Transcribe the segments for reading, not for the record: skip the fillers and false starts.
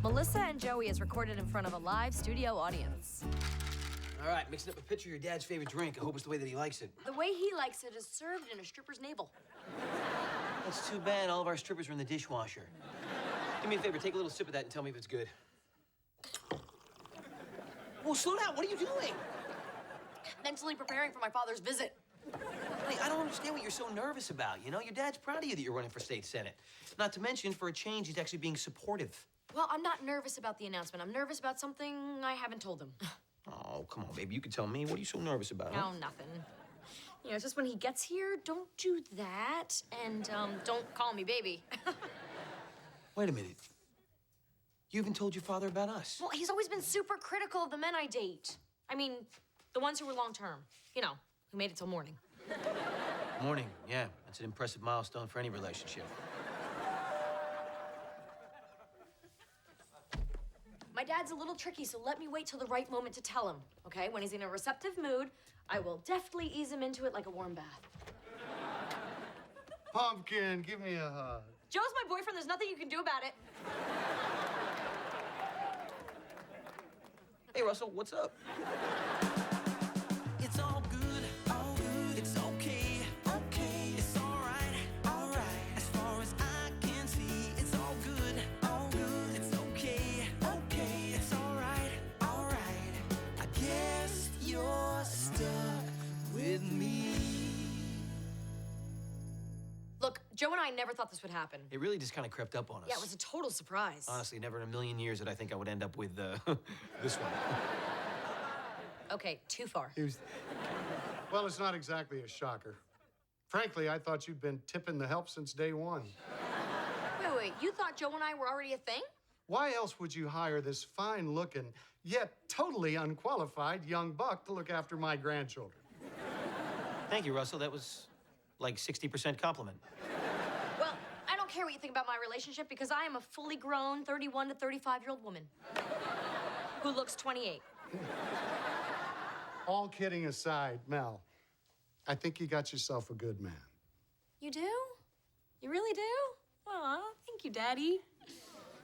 Melissa and Joey is recorded in front of a live studio audience. All right, mixing up a picture of your dad's favorite drink. I hope it's the way that he likes it. The way he likes it is served in a stripper's navel. That's too bad. All of our strippers are in the dishwasher. Do me a favor, take a little sip of that and tell me if it's good. Whoa, slow down. What are you doing? Mentally preparing for my father's visit. Honey, I don't understand what you're so nervous about, you know? Your dad's proud of you that you're running for state senate. Not to mention, for a change, he's actually being supportive. Well, I'm not nervous about the announcement. I'm nervous about something I haven't told him. Oh, come on, baby. You can tell me. What are you so nervous about? No, nothing. You know, it's just when he gets here, don't do that. And don't call me baby. Wait a minute. You even told your father about us? Well, he's always been super critical of the men I date. I mean, the ones who were long-term. You know, who made it till morning. Morning, yeah. That's an impressive milestone for any relationship. My dad's a little tricky, so let me wait till the right moment to tell him, okay? When he's in a receptive mood, I will deftly ease him into it like a warm bath. Pumpkin, give me a hug. Joe's my boyfriend. There's nothing you can do about it. Hey, Russell, what's up? It's all good, it's okay, it's all right. As far as I can see, it's all good, it's okay, it's all right. I guess you're stuck with me. Look, Joe and I never thought this would happen. It really just kind of crept up on us. Yeah, it was a total surprise. Honestly, never in a million years did I think I would end up with this one. Okay, too far. Well, it's not exactly a shocker. Frankly, I thought you'd been tipping the help since day one. Wait, you thought Joe and I were already a thing? Why else would you hire this fine-looking, yet totally unqualified young buck to look after my grandchildren? Thank you, Russell. That was like 60% compliment. Well, I don't care what you think about my relationship because I am a fully grown 31 to 35-year-old woman who looks 28. All kidding aside, Mel, I think you got yourself a good man. You do? You really do? Aw, thank you, Daddy.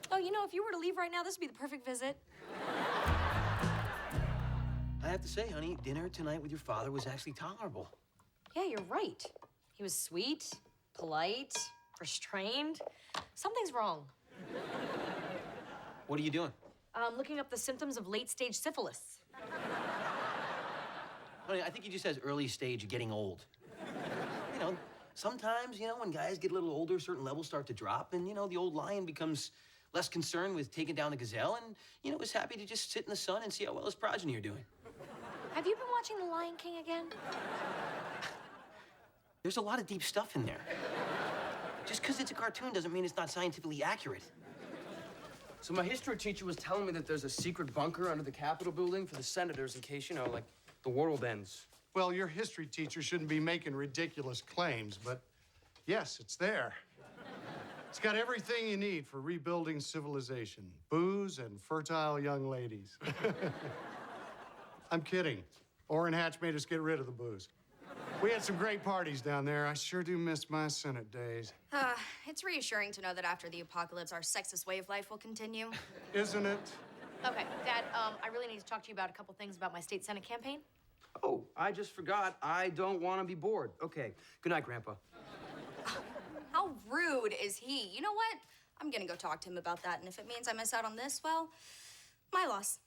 Oh, you know, if you were to leave right now, this would be the perfect visit. I have to say, honey, dinner tonight with your father was actually tolerable. Yeah, you're right. He was sweet, polite, restrained. Something's wrong. What are you doing? Looking up the symptoms of late-stage syphilis. Honey, I think he just has early stage getting old. You know, sometimes, when guys get a little older, certain levels start to drop, and, the old lion becomes less concerned with taking down the gazelle and, is happy to just sit in the sun and see how well his progeny are doing. Have you been watching The Lion King again? There's a lot of deep stuff in there. Just because it's a cartoon doesn't mean it's not scientifically accurate. So my history teacher was telling me that there's a secret bunker under the Capitol building for the senators in case, like, the world ends. Well, your history teacher shouldn't be making ridiculous claims, but yes, it's there. It's got everything you need for rebuilding civilization. Booze and fertile young ladies. I'm kidding. Orrin Hatch made us get rid of the booze. We had some great parties down there. I sure do miss my Senate days. It's reassuring to know that after the apocalypse, our sexist way of life will continue. Isn't it? Okay, Dad, I really need to talk to you about a couple things about my state Senate campaign. Oh, I just forgot. I don't want to be bored. Okay. Good night, Grandpa. How rude is he? You know what? I'm gonna go talk to him about that, and if it means I miss out on this, well, my loss.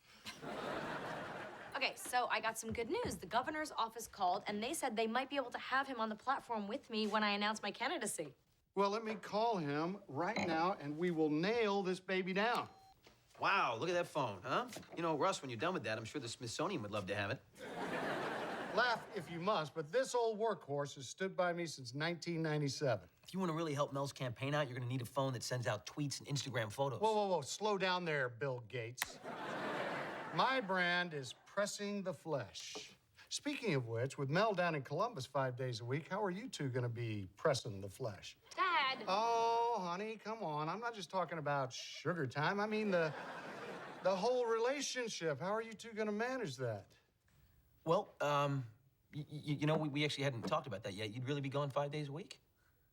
Okay, so I got some good news. The governor's office called, and they said they might be able to have him on the platform with me when I announce my candidacy. Well, let me call him right now, and we will nail this baby down. Wow, look at that phone, huh? Russ, when you're done with that, I'm sure the Smithsonian would love to have it. Laugh if you must, but this old workhorse has stood by me since 1997. If you want to really help Mel's campaign out, you're going to need a phone that sends out tweets and Instagram photos. Whoa. Slow down there, Bill Gates. My brand is pressing the flesh. Speaking of which, with Mel down in Columbus 5 days a week, how are you two going to be pressing the flesh? Dad! Oh, honey, come on. I'm not just talking about sugar time. I mean the whole relationship. How are you two going to manage that? Well, we actually hadn't talked about that yet. You'd really be gone 5 days a week?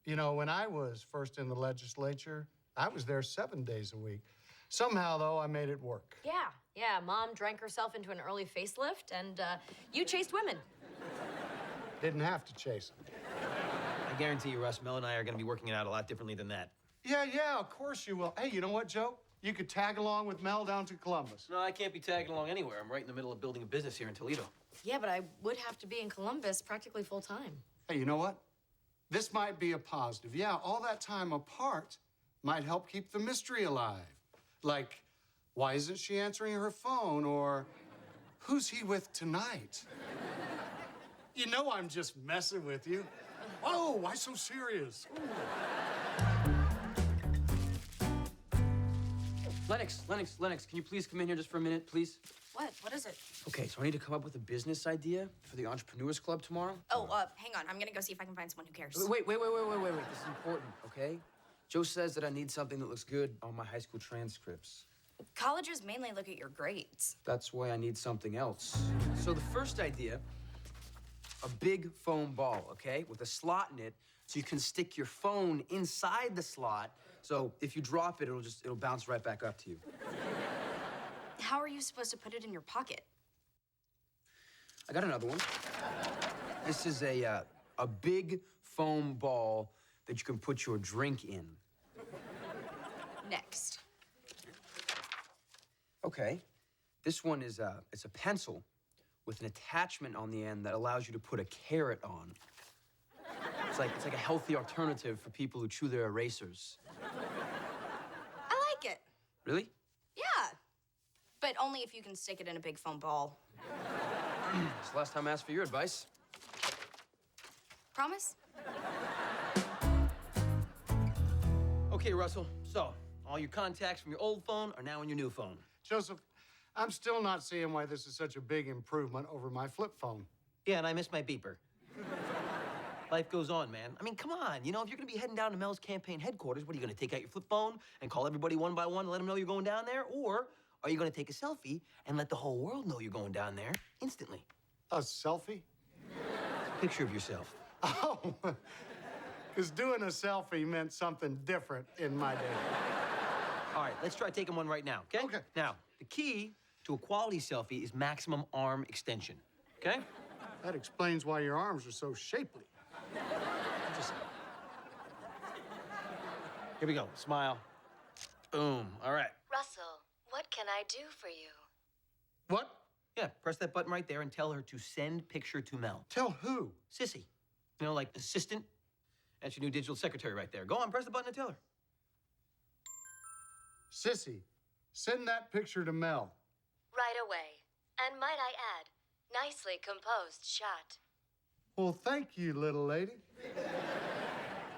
When I was first in the legislature, I was there 7 days a week. Somehow, though, I made it work. Yeah, Mom drank herself into an early facelift, and you chased women. Didn't have to chase them. I guarantee you, Russ, Mel and I are going to be working it out a lot differently than that. Yeah, of course you will. Hey, you know what, Joe? You could tag along with Mel down to Columbus. No, I can't be tagging along anywhere. I'm right in the middle of building a business here in Toledo. Yeah, but I would have to be in Columbus practically full time. Hey, you know what? This might be a positive. Yeah, all that time apart might help keep the mystery alive. Like, why isn't she answering her phone? Or who's he with tonight? You know I'm just messing with you. Oh, why so serious? Lennox, can you please come in here just for a minute, please? What? What is it? Okay, so I need to come up with a business idea for the Entrepreneurs Club tomorrow. Oh, hang on. I'm gonna go see if I can find someone who cares. Wait. This is important, okay? Joe says that I need something that looks good on my high school transcripts. Colleges mainly look at your grades. That's why I need something else. So the first idea, a big foam ball, okay? With a slot in it, so you can stick your phone inside the slot. So if you drop it, it'll bounce right back up to you. How are you supposed to put it in your pocket? I got another one. This is a big foam ball that you can put your drink in. Next. Okay. This one is it's a pencil with an attachment on the end that allows you to put a carrot on. It's like a healthy alternative for people who chew their erasers. I like it. Really? Yeah. But only if you can stick it in a big foam ball. It's the last time I asked for your advice. Promise? Okay, Russell, so all your contacts from your old phone are now on your new phone. Joseph, I'm still not seeing why this is such a big improvement over my flip phone. Yeah, and I missed my beeper. Life goes on, man. I mean, come on. You know, if you're gonna be heading down to Mel's campaign headquarters, what are you gonna take out your flip phone and call everybody one by one and let them know you're going down there? Or are you gonna take a selfie and let the whole world know you're going down there instantly? A selfie? Picture of yourself. Oh, because doing a selfie meant something different in my day. All right, let's try taking one right now, okay? Okay. Now, the key to a quality selfie is maximum arm extension, okay? That explains why your arms are so shapely. Here we go. Smile. Boom. All right. Russell, what can I do for you? What? Yeah, press that button right there and tell her to send picture to Mel. Tell who? Sissy. You know, like assistant. That's your new digital secretary right there. Go on, press the button and tell her. Sissy, send that picture to Mel. Right away. And might I add, nicely composed shot. Well, thank you, little lady.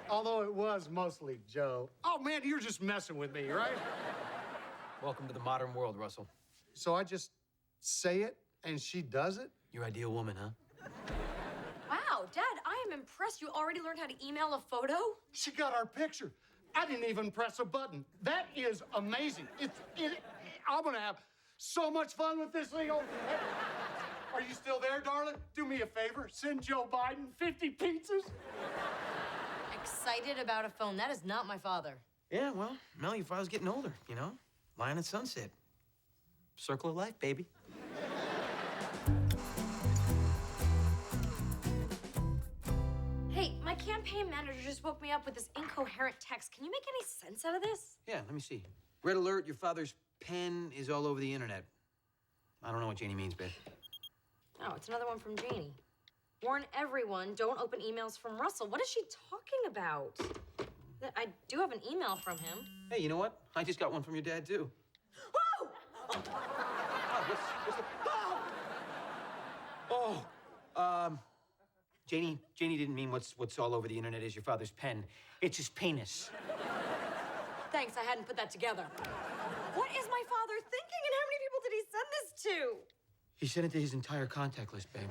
Although it was mostly Joe. Oh, man, you're just messing with me, right? Welcome to the modern world, Russell. So I just say it and she does it? Your ideal woman, huh? Wow, Dad, I am impressed you already learned how to email a photo. She got our picture. I didn't even press a button. That is amazing. I'm gonna have so much fun with this thing. Are you still there, darling? Do me a favor. Send Joe Biden 50 pizzas. Excited about a phone. That is not my father. Yeah, well, Mel, your father's getting older, you know? Lion at sunset. Circle of life, baby. Hey, my campaign manager just woke me up with this incoherent text. Can you make any sense out of this? Yeah, let me see. Red alert, your father's pen is all over the internet. I don't know what Janie means, babe. Oh, it's another one from Janie. Warn everyone, don't open emails from Russell. What is she talking about? I do have an email from him. Hey, you know what? I just got one from your dad, too. Whoa! Janie didn't mean what's all over the internet is your father's pen. It's his penis. Thanks, I hadn't put that together. What is my father thinking, and how many people did he send this to? He sent it to his entire contact list, babe.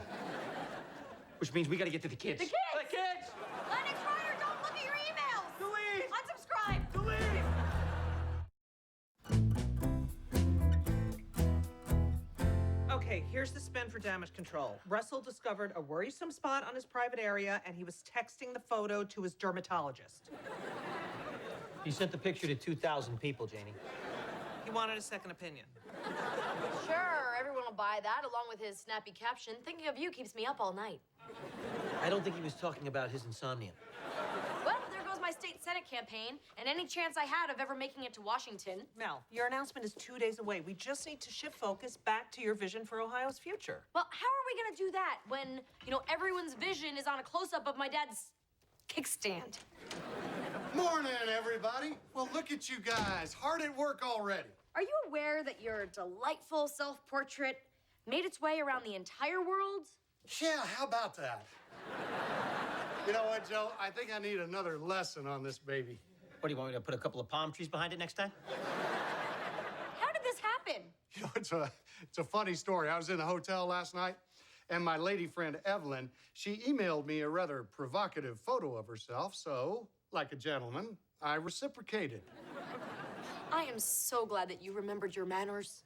Which means we gotta get to the kids. The kids! The kids! Lennox Ryder, don't look at your emails! Delete! Unsubscribe! Delete! Okay, here's the spin for damage control. Russell discovered a worrisome spot on his private area, and he was texting the photo to his dermatologist. He sent the picture to 2,000 people, Janie. He wanted a second opinion. Sure, everyone will buy that, along with his snappy caption. Thinking of you keeps me up all night. I don't think he was talking about his insomnia. Well, there goes my state senate campaign, and any chance I had of ever making it to Washington. Mel, your announcement is 2 days away. We just need to shift focus back to your vision for Ohio's future. Well, how are we gonna do that when, everyone's vision is on a close-up of my dad's kickstand? Morning, everybody. Well, look at you guys. Hard at work already. Are you aware that your delightful self-portrait made its way around the entire world? Yeah, how about that? You know what, Joe? I think I need another lesson on this baby. What, do you want me to put a couple of palm trees behind it next time? How did this happen? You know, it's a funny story. I was in a hotel last night, and my lady friend Evelyn, she emailed me a rather provocative photo of herself, so, like a gentleman, I reciprocated. I am so glad that you remembered your manners.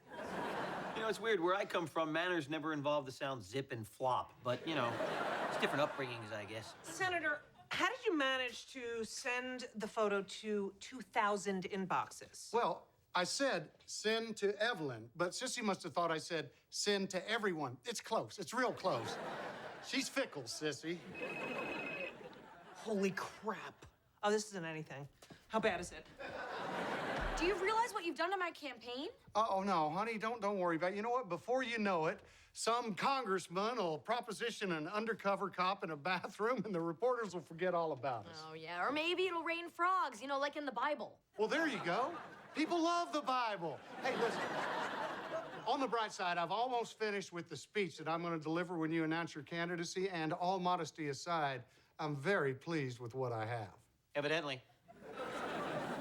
You know, it's weird. Where I come from, manners never involve the sound zip and flop. But, it's different upbringings, I guess. Senator, how did you manage to send the photo to 2,000 inboxes? Well, I said send to Evelyn, but Sissy must have thought I said send to everyone. It's close. It's real close. She's fickle, Sissy. Holy crap. Oh, this isn't anything. How bad is it? Do you realize what you've done to my campaign? Oh, no, honey, don't worry about it. You know what? Before you know it, some congressman will proposition an undercover cop in a bathroom, and the reporters will forget all about us. Oh, yeah. Or maybe it'll rain frogs, like in the Bible. Well, there you go. People love the Bible. Hey, listen. On the bright side, I've almost finished with the speech that I'm going to deliver when you announce your candidacy, and all modesty aside, I'm very pleased with what I have. Evidently.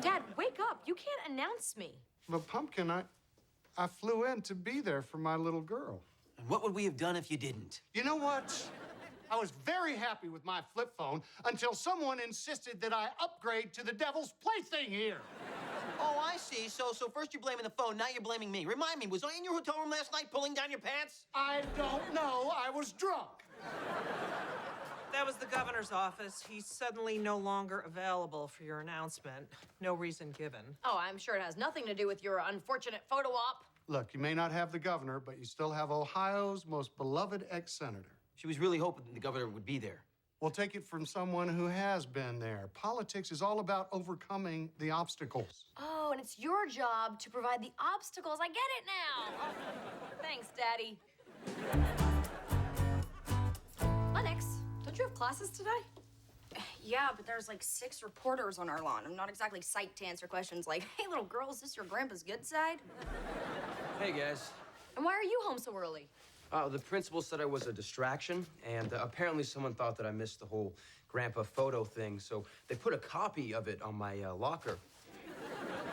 Dad, wake up. You can't announce me. But, Pumpkin, I flew in to be there for my little girl. And what would we have done if you didn't? You know what? I was very happy with my flip phone until someone insisted that I upgrade to the devil's plaything here. Oh, I see. So first you're blaming the phone, now you're blaming me. Remind me, was I in your hotel room last night pulling down your pants? I don't know. I was drunk. That was the governor's office. He's suddenly no longer available for your announcement. No reason given. Oh, I'm sure it has nothing to do with your unfortunate photo op. Look, you may not have the governor, but you still have Ohio's most beloved ex-senator. She was really hoping the governor would be there. We'll take it from someone who has been there. Politics is all about overcoming the obstacles. Oh, and it's your job to provide the obstacles. I get it now. Oh, thanks, Daddy. Lennox, don't you have classes today? Yeah, but there's like 6 reporters on our lawn. I'm not exactly psyched to answer questions like, hey, little girl, is this your grandpa's good side? Hey, guys. And why are you home so early? The principal said I was a distraction, and apparently someone thought that I missed the whole grandpa photo thing, so they put a copy of it on my locker.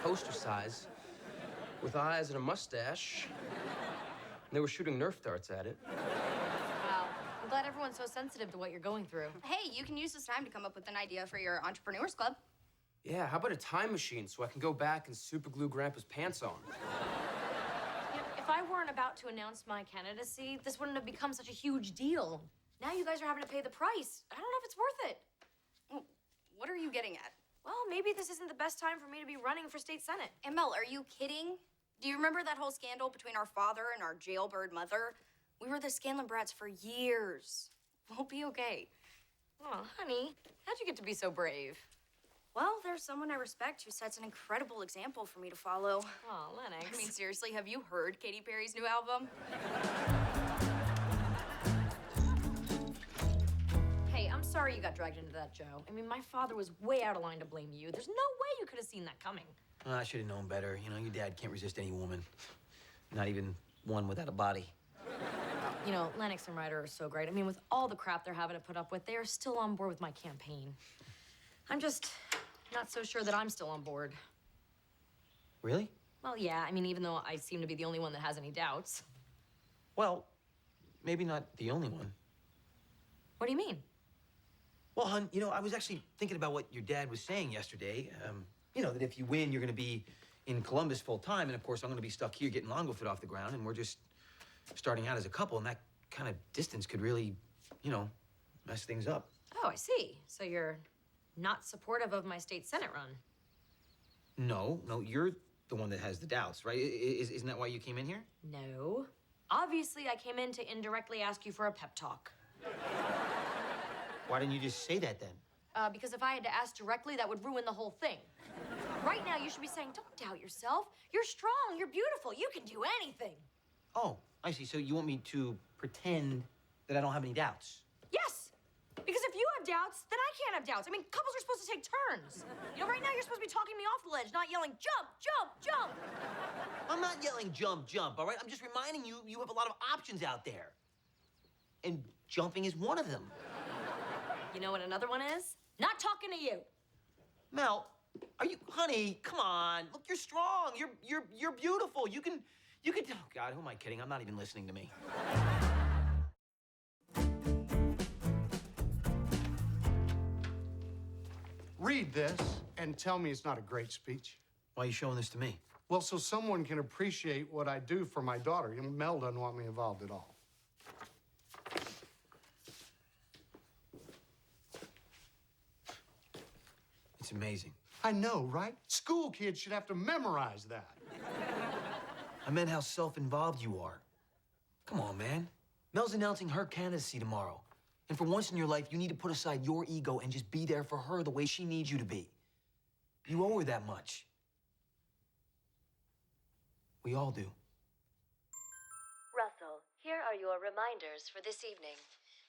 Poster size, with eyes and a mustache. And they were shooting Nerf darts at it. Wow. I'm glad everyone's so sensitive to what you're going through. Hey, you can use this time to come up with an idea for your Entrepreneurs Club. Yeah, how about a time machine so I can go back and super glue Grandpa's pants on? If I weren't about to announce my candidacy, this wouldn't have become such a huge deal. Now you guys are having to pay the price. I don't know if it's worth it. Well, what are you getting at? Well, maybe this isn't the best time for me to be running for state senate. And Mel, are you kidding? Do you remember that whole scandal between our father and our jailbird mother? We were the Scanlon brats for years. We'll be okay. Oh, honey, how'd you get to be so brave? Well, there's someone I respect who sets an incredible example for me to follow. Oh, Lennox. I mean, seriously, have you heard Katy Perry's new album? Hey, I'm sorry you got dragged into that, Joe. I mean, my father was way out of line to blame you. There's no way you could have seen that coming. I should have known better. Your dad can't resist any woman. Not even one without a body. Lennox and Ryder are so great. I mean, with all the crap they're having to put up with, they are still on board with my campaign. I'm just not so sure that I'm still on board. Really? Well, yeah, I mean, even though I seem to be the only one that has any doubts. Well, maybe not the only one. What do you mean? Well, hon, I was actually thinking about what your dad was saying yesterday. That if you win, you're going to be in Columbus full time, and of course, I'm going to be stuck here getting Longofit off the ground, and we're just starting out as a couple, and that kind of distance could really, mess things up. Oh, I see. So you're not supportive of my state senate run. No, you're the one that has the doubts, right? Isn't that why you came in here? No. Obviously, I came in to indirectly ask you for a pep talk. Why didn't you just say that then? Because if I had to ask directly, that would ruin the whole thing. Right now, you should be saying, don't doubt yourself. You're strong, you're beautiful, you can do anything. Oh, I see. So you want me to pretend that I don't have any doubts? Yes, because if you have doubts, then I can't have doubts. I mean, couples are supposed to take turns. You know, right now you're supposed to be talking me off the ledge, not yelling, jump, jump, jump. I'm not yelling jump, jump, all right? I'm just reminding you, you have a lot of options out there. And jumping is one of them. You know what another one is? Not talking to you. Mel, are you, honey, come on. Look, you're strong. You're beautiful. You can, oh God, who am I kidding? I'm not even listening to me. Read this and tell me it's not a great speech. Why are you showing this to me? Well, so someone can appreciate what I do for my daughter. You know, Mel doesn't want me involved at all. It's amazing. I know, right? School kids should have to memorize that. I meant how self-involved you are. Come on, man. Mel's announcing her candidacy tomorrow. And for once in your life, you need to put aside your ego and just be there for her the way she needs you to be. You owe her that much. We all do. Russell, here are your reminders for this evening.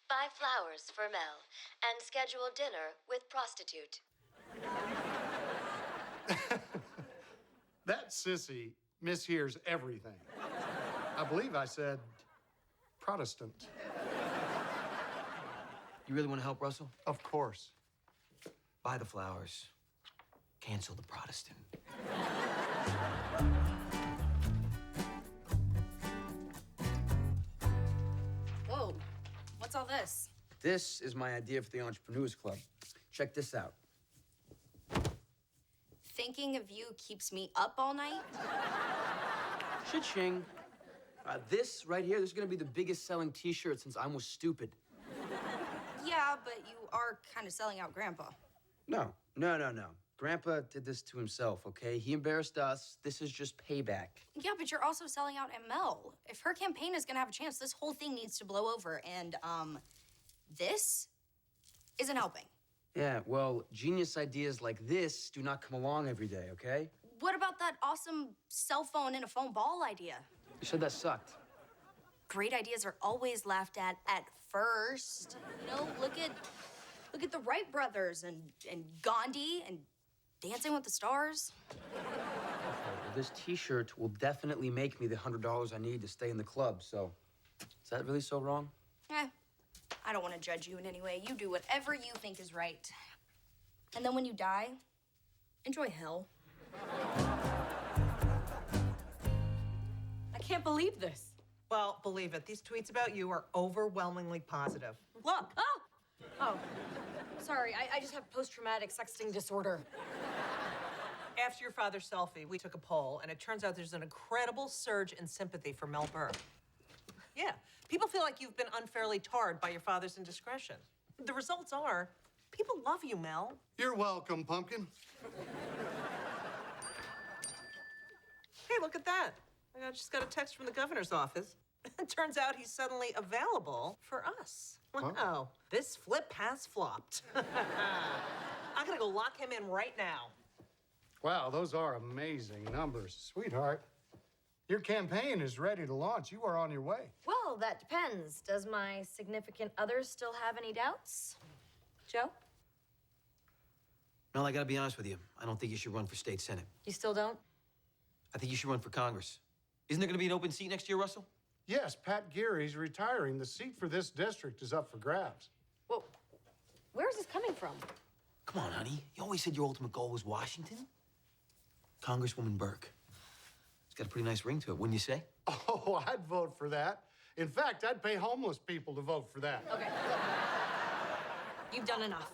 Buy flowers for Mel and schedule dinner with prostitute. That sissy mishears everything. I believe I said Protestant. You really want to help, Russell? Of course. Buy the flowers. Cancel the Protestant. Whoa, what's all this? This is my idea for the Entrepreneurs Club. Check this out. Thinking of you keeps me up all night? Cha-ching. This right here, this is gonna be the biggest selling t-shirt since I was stupid. Yeah, but you are kind of selling out Grandpa. No. Grandpa did this to himself, okay? He embarrassed us. This is just payback. Yeah, but you're also selling out Aunt Mel. If her campaign is gonna have a chance, this whole thing needs to blow over. And, this isn't helping. Yeah, well, genius ideas like this do not come along every day, okay? What about that awesome cell phone in a foam ball idea? You said that sucked. Great ideas are always laughed at first. You know, look at the Wright brothers and Gandhi and Dancing with the Stars. Okay, well, this t-shirt will definitely make me the $100 I need to stay in the club, so is that really so wrong? I don't want to judge you in any way. You do whatever you think is right. And then when you die, enjoy hell. I can't believe this. Well, believe it. These tweets about you are overwhelmingly positive. Look. Oh, sorry. I just have post-traumatic sexting disorder. After your father's selfie, we took a poll, and it turns out there's an incredible surge in sympathy for Mel Burr. Yeah, people feel like you've been unfairly tarred by your father's indiscretion. The results are, people love you, Mel. You're welcome, Pumpkin. Hey, look at that. I just got a text from the governor's office. It turns out he's suddenly available for us. Wow, Huh? this flip has flopped. I'm gonna go lock him in right now. Wow, those are amazing numbers. Sweetheart, your campaign is ready to launch. You are on your way. Well, that depends. Does my significant other still have any doubts? Joe? Mel, I gotta be honest with you. I don't think you should run for state senate. You still don't? I think you should run for Congress. Isn't there gonna be an open seat next year, Russell? Yes, Pat Geary's retiring. The seat for this district is up for grabs. Well, where is this coming from? Come on, honey. You always said your ultimate goal was Washington. Congresswoman Burke. It's got a pretty nice ring to it, wouldn't you say? Oh, I'd vote for that. In fact, I'd pay homeless people to vote for that. Okay. You've done enough.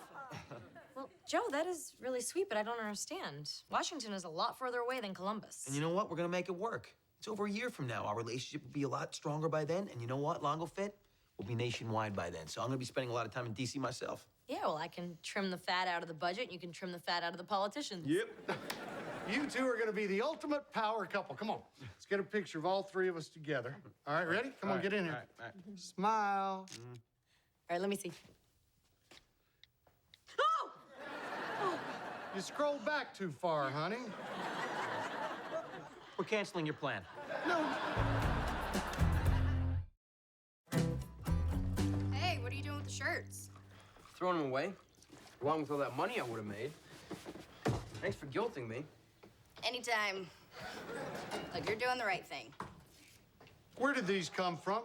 Well, Joe, that is really sweet, but I don't understand. Washington is a lot further away than Columbus. And you know what? We're gonna make it work. It's over a year from now. Our relationship will be a lot stronger by then. And you know what? Longo Fit will be nationwide by then. So I'm gonna be spending a lot of time in DC myself. Yeah, well, I can trim the fat out of the budget, and you can trim the fat out of the politicians. Yep. You two are going to be the ultimate power couple. Come on. Let's get a picture of all three of us together. All right, ready? Come on, get in here. All right. Smile. All right, let me see. You scrolled back too far, honey. We're canceling your plan. Hey, what are you doing with the shirts? Throwing them away, along with all that money I would have made. Thanks for guilting me. Anytime. Look, you're doing the right thing. Where did these come from?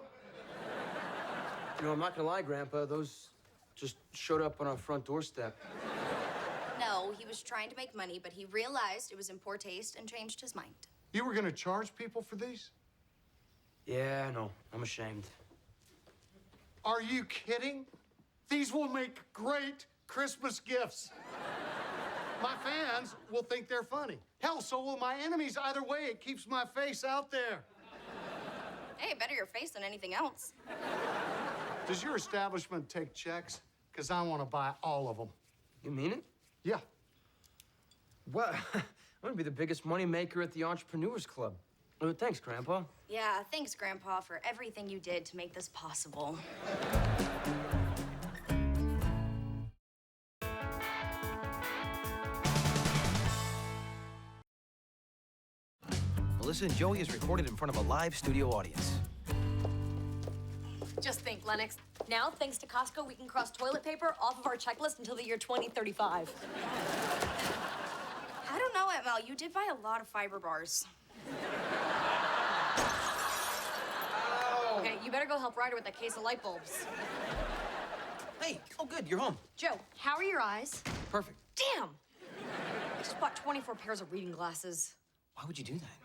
You know, I'm not gonna lie, Grandpa, those just showed up on our front doorstep. No, he was trying to make money, but he realized it was in poor taste and changed his mind. You were going to charge people for these? Yeah, I know. I'm ashamed. Are you kidding? These will make great Christmas gifts. My fans will think they're funny. Hell, so will my enemies. Either way, it keeps my face out there. Hey, better your face than anything else. Does your establishment take checks? Because I want to buy all of them. You mean it? Yeah. Well, I'm gonna be the biggest money maker at the Entrepreneurs Club. Oh, thanks, Grandpa. Yeah, thanks, Grandpa, for everything you did to make this possible. Melissa and Joey is recorded in front of a live studio audience. Just think, Lennox. Now, thanks to Costco, we can cross toilet paper off of our checklist until the year 2035. I don't know, ML. You did buy a lot of fiber bars. Okay, you better go help Ryder with that case of light bulbs. Hey, oh good, you're home. Joe, how are your eyes? Perfect. Damn! I just bought 24 pairs of reading glasses. Why would you do that?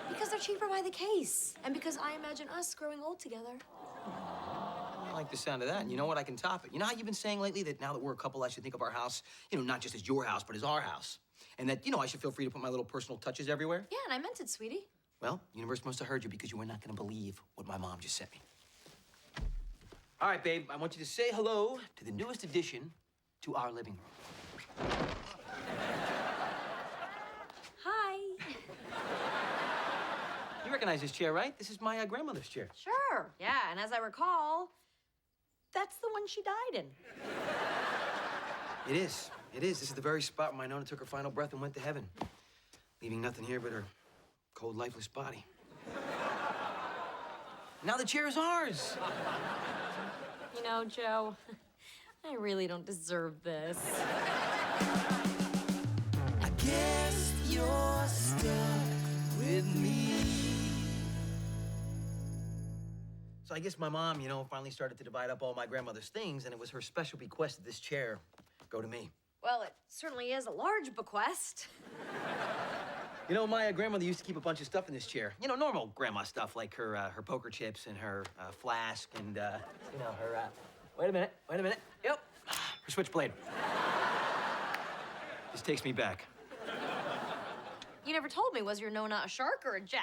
Because they're cheaper by the case. And because I imagine us growing old together. I like the sound of that, and you know what? I can top it. You know how you've been saying lately that now that we're a couple, I should think of our house, not just as your house, but as our house. And that, I should feel free to put my little personal touches everywhere? Yeah, and I meant it, sweetie. Well, the universe must have heard you because you were not going to believe what my mom just sent me. All right, babe, I want you to say hello to the newest addition to our living room. Hi. You recognize this chair, right? This is my grandmother's chair. Sure. Yeah, and as I recall, that's the one she died in. It is. It is. This is the very spot where my Nona took her final breath and went to heaven, leaving nothing here but her cold, lifeless body. Now the chair is ours. You know, Joe, I really don't deserve this. I guess you're stuck with me. So I guess my mom, finally started to divide up all my grandmother's things, and it was her special bequest that this chair go to me. Well, it certainly is a large bequest. My grandmother used to keep a bunch of stuff in this chair. Normal grandma stuff, like her poker chips and her flask and, her, wait a minute. Yep, her switchblade. This takes me back. You never told me, was your Nona a shark or a jet?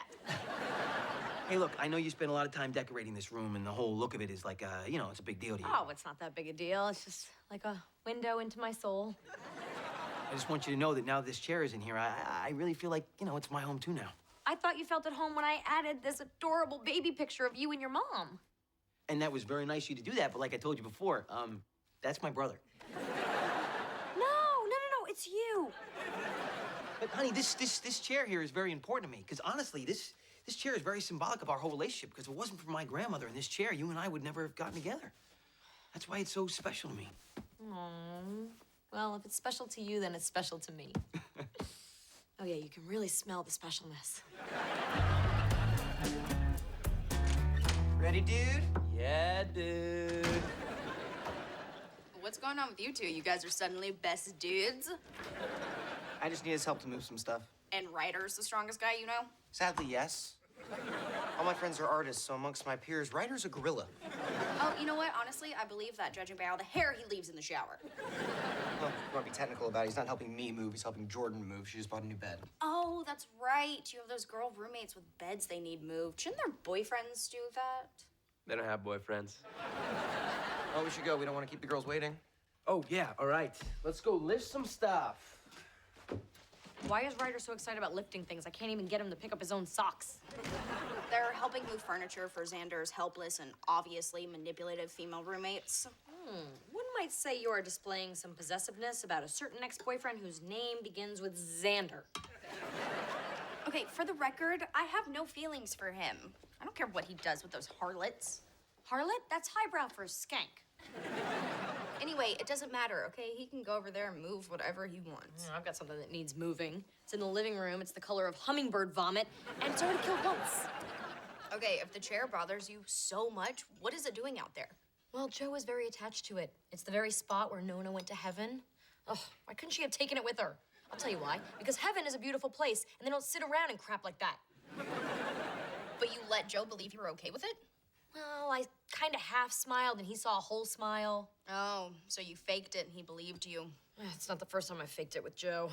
Hey, look, I know you spent a lot of time decorating this room, and the whole look of it is like, it's a big deal to you. Oh, it's not that big a deal. It's just like a window into my soul. I just want you to know that now this chair is in here, I really feel like, it's my home too now. I thought you felt at home when I added this adorable baby picture of you and your mom. And that was very nice of you to do that, but like I told you before, that's my brother. No, it's you. But honey, this chair here is very important to me, because honestly, this chair is very symbolic of our whole relationship, because if it wasn't for my grandmother and this chair, you and I would never have gotten together. That's why it's so special to me. Aww. Well, if it's special to you, then it's special to me. Oh, yeah, you can really smell the specialness. Ready, dude? Yeah, dude. What's going on with you two? You guys are suddenly best dudes? I just need his help to move some stuff. And Ryder's the strongest guy you know? Sadly, yes. All my friends are artists, so amongst my peers, Ryder's a gorilla. Oh, you know what? Honestly, I believe that, judging by all the hair he leaves in the shower. Well, you want to be technical about it. He's not helping me move, he's helping Jordan move. She just bought a new bed. Oh, that's right. You have those girl roommates with beds they need moved. Shouldn't their boyfriends do that? They don't have boyfriends. Oh, we should go. We don't want to keep the girls waiting. Oh, yeah, all right. Let's go lift some stuff. Why is Ryder so excited about lifting things? I can't even get him to pick up his own socks. They're helping move furniture for Xander's helpless and obviously manipulative female roommates. One might say you are displaying some possessiveness about a certain ex-boyfriend whose name begins with Xander. Okay, for the record, I have no feelings for him. I don't care what he does with those harlots. Harlot? That's highbrow for a skank. Anyway, it doesn't matter, okay? He can go over there and move whatever he wants. I've got something that needs moving. It's in the living room. It's the color of hummingbird vomit, and it's already killed once. Okay, if the chair bothers you so much, what is it doing out there? Well, Joe is very attached to it. It's the very spot where Nona went to heaven. Oh, why couldn't she have taken it with her? I'll tell you why. Because heaven is a beautiful place, and they don't sit around and crap like that. But you let Joe believe you were okay with it? Well, I kind of half smiled, and he saw a whole smile. Oh, so you faked it and he believed you. It's not the first time I faked it with Joe.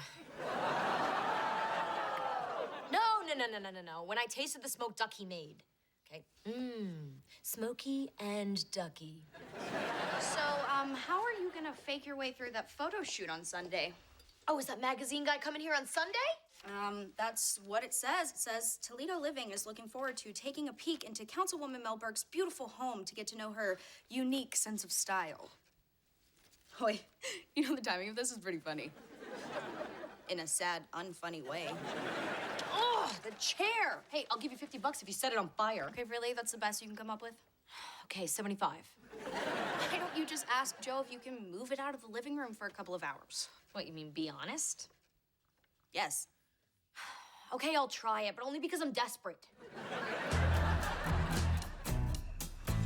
No. When I tasted the smoked duck he made. Okay. Smoky and ducky. So, how are you gonna fake your way through that photo shoot on Sunday? Oh, is that magazine guy coming here on Sunday? That's what it says. It says Toledo Living is looking forward to taking a peek into Councilwoman Melberg's beautiful home to get to know her unique sense of style. Oh, wait, you know the timing of this is pretty funny. In a sad, unfunny way. Oh, the chair. Hey, I'll give you $50 if you set it on fire. Okay, really? That's the best you can come up with? Okay, 75. Why don't you just ask Joe if you can move it out of the living room for a couple of hours? What, you mean be honest? Yes. Okay, I'll try it, but only because I'm desperate.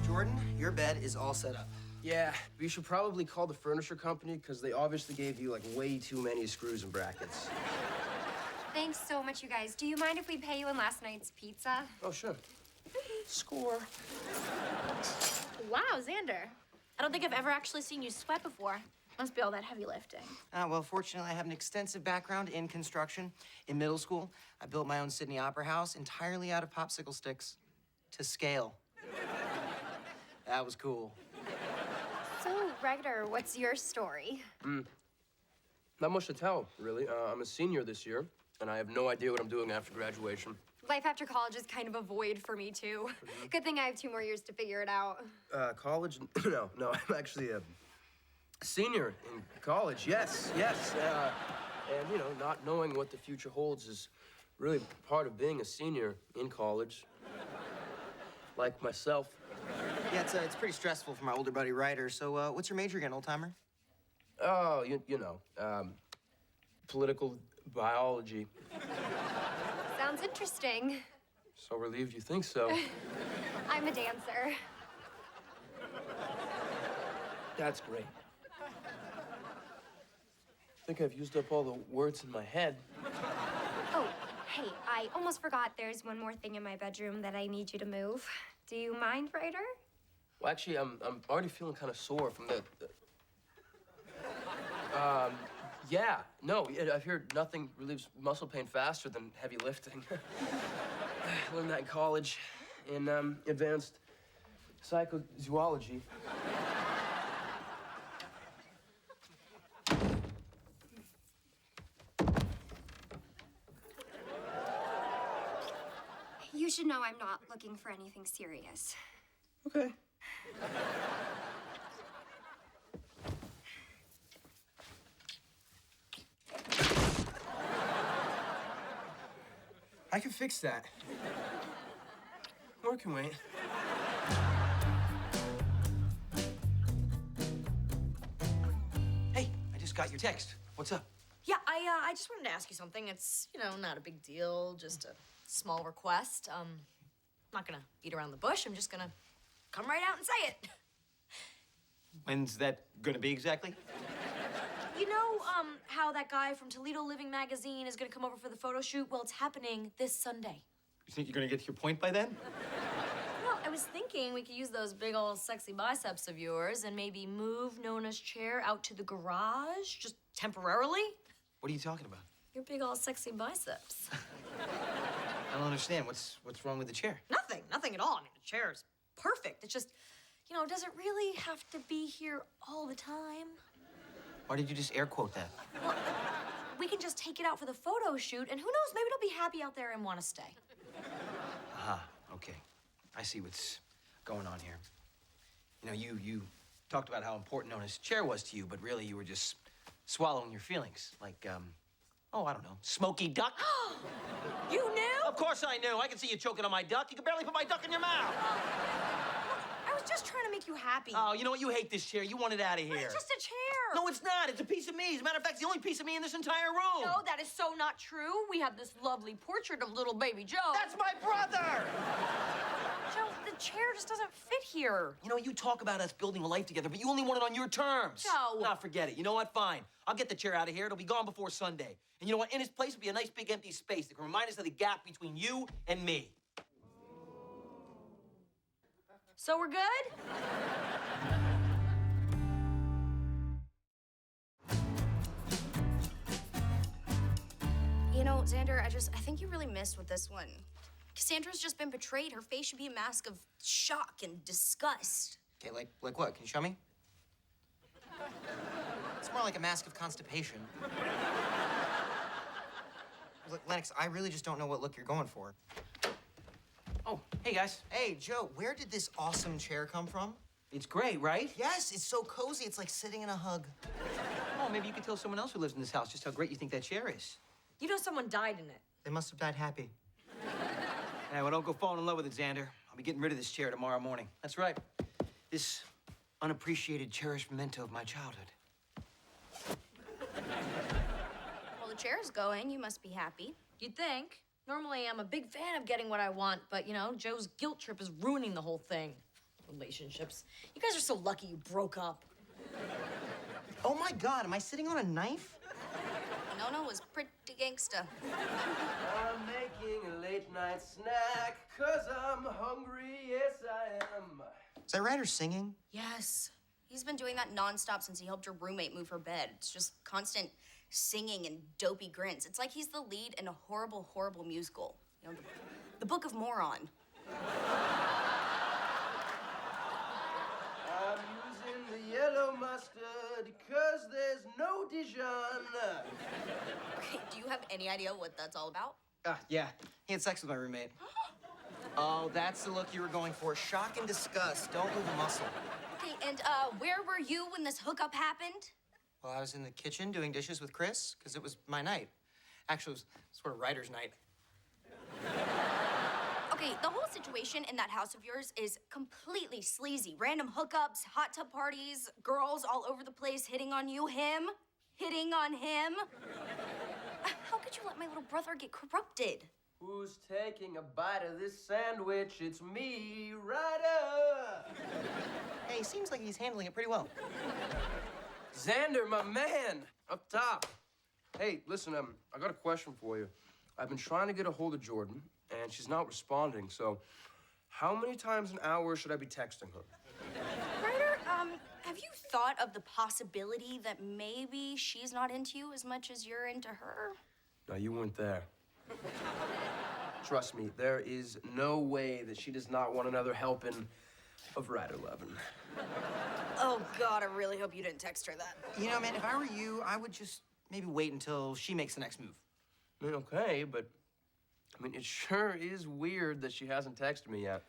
Jordan, your bed is all set up. Yeah, we should probably call the furniture company because they obviously gave you like way too many screws and brackets. Thanks so much, you guys. Do you mind if we pay you in last night's pizza? Oh, sure. Score. Wow, Xander. I don't think I've ever actually seen you sweat before. Must be all that heavy lifting. Well, fortunately, I have an extensive background in construction. In middle school, I built my own Sydney Opera House entirely out of popsicle sticks to scale. That was cool. So, Ryder, what's your story? Not much to tell, really. I'm a senior this year, and I have no idea what I'm doing after graduation. Life after college is kind of a void for me, too. Good thing I have 2 more years to figure it out. College? No, I'm actually a senior in college, yes. And, you know, not knowing what the future holds is really part of being a senior in college. Like myself. Yeah, it's pretty stressful for my older buddy Ryder. So, what's your major again, old-timer? Oh, you know, political biology. Sounds interesting. So relieved you think so. I'm a dancer. That's great. I think I've used up all the words in my head. Oh, hey, I almost forgot there's one more thing in my bedroom that I need you to move. Do you mind, Ryder? Well, actually, I'm already feeling kind of sore from the yeah, no, I've heard nothing relieves muscle pain faster than heavy lifting. I learned that in college in advanced psychozoology. You should know I'm not looking for anything serious. Okay. I can fix that. Or can wait. Hey, I just got your text. What's up? Yeah, I just wanted to ask you something. It's, you know, not a big deal, just a small request. I'm not gonna beat around the bush. I'm just gonna come right out and say it. When's that gonna be exactly? You know, how that guy from Toledo Living magazine is gonna come over for the photo shoot? Well, it's happening this Sunday. You think you're gonna get to your point by then? Well, I was thinking we could use those big old sexy biceps of yours and maybe move Nona's chair out to the garage, just temporarily. What are you talking about? Your big old sexy biceps. I don't understand. What's wrong with the chair? Nothing at all. I mean, the chair is perfect. It's just, you know, does it really have to be here all the time? Why did you just air quote that? Well, we can just take it out for the photo shoot, and who knows, maybe it'll be happy out there and want to stay. Okay. I see what's going on here. You know, you talked about how important Nona's chair was to you, but really you were just swallowing your feelings. Like, oh, I don't know, Smoky Duck? You knew? Of course I knew. I can see you choking on my duck. You can barely put my duck in your mouth. I was just trying to make you happy. Oh, you know what? You hate this chair. You want it out of here. It's just a chair. No, it's not. It's a piece of me. As a matter of fact, it's the only piece of me in this entire room. No, that is so not true. We have this lovely portrait of little baby Joe. That's my brother! Joe, the chair just doesn't fit here. You know, you talk about us building a life together, but you only want it on your terms. Joe. Nah, forget it. You know what? Fine. I'll get the chair out of here. It'll be gone before Sunday. And you know what? In its place will be a nice big empty space that can remind us of the gap between you and me. So we're good? You know, Xander, I think you really missed with this one. Cassandra's just been betrayed. Her face should be a mask of shock and disgust. Okay, like what? Can you show me? It's more like a mask of constipation. Look, Lennox, I really just don't know what look you're going for. Oh, hey, guys. Hey, Joe, where did this awesome chair come from? It's great, right? Yes, it's so cozy. It's like sitting in a hug. Oh, maybe you could tell someone else who lives in this house just how great you think that chair is. You know someone died in it. They must have died happy. Hey, well, don't go falling in love with it, Xander. I'll be getting rid of this chair tomorrow morning. That's right. This unappreciated, cherished memento of my childhood. Well, the chair's going. You must be happy. You'd think. Normally, I'm a big fan of getting what I want, but, you know, Joe's guilt trip is ruining the whole thing. Relationships. You guys are so lucky you broke up. Oh, my God, am I sitting on a knife? Nona was pretty gangsta. I'm making a late night snack, 'cause I'm hungry, yes I am. Is that Ryder singing? Yes. He's been doing that nonstop since he helped her roommate move her bed. It's just constant singing and dopey grins. It's like he's the lead in a horrible, horrible musical. You know, the Book of Moron. I'm using the yellow mustard, 'cause there's no Dijon. Okay, do you have any idea what that's all about? Yeah. He had sex with my roommate. Oh, that's the look you were going for. Shock and disgust. Don't move a muscle. Okay, and where were you when this hookup happened? Well, I was in the kitchen doing dishes with Chris, because it was my night. Actually, it was sort of Ryder's night. Okay, the whole situation in that house of yours is completely sleazy. Random hookups, hot tub parties, girls all over the place hitting on you, him hitting on him. How could you let my little brother get corrupted? Who's taking a bite of this sandwich? It's me, Ryder. Hey, seems like he's handling it pretty well. Xander, my man, up top. Hey, listen, I got a question for you. I've been trying to get a hold of Jordan, and she's not responding, so how many times an hour should I be texting her? Ryder, have you thought of the possibility that maybe she's not into you as much as you're into her? No, you weren't there. Trust me, there is no way that she does not want another helping of Ryder loving. Oh, God, I really hope you didn't text her that. You know, man, if I were you, I would just maybe wait until she makes the next move. I mean, okay, but I mean, it sure is weird that she hasn't texted me yet.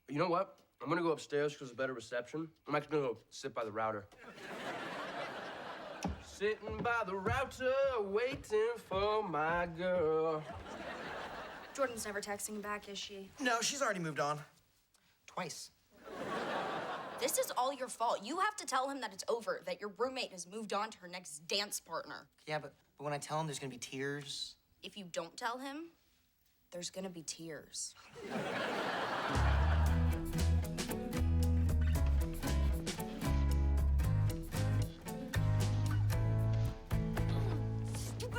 You know what? I'm gonna go upstairs because there's better reception. I'm actually gonna go sit by the router. Sitting by the router, waiting for my girl. Jordan's never texting back, is she? No, she's already moved on. Twice. This is all your fault. You have to tell him that it's over, that your roommate has moved on to her next dance partner. Yeah, but when I tell him there's gonna be tears. If you don't tell him, there's gonna be tears.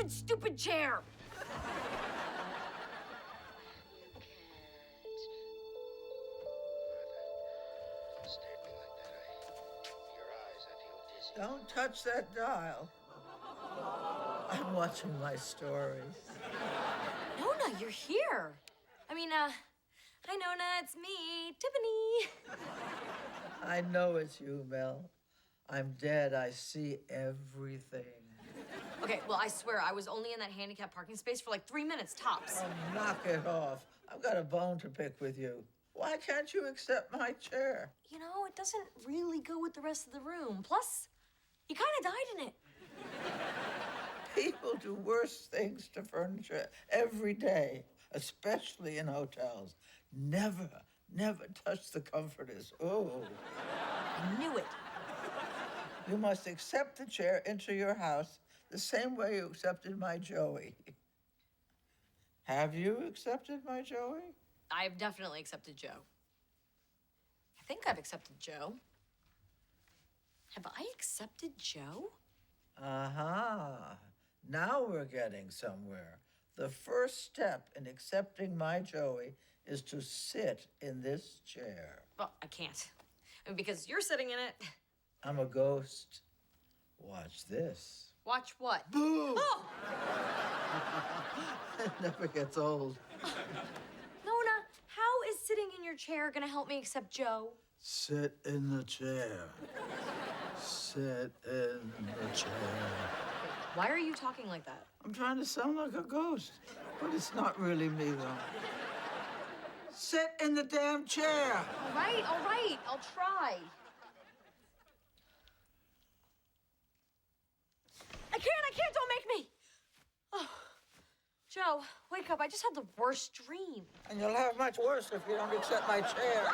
Stupid chair. Don't touch that dial. I'm watching my stories. Nona, you're here. I mean, hi, Nona, it's me, Tiffany. I know it's you, Mel. I'm dead. I see everything. Okay, well, I swear, I was only in that handicapped parking space for like 3 minutes, tops. Oh, knock it off. I've got a bone to pick with you. Why can't you accept my chair? You know, it doesn't really go with the rest of the room. Plus, you kind of died in it. People do worse things to furniture every day, especially in hotels. Never touch the comforters. Oh. I knew it. You must accept the chair into your house the same way you accepted my Joey. Have you accepted my Joey? I've definitely accepted Joe. I think I've accepted Joe. Have I accepted Joe? Uh-huh. Now we're getting somewhere. The first step in accepting my Joey is to sit in this chair. Well, I can't. I mean, because you're sitting in it. I'm a ghost. Watch this. Watch what? Boo! Oh! It never gets old. Nona, how is sitting in your chair gonna help me accept Joe? Sit in the chair. Sit in the chair. Why are you talking like that? I'm trying to sound like a ghost, but it's not really me, though. Sit in the damn chair. All right, I'll try. I can't, don't make me. Oh, Joe, wake up. I just had the worst dream. And you'll have much worse if you don't accept my chair.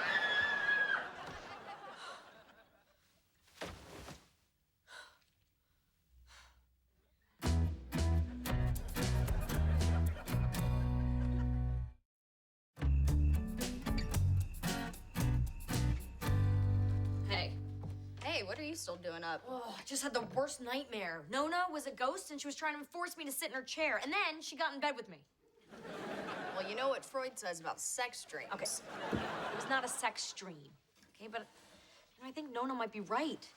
Hey, what are you still doing up? Oh, I just had the worst nightmare. Nona was a ghost and she was trying to force me to sit in her chair. And then she got in bed with me. Well, you know what Freud says about sex dreams. Okay, it was not a sex dream. Okay, but you know, I think Nona might be right.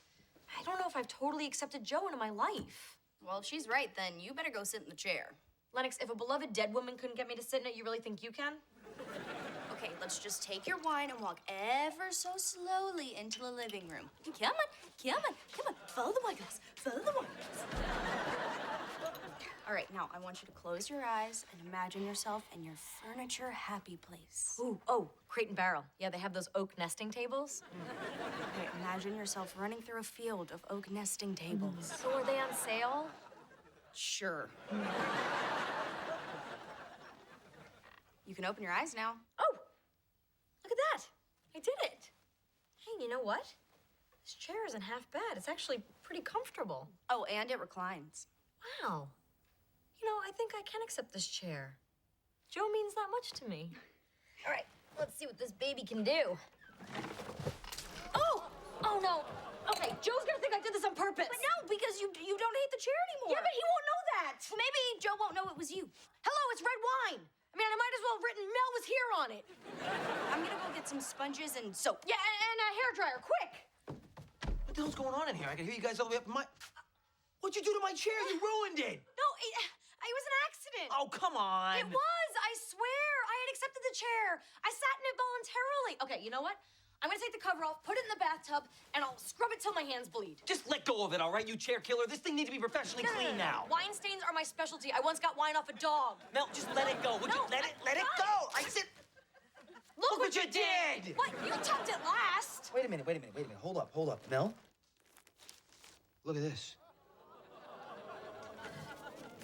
I don't know if I've totally accepted Joe into my life. Well, if she's right, then you better go sit in the chair. Lennox, if a beloved dead woman couldn't get me to sit in it, you really think you can? Okay, let's just take your wine and walk ever so slowly into the living room. Come on. Follow the wine glass. Follow the wine glass. All right, now I want you to close your eyes and imagine yourself in your furniture happy place. Ooh, oh, Crate and Barrel. Yeah, they have those oak nesting tables. Okay, imagine yourself running through a field of oak nesting tables. So are they on sale? Sure. You can open your eyes now. Oh, look at that. I did it. Hey, you know what? This chair isn't half bad. It's actually pretty comfortable. Oh, and it reclines. Wow. You know, I think I can accept this chair. Joe means that much to me. All right, let's see what this baby can do. Oh no. Okay, Joe's gonna think I did this on purpose. But no, because you don't hate the chair anymore. Yeah, but he won't know that. Well, maybe Joe won't know it was you. Hello, it's red wine. I mean, I might as well have written Mel was here on it. I'm gonna go get some sponges and soap. Yeah, and a hairdryer, quick. What the hell's going on in here? I can hear you guys all the way up in my... What'd you do to my chair? You ruined it. No, it was an accident. Oh, come on. It was, I swear. I had accepted the chair. I sat in it voluntarily. Okay, you know what? I'm gonna take the cover off, put it in the bathtub, and I'll scrub it till my hands bleed. Just let go of it, all right, you chair killer? This thing needs to be professionally clean now. Wine stains are my specialty. I once got wine off a dog. Mel, just let it go. Would you let it go? I said... Look what you did! What? You tucked it last. Wait a minute. Hold up. Mel? Look at this.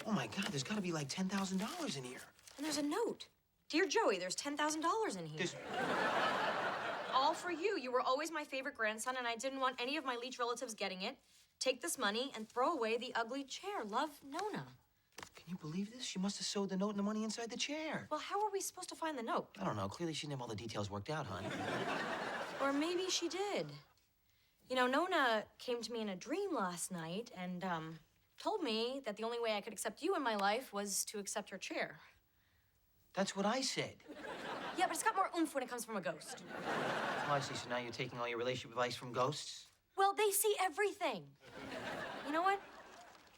Oh, my God, there's gotta be like $10,000 in here. And there's a note. Dear Joey, there's $10,000 in here. All for you. You were always my favorite grandson, and I didn't want any of my leech relatives getting it. Take this money and throw away the ugly chair. Love, Nona. Can you believe this? She must have sewed the note and the money inside the chair. Well, how are we supposed to find the note? I don't know. Clearly, she didn't have all the details worked out, hon. Or maybe she did. You know, Nona came to me in a dream last night and, told me that the only way I could accept you in my life was to accept her chair. That's what I said. Yeah, but it's got more oomph when it comes from a ghost. Oh, I see. So now you're taking all your relationship advice from ghosts? Well, they see everything. You know what?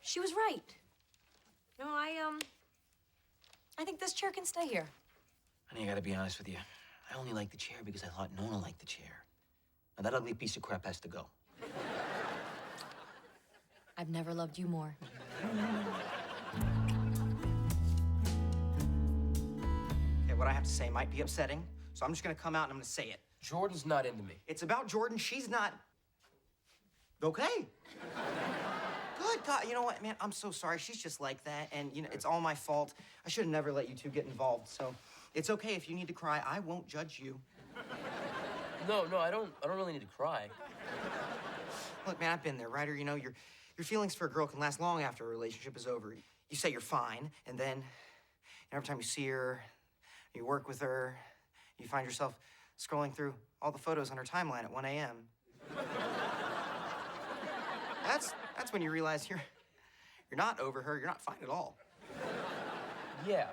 She was right. No, I think this chair can stay here. Honey, I gotta be honest with you. I only like the chair because I thought Nona liked the chair. Now, that ugly piece of crap has to go. I've never loved you more. Okay, what I have to say might be upsetting, so I'm just gonna come out and I'm gonna say it. Jordan's not into me. It's about Jordan. She's not. Okay. Good God. You know what, man? I'm so sorry. She's just like that, and you know it's all my fault. I should have never let you two get involved. So it's okay if you need to cry. I won't judge you. No, I don't really need to cry. Look, man, I've been there, Ryder. You know your feelings for a girl can last long after a relationship is over. You say you're fine, and then every time you see her, you work with her, you find yourself scrolling through all the photos on her timeline at 1 a.m. That's when you realize you're not over her. You're not fine at all. Yeah.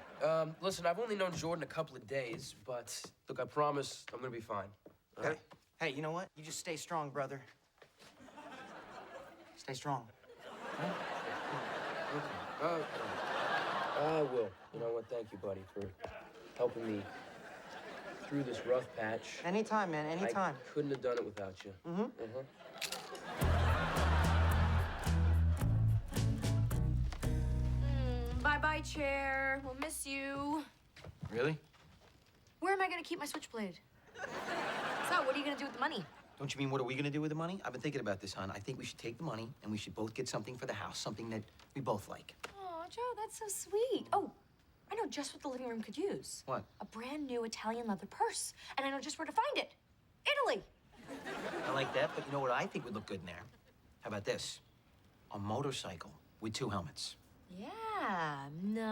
Listen, I've only known Jordan a couple of days, but look, I promise I'm gonna be fine. All right? Hey, you know what? You just stay strong, brother. Stay strong. Okay. I will. You know what? Thank you, buddy, for helping me through this rough patch. Anytime, man. Anytime. I couldn't have done it without you. Bye-bye, chair. We'll miss you. Really? Where am I gonna keep my switchblade? So, what are you gonna do with the money? Don't you mean what are we gonna do with the money? I've been thinking about this, hon. I think we should take the money and we should both get something for the house, something that we both like. Oh, Joe, that's so sweet. Oh, I know just what the living room could use. What? A brand new Italian leather purse. And I know just where to find it. Italy. I like that, but you know what I think would look good in there? How about this? A motorcycle with 2 helmets. Yeah, no.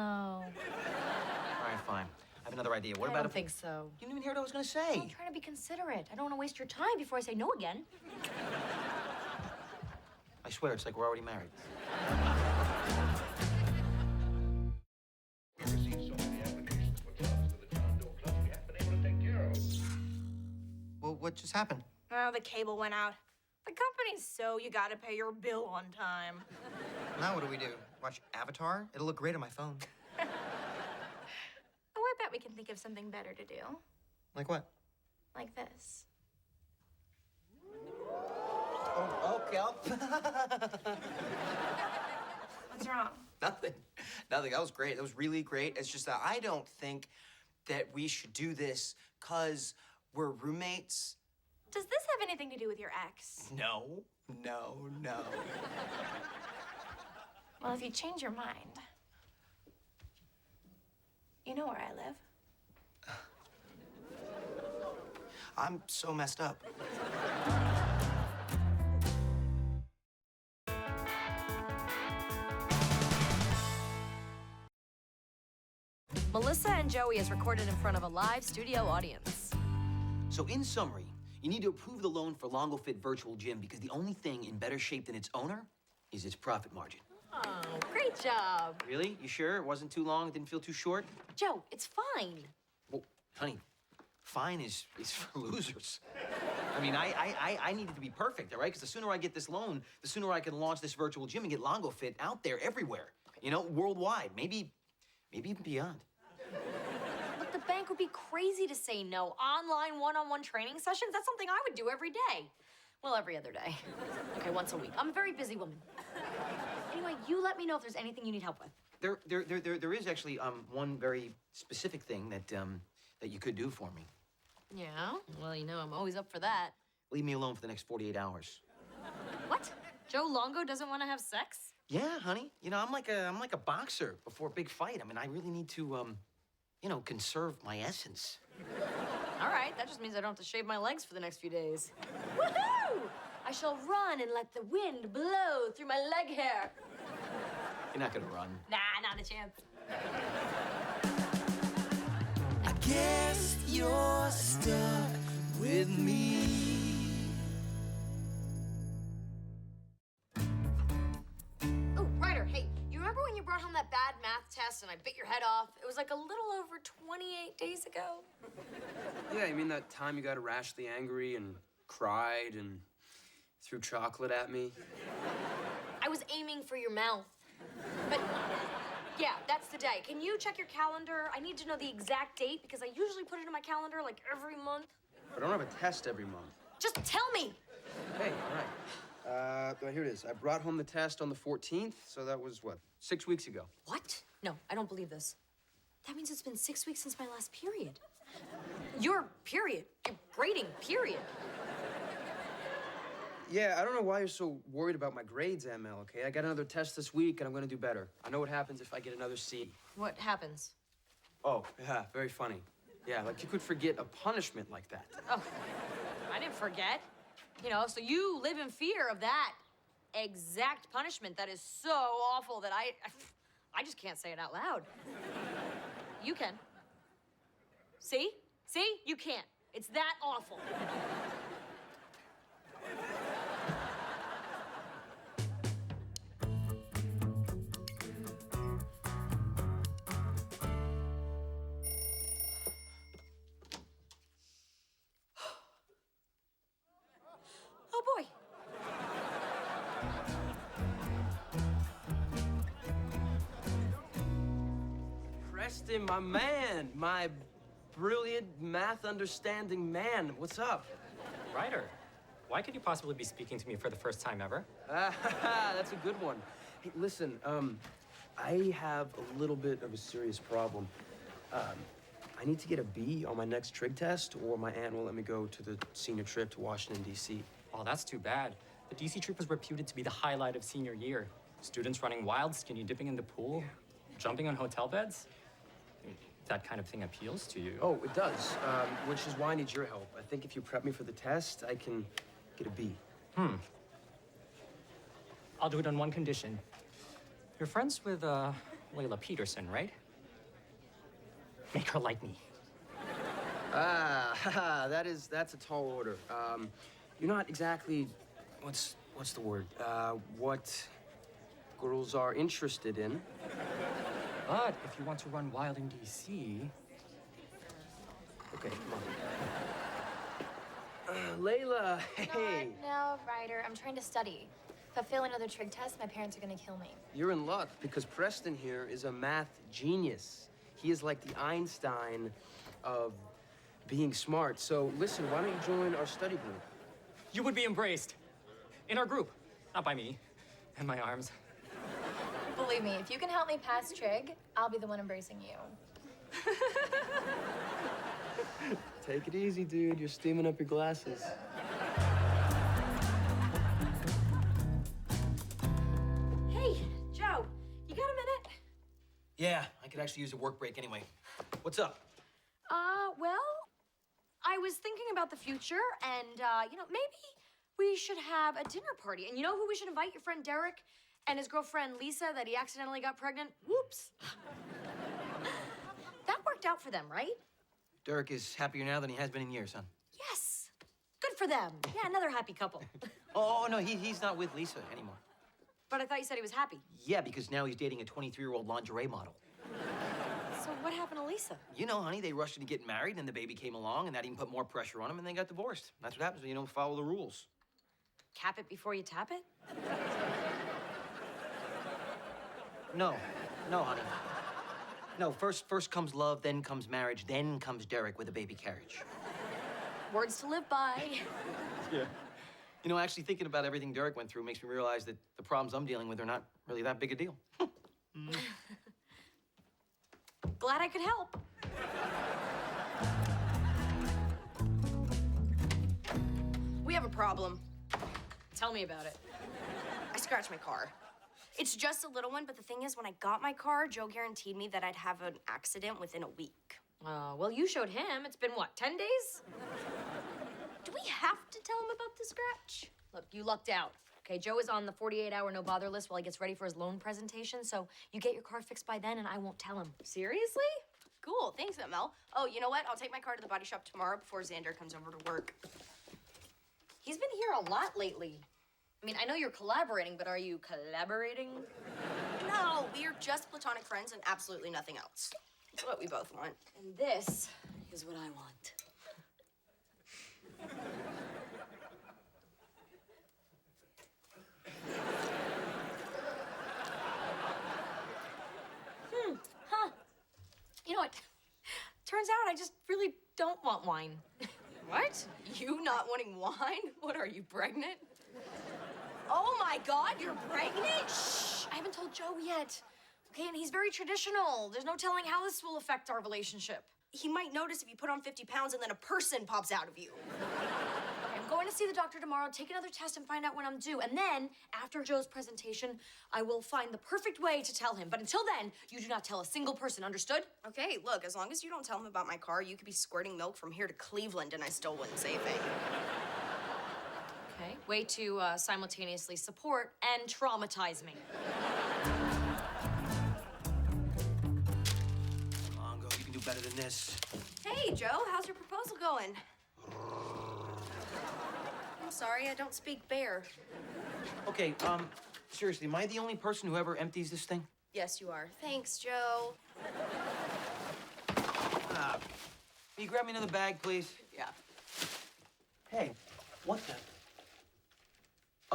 All right, fine. I have another idea. What I about don't if... think so. You didn't even hear what I was gonna say. I'm trying to be considerate. I don't want to waste your time before I say no again. I swear, it's like we're already married. Well, what just happened? Oh, the cable went out. The company's so you gotta pay your bill on time. Now what do? Watch Avatar? It'll look great on my phone. Oh, I bet we can think of something better to do. Like what? Like this. Oh, okay. What's wrong? Nothing. That was great. That was really great. It's just that I don't think that we should do this because we're roommates. Does this have anything to do with your ex? No. Well, if you change your mind, you know where I live. I'm so messed up. Melissa and Joey is recorded in front of a live studio audience. So in summary, you need to approve the loan for Longo Fit Virtual Gym because the only thing in better shape than its owner is its profit margin. Oh, great job. Really? You sure? It wasn't too long? It didn't feel too short? Joe, it's fine. Well, honey, fine is for losers. I mean, I need it to be perfect, all right? Because the sooner I get this loan, the sooner I can launch this virtual gym and get Longo Fit out there everywhere. You know, worldwide, maybe even beyond. Look, the bank would be crazy to say no. Online one-on-one training sessions, that's something I would do every day. Well, every other day. Okay, once a week. I'm a very busy woman. Anyway, you let me know if there's anything you need help with. There is actually one very specific thing that you could do for me. Yeah? Well, you know I'm always up for that. Leave me alone for the next 48 hours. What? Joe Longo doesn't want to have sex? Yeah, honey. You know, I'm like a boxer before a big fight. I mean, I really need to, you know, conserve my essence. All right, that just means I don't have to shave my legs for the next few days. Woohoo! I shall run and let the wind blow through my leg hair. You're not gonna run. Nah, not a chance. I guess you're stuck with me. Oh, Ryder, hey, you remember when you brought home that bad math test and I bit your head off? It was like a little over 28 days ago. Yeah, you mean that time you got irrationally angry and cried and threw chocolate at me? I was aiming for your mouth. But, yeah, that's the day. Can you check your calendar? I need to know the exact date because I usually put it in my calendar like every month. I don't have a test every month. Just tell me. Hey, all right. Here it is. I brought home the test on the 14th, so that was what, 6 weeks ago. What? No, I don't believe this. That means it's been 6 weeks since my last period. Your period. Your grading period. Yeah, I don't know why you're so worried about my grades, ML, okay? I got another test this week, and I'm gonna do better. I know what happens if I get another C. What happens? Oh, yeah, very funny. Yeah, like you could forget a punishment like that. Oh, I didn't forget. You know, so you live in fear of that exact punishment that is so awful that I just can't say it out loud. You can. See? See? You can't. It's that awful. Oh, boy. Preston, my man, my brilliant math-understanding man. What's up? Ryder, why could you possibly be speaking to me for the first time ever? That's a good one. Hey, listen, I have a little bit of a serious problem. I need to get a B on my next trig test, or my aunt won't let me go to the senior trip to Washington, D.C. Oh, that's too bad. The DC trip was reputed to be the highlight of senior year. Students running wild, skinny dipping in the pool, jumping on hotel beds. That kind of thing appeals to you. Oh, it does, which is why I need your help. I think if you prep me for the test, I can get a B. I'll do it on one condition. You're friends with, Layla Peterson, right? Make her like me. That's a tall order. You're not exactly, what's the word? What girls are interested in. But if you want to run wild in DC... Okay, come on. Layla, hey. No, Ryder, I'm trying to study. If I fail another trig test, my parents are gonna kill me. You're in luck, because Preston here is a math genius. He is like the Einstein of being smart. So listen, why don't you join our study group? You would be embraced. In our group. Not by me. In my arms. Believe me, if you can help me pass trig, I'll be the one embracing you. Take it easy, dude. You're steaming up your glasses. Hey, Joe, you got a minute? Yeah, I could actually use a work break anyway. What's up? Well, I was thinking about the future, and, you know, maybe we should have a dinner party. And you know who we should invite? Your friend Derek and his girlfriend Lisa that he accidentally got pregnant? Whoops. That worked out for them, right? Derek is happier now than he has been in years, huh? Yes. Good for them. Yeah, another happy couple. Oh, no, he's not with Lisa anymore. But I thought you said he was happy. Yeah, because now he's dating a 23-year-old lingerie model. So what happened to Lisa? You know, honey, they rushed into getting married, and the baby came along, and that even put more pressure on them, and they got divorced. That's what happens when you don't follow the rules. Cap it before you tap it? No, honey. No, first comes love, then comes marriage, then comes Derek with a baby carriage. Words to live by. Yeah. You know, actually thinking about everything Derek went through makes me realize that the problems I'm dealing with are not really that big a deal. Glad I could help. We have a problem. Tell me about it. I scratched my car. It's just a little one, but the thing is, when I got my car, Joe guaranteed me that I'd have an accident within a week. Well, you showed him. It's been, what, 10 days? Do we have to tell him about the scratch? Look, you lucked out. Okay, Joe is on the 48-hour no-bother list while he gets ready for his loan presentation, so you get your car fixed by then and I won't tell him. Seriously? Cool, thanks, Mel. Oh, you know what? I'll take my car to the body shop tomorrow before Xander comes over to work. He's been here a lot lately. I mean, I know you're collaborating, but are you collaborating? No, we are just platonic friends and absolutely nothing else. It's what we both want. And this is what I want. You know what? Turns out I just really don't want wine. What? You not wanting wine? What are you, pregnant? Oh my God, you're pregnant? Shh, I haven't told Joe yet. Okay, and he's very traditional. There's no telling how this will affect our relationship. He might notice if you put on 50 pounds and then a person pops out of you. Okay, I'm going to see the doctor tomorrow, take another test, and find out when I'm due. And then, after Joe's presentation, I will find the perfect way to tell him. But until then, you do not tell a single person, understood? Okay, look, as long as you don't tell him about my car, you could be squirting milk from here to Cleveland and I still wouldn't say a thing. Okay, way to simultaneously support and traumatize me. Come on, girl, you can do better than this. Hey, Joe, how's your proposal going? I'm sorry, I don't speak bear. Okay, seriously, am I the only person who ever empties this thing? Yes, you are. Thanks, Joe. Can you grab me another bag, please? Yeah. Hey, what the?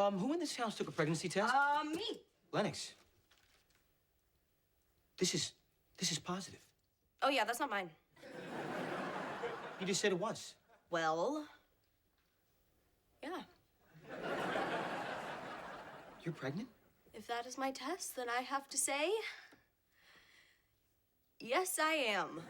Who in this house took a pregnancy test? Me. Lennox. This is positive. Oh, yeah, that's not mine. You just said it was. Well, yeah. You're pregnant? If that is my test, then I have to say, yes, I am.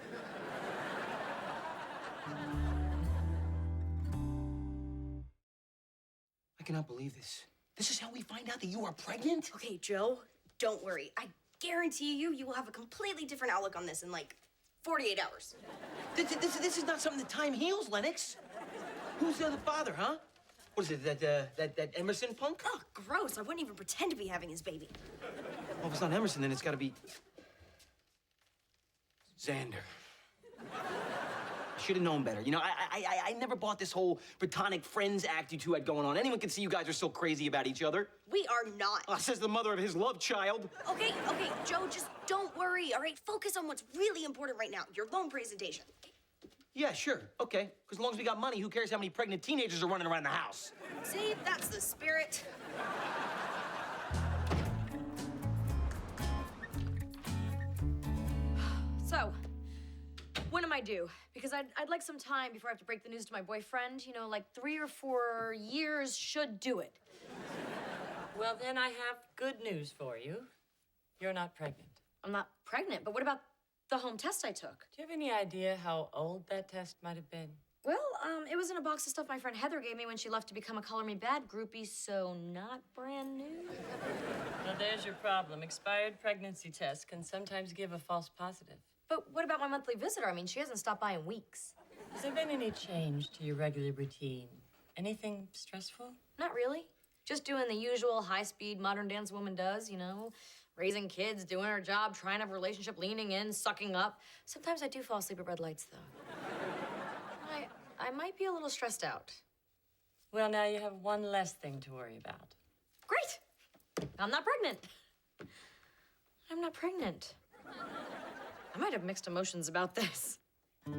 I cannot believe this. This is how we find out that you are pregnant? Okay, Joe, don't worry. I guarantee you will have a completely different outlook on this in like 48 hours. This is not something that time heals, Lennox. Who's the other father, huh? What is it, that Emerson punk? Oh, gross. I wouldn't even pretend to be having his baby. Well, if it's not Emerson, then it's gotta be Xander. I should have known better. You know, I never bought this whole platonic friends act you two had going on. Anyone can see you guys are so crazy about each other. We are not. Says the mother of his love child. Okay, Joe, just don't worry, all right? Focus on what's really important right now, your loan presentation. Yeah, sure, okay. Because as long as we got money, who cares how many pregnant teenagers are running around the house? See, that's the spirit. So, when am I due? Because I'd like some time before I have to break the news to my boyfriend. You know, like 3 or 4 years should do it. Well, then I have good news for you. You're not pregnant. I'm not pregnant, but what about the home test I took? Do you have any idea how old that test might have been? Well, it was in a box of stuff my friend Heather gave me when she left to become a Color Me Bad groupie, so not brand new. Well, there's your problem. Expired pregnancy tests can sometimes give a false positive. But what about my monthly visitor? I mean, she hasn't stopped by in weeks. Has there been any change to your regular routine? Anything stressful? Not really. Just doing the usual high-speed modern dance woman does, you know? Raising kids, doing her job, trying to have a relationship, leaning in, sucking up. Sometimes I do fall asleep at red lights, though. I might be a little stressed out. Well, now you have one less thing to worry about. Great! I'm not pregnant. I'm not pregnant. I might have mixed emotions about this. In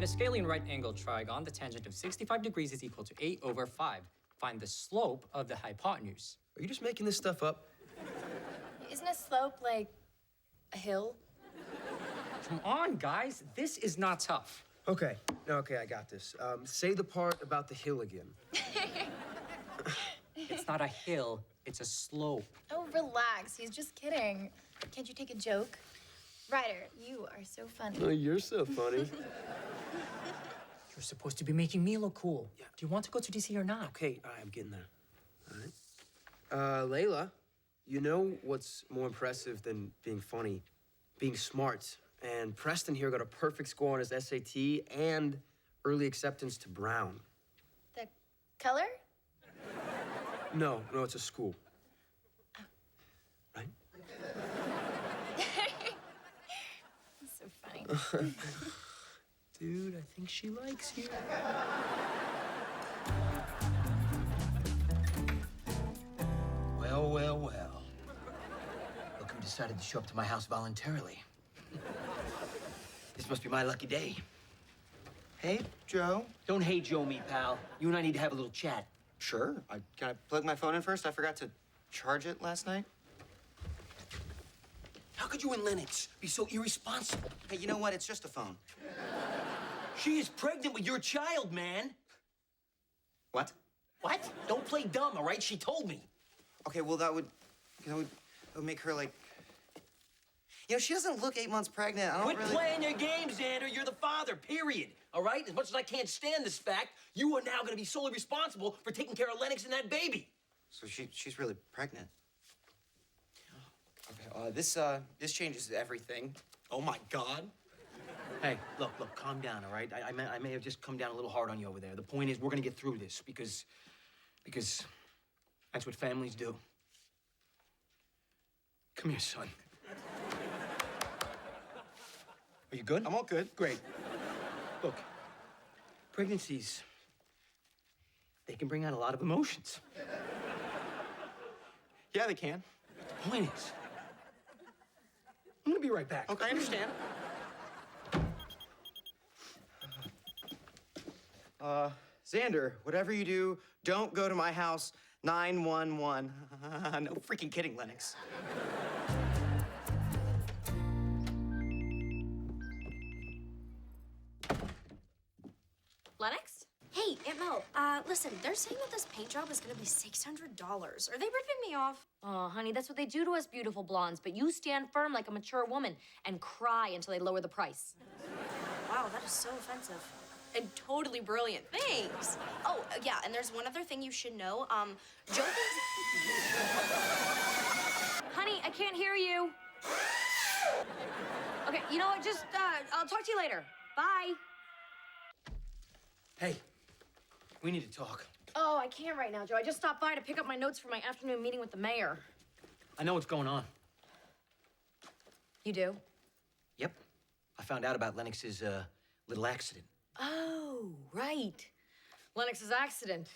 a scalene right-angled trigon, the tangent of 65 degrees is equal to 8/5. Find the slope of the hypotenuse. Are you just making this stuff up? Isn't a slope like a hill? Come on, guys. This is not tough. Okay, okay, I got this. Say the part about the hill again. It's not a hill, it's a slope. Oh, relax. He's just kidding. Can't you take a joke? Ryder, you are so funny. Oh, you're so funny. You're supposed to be making me look cool. Yeah. Do you want to go to DC or not? Okay, all right, I'm getting there. All right. Layla, you know what's more impressive than being funny? Being smart. And Preston here got a perfect score on his SAT and early acceptance to Brown. The color? No, it's a school. Right? He's so funny. Dude, I think she likes you. Well. Look who decided to show up to my house voluntarily. This must be my lucky day. Hey, Joe. Don't hey Joe me, pal. You and I need to have a little chat. Sure. Can I plug my phone in first? I forgot to charge it last night. How could you and Lennox be so irresponsible? Hey, you know what? It's just a phone. She is pregnant with your child, man. What? What? Don't play dumb, all right? She told me. Okay, well, that would make her like. You know, she doesn't look 8 months pregnant. I don't Quit really. playing your games, Xander. You're the father, period. All right? As much as I can't stand this fact, you are now going to be solely responsible for taking care of Lennox and that baby. So she's really pregnant. Okay, this changes everything. Oh my God. Hey, look, calm down, all right? I may have just come down a little hard on you over there. The point is, we're going to get through this because that's what families do. Come here, son. Are you good? I'm all good. Great. Look, pregnancies, they can bring out a lot of emotions. Yeah, they can. The point is, I'm gonna be right back. Okay, I understand. Xander, whatever you do, don't go to my house. 911. No freaking kidding, Lennox. Lennox? Hey, Aunt Mel, listen, they're saying that this paint job is gonna be $600. Are they ripping me off? Oh, honey, that's what they do to us beautiful blondes, but you stand firm like a mature woman and cry until they lower the price. Wow, that is so offensive. And totally brilliant. Thanks. Oh, yeah, and there's one other thing you should know. Joe thinks... Honey, I can't hear you. Okay, you know what? Just, I'll talk to you later. Bye. Hey, we need to talk. Oh, I can't right now, Joe. I just stopped by to pick up my notes for my afternoon meeting with the mayor. I know what's going on. You do? Yep. I found out about Lennox's, little accident. Oh, right. Lennox's accident.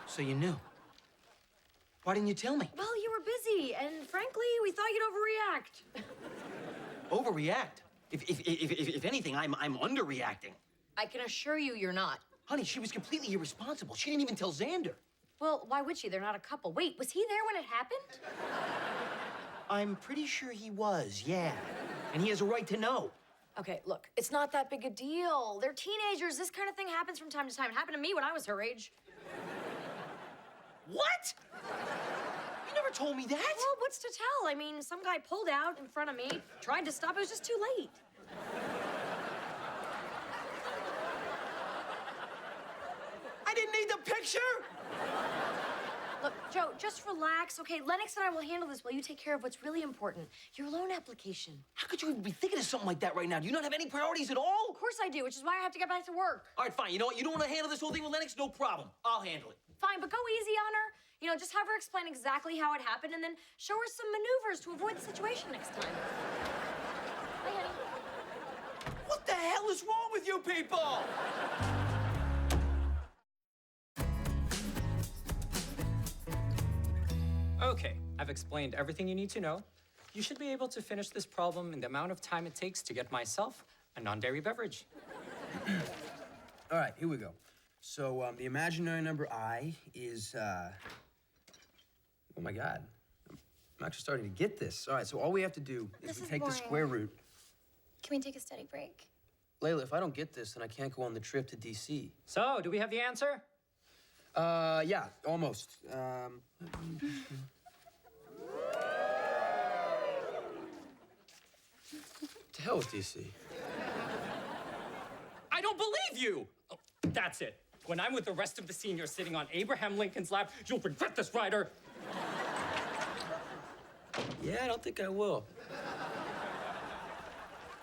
So you knew. Why didn't you tell me? Well, you were busy, and frankly, we thought you'd overreact. Overreact? If anything, I'm underreacting. I can assure you you're not. Honey, she was completely irresponsible. She didn't even tell Xander. Well, why would she? They're not a couple. Wait, was he there when it happened? I'm pretty sure he was, yeah. And he has a right to know. Okay, look, it's not that big a deal. They're teenagers. This kind of thing happens from time to time. It happened to me when I was her age. What? You never told me that. Well, what's to tell? I mean, some guy pulled out in front of me, tried to stop. It was just too late. I didn't need the picture. Look, Joe, just relax, okay? Lennox and I will handle this while you take care of what's really important, your loan application. How could you even be thinking of something like that right now? Do you not have any priorities at all? Of course I do, which is why I have to get back to work. All right, fine. You know what? You don't want to handle this whole thing with Lennox? No problem. I'll handle it. Fine, but go easy on her. You know, just have her explain exactly how it happened and then show her some maneuvers to avoid the situation next time. Bye, honey. What the hell is wrong with you people? Okay, I've explained everything you need to know. You should be able to finish this problem in the amount of time it takes to get myself a non-dairy beverage. All right, here we go. So the imaginary number I is, oh my God. I'm actually starting to get this. All right, so all we have to do is we take the square root. Can we take a study break? Layla, if I don't get this, then I can't go on the trip to DC. So, do we have the answer? Yeah, almost. To hell with DC. I don't believe you! Oh, that's it. When I'm with the rest of the seniors sitting on Abraham Lincoln's lap, you'll regret this, Ryder. Yeah, I don't think I will.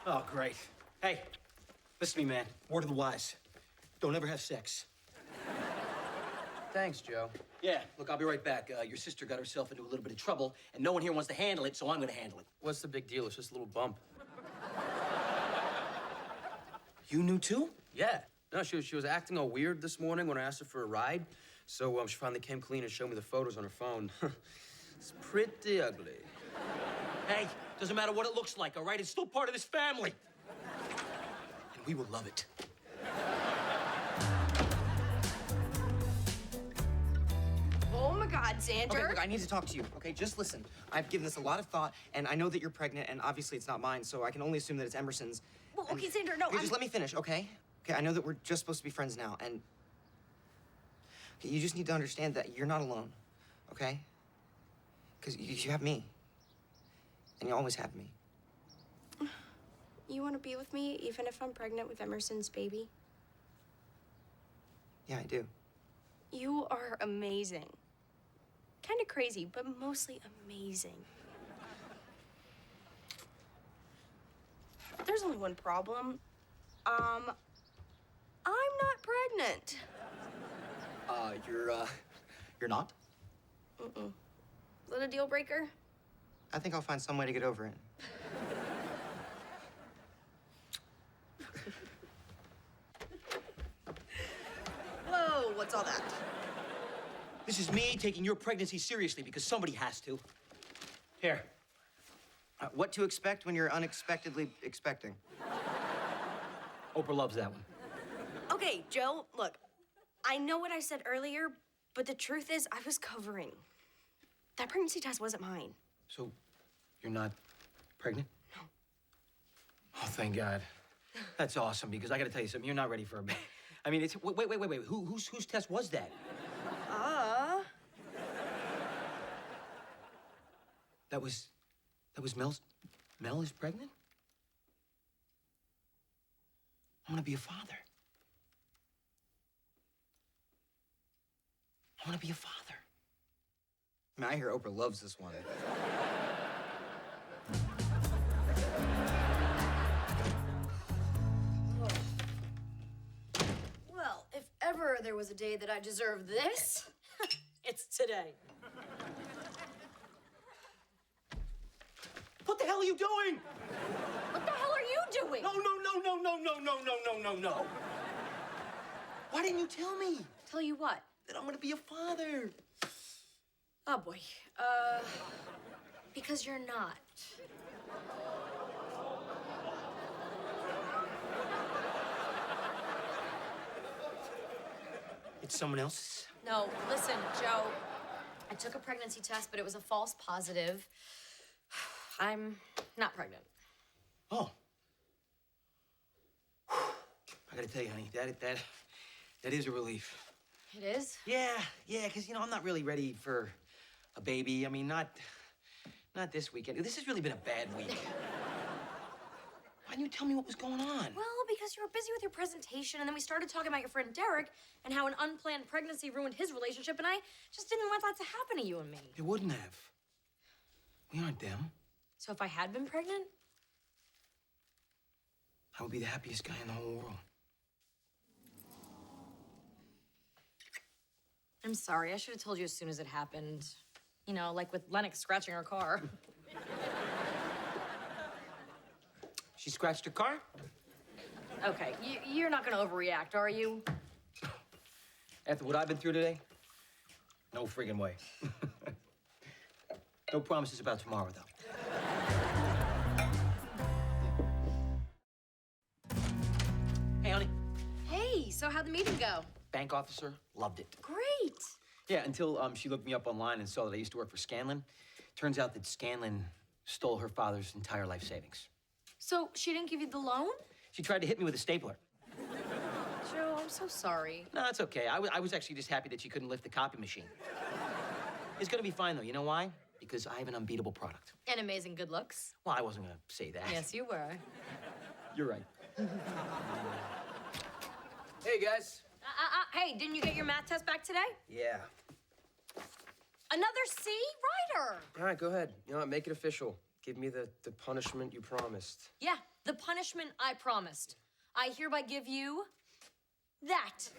Oh, great. Hey, listen to me, man. Word of the wise. Don't ever have sex. Thanks, Joe. Yeah, look, I'll be right back. Your sister got herself into a little bit of trouble, and no one here wants to handle it, so I'm gonna handle it. What's the big deal? It's just a little bump. You knew too? Yeah. No, she was acting all weird this morning when I asked her for a ride. So she finally came clean and showed me the photos on her phone. It's pretty ugly. Hey, doesn't matter what it looks like, all right? It's still part of this family. And we will love it. Oh my God, Xander. Okay, look, I need to talk to you, okay? Just listen. I've given this a lot of thought, and I know that you're pregnant, and obviously it's not mine, so I can only assume that it's Emerson's. Well, okay, Xander, no, Okay, just let me finish, okay? Okay, I know that we're just supposed to be friends now, and You just need to understand that you're not alone, okay? Because you have me. And you always have me. You want to be with me even if I'm pregnant with Emerson's baby? Yeah, I do. You are amazing. Kind of crazy, but mostly amazing. There's only one problem. I'm not pregnant. You're not? Mm-mm. Is that a deal breaker? I think I'll find some way to get over it. Whoa, what's all that? This is me taking your pregnancy seriously because somebody has to. Here. What to expect when you're unexpectedly expecting? Oprah loves that one. Okay, Joe, look, I know what I said earlier, but the truth is I was covering. That pregnancy test wasn't mine. So, you're not pregnant? No. Oh, thank God. That's awesome, because I gotta tell you something, you're not ready for a baby. I mean, it's, wait. Whose test was that? That was Mel's. Mel is pregnant? I wanna be a father. I wanna be a father. I mean, I hear Oprah loves this one. Well, if ever there was a day that I deserve this, it's today. What the hell are you doing? What the hell are you doing? No. Why didn't you tell me? Tell you what? That I'm gonna be a father. Oh, boy. Because you're not. It's someone else's? No, listen, Joe. I took a pregnancy test, but it was a false positive. I'm not pregnant. Oh. I gotta tell you, honey, that is a relief. It is? Yeah, because, I'm not really ready for a baby. I mean, not this weekend. This has really been a bad week. Why didn't you tell me what was going on? Well, because you were busy with your presentation, and then we started talking about your friend Derek and how an unplanned pregnancy ruined his relationship, and I just didn't want that to happen to you and me. It wouldn't have. We aren't them. So if I had been pregnant? I would be the happiest guy in the whole world. I'm sorry. I should have told you as soon as it happened. You know, like with Lennox scratching her car. She scratched her car? Okay, you're not gonna overreact, are you? After what I've been through today? No friggin' way. No promises about tomorrow, though. Hey, honey. Hey, so how'd the meeting go? Bank officer loved it. Great. Yeah, until she looked me up online and saw that I used to work for Scanlon. Turns out that Scanlon stole her father's entire life savings. So she didn't give you the loan? She tried to hit me with a stapler. Joe, I'm so sorry. No, it's okay. I was actually just happy that she couldn't lift the copy machine. It's gonna be fine, though. You know why? Because I have an unbeatable product. And amazing good looks. Well, I wasn't gonna say that. Yes, you were. You're right. Hey, guys. Hey, didn't you get your math test back today? Yeah. Another C? Writer! All right, go ahead. You know what? Make it official. Give me the punishment you promised. Yeah, the punishment I promised. I hereby give you that.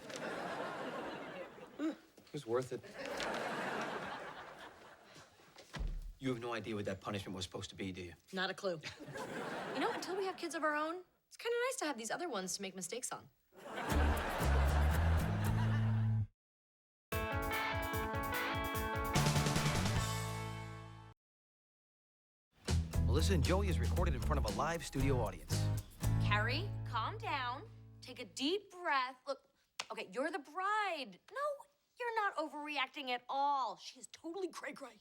It was worth it. You have no idea what that punishment was supposed to be, do you? Not a clue. You know, until we have kids of our own, it's kind of nice to have these other ones to make mistakes on. Melissa and Joey is recorded in front of a live studio audience. Carrie, calm down. Take a deep breath. Look, okay, you're the bride. No, you're not overreacting at all. She is totally cray-cray.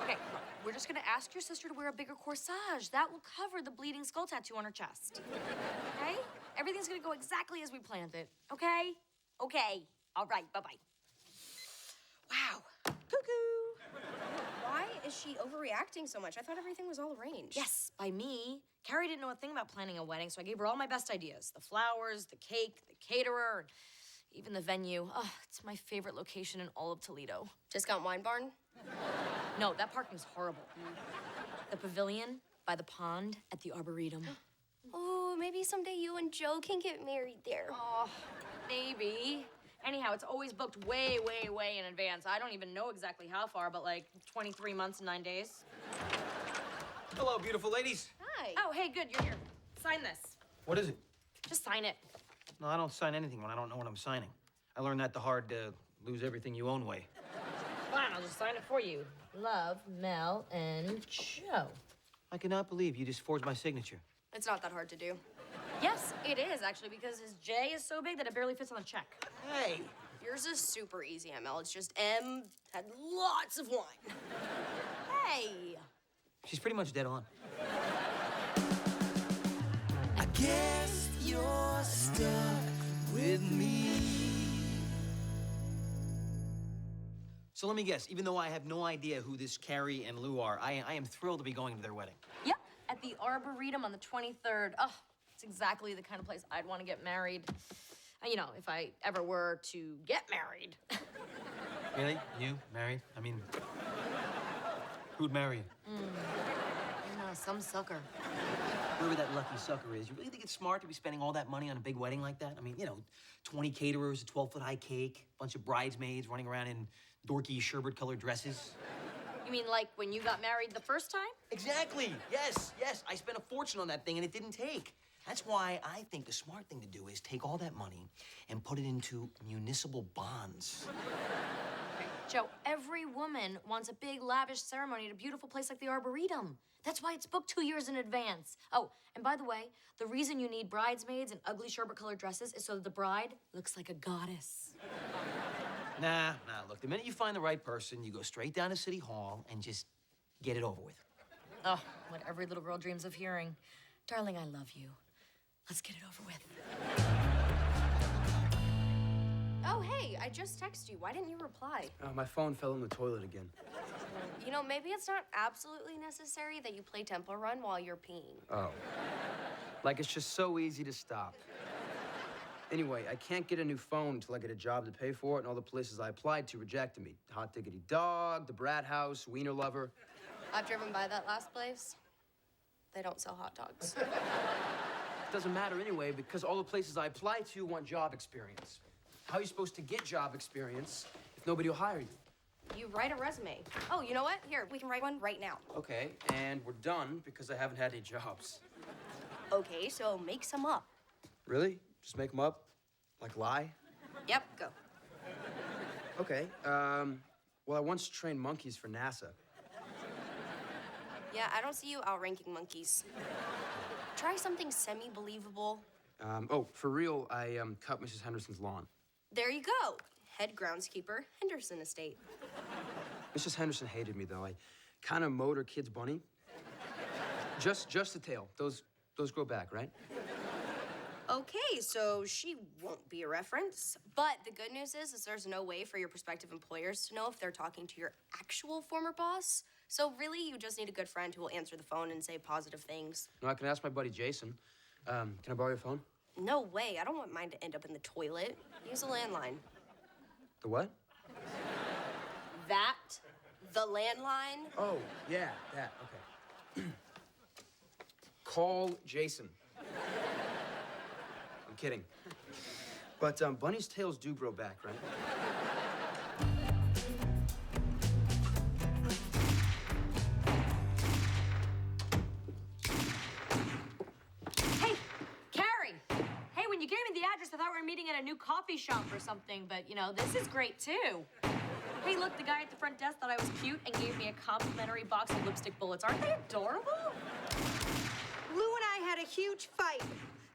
Okay, look, we're just gonna ask your sister to wear a bigger corsage. That will cover the bleeding skull tattoo on her chest. Okay? Everything's gonna go exactly as we planned it, okay? Okay. All right, bye-bye. is she overreacting so much? I thought everything was all arranged. Yes, by me. Carrie didn't know a thing about planning a wedding, so I gave her all my best ideas. The flowers, the cake, the caterer, and even the venue. Oh, it's my favorite location in all of Toledo. Discount Wine Barn? No, that parking's horrible. The pavilion by the pond at the Arboretum. Oh, maybe someday you and Joe can get married there. Oh, maybe. Anyhow, it's always booked way, way, way in advance. I don't even know exactly how far, but like 23 months and 9 days. Hello, beautiful ladies. Hi. Oh, hey, good, you're here. Sign this. What is it? Just sign it. No, I don't sign anything when I don't know what I'm signing. I learned that the hard lose everything you own way. Fine, I'll just sign it for you. Love, Mel, and Joe. I cannot believe you just forged my signature. It's not that hard to do. Yes, it is, actually, because his J is so big that it barely fits on the check. Hey! Yours is super easy, ML. It's just M had lots of wine. Hey! She's pretty much dead on. I guess you're stuck with me. So let me guess, even though I have no idea who this Carrie and Lou are, I am thrilled to be going to their wedding. Yep, at the Arboretum on the 23rd. Oh, it's exactly the kind of place I'd want to get married. You know, if I ever were to get married. Really? You? Married? I mean, who'd marry you? No, some sucker. Whoever that lucky sucker is, you really think it's smart to be spending all that money on a big wedding like that? I mean, you know, 20 caterers, a 12-foot-high cake, a bunch of bridesmaids running around in dorky sherbet-colored dresses. You mean like when you got married the first time? Exactly. Yes, yes. I spent a fortune on that thing, and it didn't take. That's why I think the smart thing to do is take all that money and put it into municipal bonds. Joe, every woman wants a big, lavish ceremony at a beautiful place like the Arboretum. That's why it's booked 2 years in advance. Oh, and by the way, the reason you need bridesmaids and ugly sherbet-colored dresses is so that the bride looks like a goddess. Nah, look, the minute you find the right person, you go straight down to City Hall and just get it over with. Oh, what every little girl dreams of hearing. Darling, I love you. Let's get it over with. Oh, hey, I just texted you. Why didn't you reply? My phone fell in the toilet again. You know, maybe it's not absolutely necessary that you play Temple Run while you're peeing. Oh. Like it's just so easy to stop. Anyway, I can't get a new phone until I get a job to pay for it, and all the places I applied to rejected me. Hot Diggity Dog, the Brat House, Wiener Lover. I've driven by that last place. They don't sell hot dogs. It doesn't matter anyway, because all the places I apply to want job experience. How are you supposed to get job experience if nobody will hire you? You write a resume. Oh, you know what? Here, we can write one right now. Okay, and we're done because I haven't had any jobs. Okay, so make some up. Really? Just make them up? Like lie? Yep, go. Okay, well, I once trained monkeys for NASA. Yeah, I don't see you outranking monkeys. Try something semi-believable. Oh, for real, I cut Mrs. Henderson's lawn. There you go. Head groundskeeper, Henderson Estate. Mrs. Henderson hated me, though. I kind of mowed her kid's bunny. Just the tail. Those grow back, right? Okay, so she won't be a reference. But the good news is there's no way for your prospective employers to know if they're talking to your actual former boss. So really, you just need a good friend who will answer the phone and say positive things. No, I can ask my buddy Jason. Can I borrow your phone? No way. I don't want mine to end up in the toilet. Use a landline. The what? That? The landline? Oh, yeah, that, okay. Call Jason. I'm kidding. But bunnies' tails do grow back, right? Hey, Carrie! Hey, when you gave me the address, I thought we were meeting at a new coffee shop or something, but, you know, this is great, too. Hey, look, the guy at the front desk thought I was cute and gave me a complimentary box of lipstick bullets. Aren't they adorable? Lou and I had a huge fight.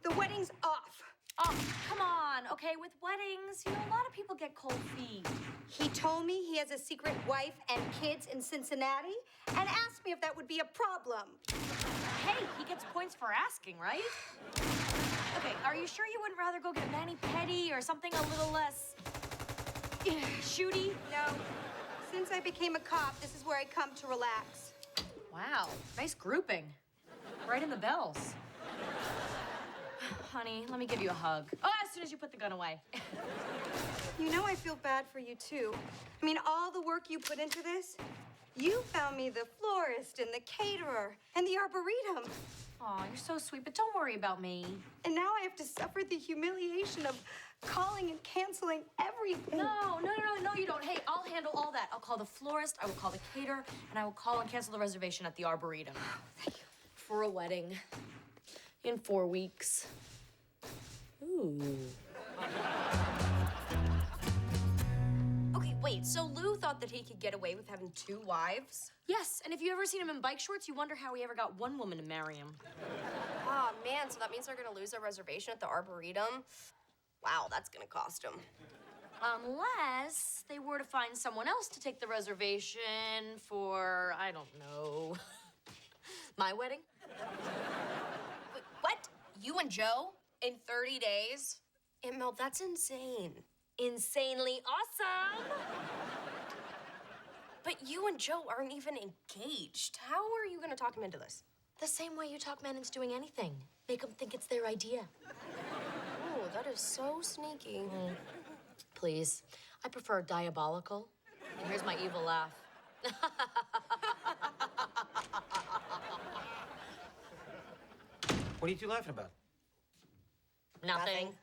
The wedding's off. Oh, come on. Okay, with weddings, you know, a lot of people get cold feet. He told me he has a secret wife and kids in Cincinnati and asked me if that would be a problem. Hey, he gets points for asking, right? Okay, are you sure you wouldn't rather go get a mani-pedi or something a little less shooty? No. Since I became a cop, this is where I come to relax. Wow, nice grouping. Right in the bells. Honey, let me give you a hug. Oh, as soon as you put the gun away. You know I feel bad for you, too. I mean, all the work you put into this, you found me the florist and the caterer and the arboretum. Aw, you're so sweet, but don't worry about me. And now I have to suffer the humiliation of calling and canceling everything. No, you don't. Hey, I'll handle all that. I'll call the florist, I will call the caterer, and I will call and cancel the reservation at the arboretum. Thank you. For a wedding. In 4 weeks. Ooh. Okay, wait, so Lou thought that he could get away with having 2 wives? Yes, and if you ever seen him in bike shorts, you wonder how he ever got one woman to marry him. Oh, man, so that means they're gonna lose their reservation at the Arboretum? Wow, that's gonna cost them. Unless they were to find someone else to take the reservation for, I don't know, my wedding? Wait, what? You and Joe? In 30 days? Aunt Mel, that's insane. Insanely awesome! But you and Joe aren't even engaged. How are you gonna talk him into this? The same way you talk men into doing anything. Make them think it's their idea. Oh, that is so sneaky. Please. I prefer diabolical. And here's my evil laugh. What are you two laughing about? Nothing.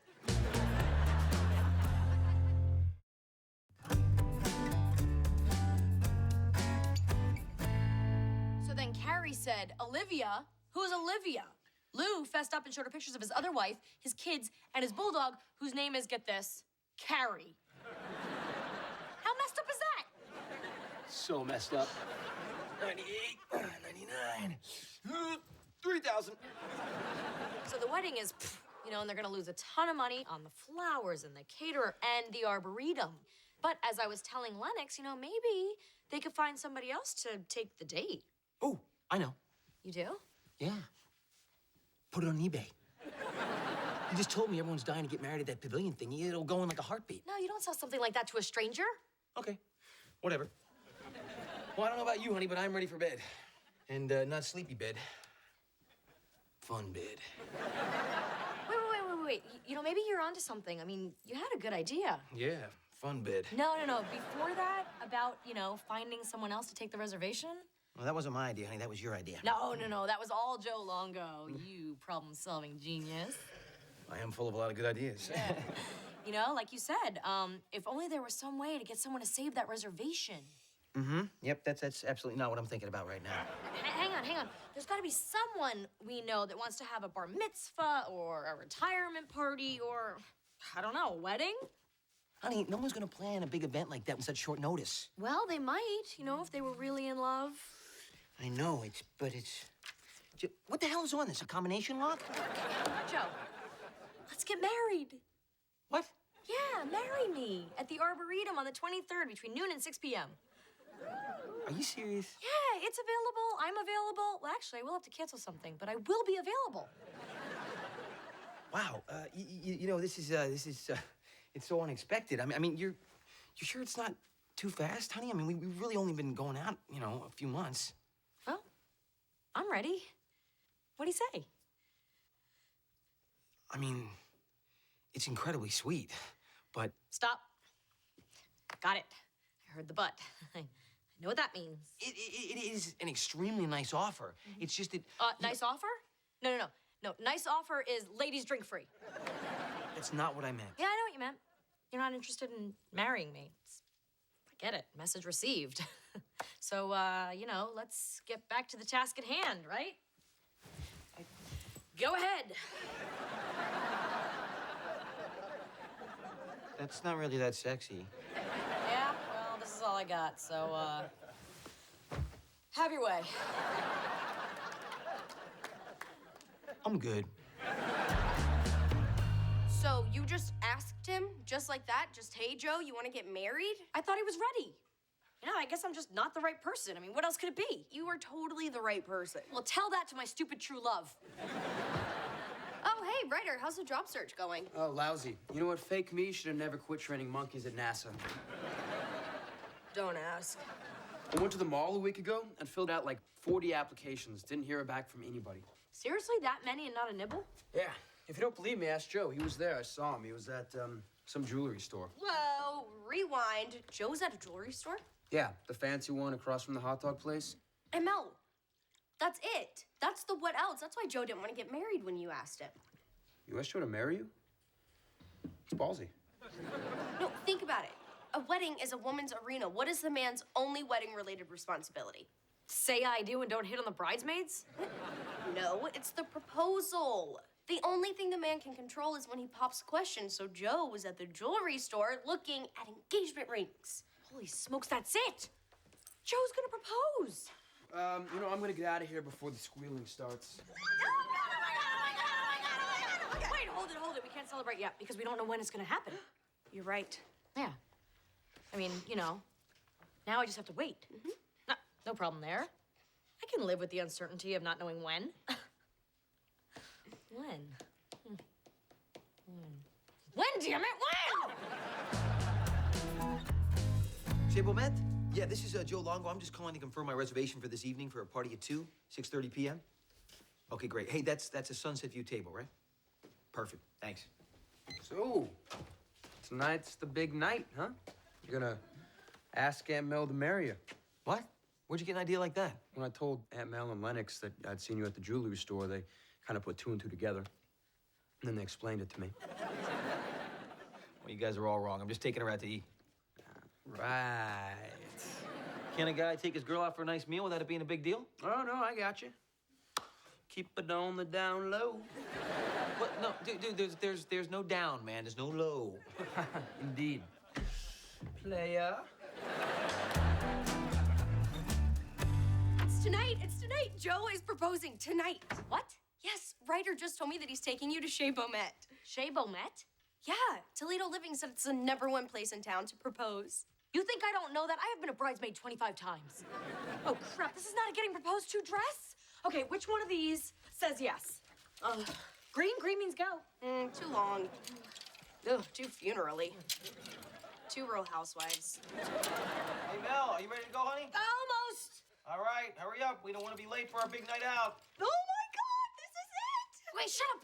So then Carrie said, Olivia? Who's Olivia? Lou fessed up and showed her pictures of his other wife, his kids, and his bulldog, whose name is, get this, Carrie. How messed up is that? So messed up. 98, 99, 3,000. So the wedding is, you know, and they're gonna lose a ton of money on the flowers and the caterer and the arboretum. But as I was telling Lennox, you know, maybe they could find somebody else to take the date. Oh, I know. You do? Yeah. Put it on eBay. You just told me everyone's dying to get married at that pavilion thing. It'll go in like a heartbeat. No, you don't sell something like that to a stranger. Okay, whatever. Well, I don't know about you, honey, but I'm ready for bed. And not sleepy bed. Fun bed. Wait. You know, maybe you're onto something. I mean, you had a good idea. Yeah, fun bed. No. Before that, about, you know, finding someone else to take the reservation? Well, that wasn't my idea, honey. That was your idea. No. That was all Joe Longo. You problem-solving genius. I am full of a lot of good ideas. Yeah. You know, like you said, if only there was some way to get someone to save that reservation. Mm-hmm. Yep, that's absolutely not what I'm thinking about right now. Hang on. There's got to be someone we know that wants to have a bar mitzvah or a retirement party or, I don't know, a wedding? Honey, no one's gonna plan a big event like that with such short notice. Well, they might, you know, if they were really in love. I know, but what the hell is on this? A combination lock? Joe, let's get married. What? Yeah, marry me at the Arboretum on the 23rd between noon and 6 p.m. Are you serious? Yeah, it's available. I'm available. Well, actually, I will have to cancel something, but I will be available. Wow. You know, this is it's so unexpected. I mean, you're sure it's not too fast, honey? I mean, we've really only been going out, you know, a few months. Well, I'm ready. What do you say? I mean, it's incredibly sweet, but... Stop. Got it. I heard the but. I know what that means. It is an extremely nice offer. Mm-hmm. It's just that... Nice offer? No. Nice offer is ladies drink free. That's not what I meant. Yeah, I know what you meant. You're not interested in marrying me. I get it. Message received. So, you know, let's get back to the task at hand, right? Go ahead. That's not really that sexy. Yeah, well, this is all I got, so, have your way. I'm good. So you just asked him, just like that? Just, hey, Joe, you want to get married? I thought he was ready. You know, I guess I'm just not the right person. I mean, what else could it be? You are totally the right person. Well, tell that to my stupid true love. Oh, hey, Ryder, how's the job search going? Oh, lousy. You know what? Fake me should have never quit training monkeys at NASA. don't ask. I went to the mall a week ago and filled out like 40 applications. Didn't hear back from anybody. Seriously, that many and not a nibble? Yeah. If you don't believe me, ask Joe. He was there. I saw him. He was at some jewelry store. Whoa, rewind. Joe's at a jewelry store? Yeah, the fancy one across from the hot dog place. And Mel, that's it. That's the what else. That's why Joe didn't want to get married when you asked him. You asked Joe to marry you? It's ballsy. No, think about it. A wedding is a woman's arena. What is the man's only wedding-related responsibility? Say I do and don't hit on the bridesmaids? No, it's the proposal. The only thing the man can control is when he pops questions. So Joe was at the jewelry store looking at engagement rings. Holy smokes, that's it! Joe's gonna propose! I'm gonna get out of here before the squealing starts. Wait, hold it. We can't celebrate yet because we don't know when it's gonna happen. You're right. Yeah. I mean, now I just have to wait. No problem there. I can live with the uncertainty of not knowing when. When? When, damn it, when? C'est bon, Matt? Yeah, this is Joe Longo. I'm just calling to confirm my reservation for this evening for a party at 6:30 p.m. Okay, great. Hey, that's a sunset view table, right? Perfect. Thanks. So, tonight's the big night, huh? You're gonna ask Aunt Mel to marry you. What? Where'd you get an idea like that? When I told Aunt Mel and Lennox that I'd seen you at the jewelry store, they kind of put two and two together. And then they explained it to me. Well, you guys are all wrong. I'm just taking her out to eat. Right. Can a guy take his girl out for a nice meal without it being a big deal? Oh, no, I got you. Keep it on the down low. What? No, dude, there's no down, man. There's no low. Indeed. Playa. It's tonight. Joe is proposing tonight. What? Yes, Ryder just told me that he's taking you to Chez Beaumet. Chez Beaumet? Yeah, Toledo Living said it's the #1 place in town to propose. You think I don't know that? I have been a bridesmaid 25 times. Oh, crap, this is not a getting proposed to dress? Okay, which one of these says yes? Green means go. Too long. Ugh, too funerally. 2 Real Housewives. Hey, Mel, are you ready to go, honey? Almost. All right, hurry up. We don't want to be late for our big night out. Oh, my God, this is it. Wait, shut up.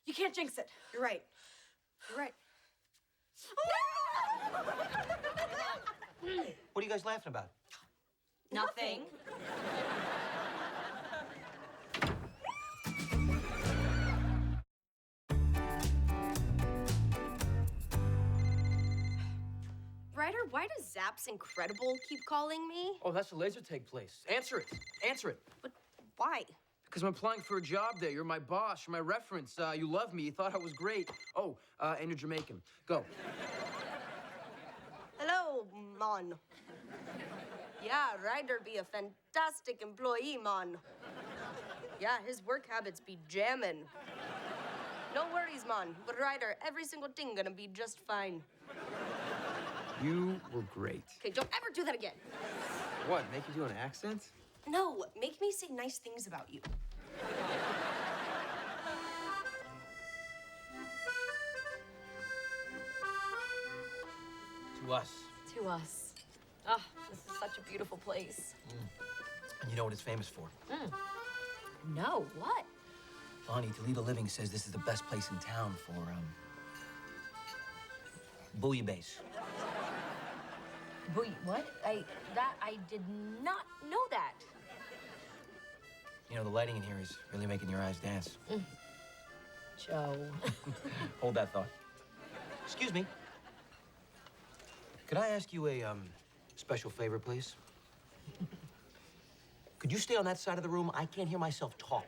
You can't jinx it. You're right. You're right. What are you guys laughing about? Nothing. Ryder, why does Zap's Incredible keep calling me? Oh, that's the laser tag place. Answer it. Answer it. But why? Because I'm applying for a job there. You're my boss. You're my reference. You love me. You thought I was great. Oh, and you're Jamaican. Go. Hello, man. Yeah, Ryder be a fantastic employee, man. Yeah, his work habits be jammin'. No worries, man. But Ryder, every single thing gonna be just fine. You were great. Okay, don't ever do that again. What, make you do an accent? No, make me say nice things about you. To us. To us. Ah, this is such a beautiful place. And you know what it's famous for? No, what? Well, honey, Toledo Living says this is the best place in town for, bouillabaisse. What? I did not know that. You know, the lighting in here is really making your eyes dance. Joe. Hold that thought. Excuse me. Could I ask you a, special favor, please? Could you stay on that side of the room? I can't hear myself talk.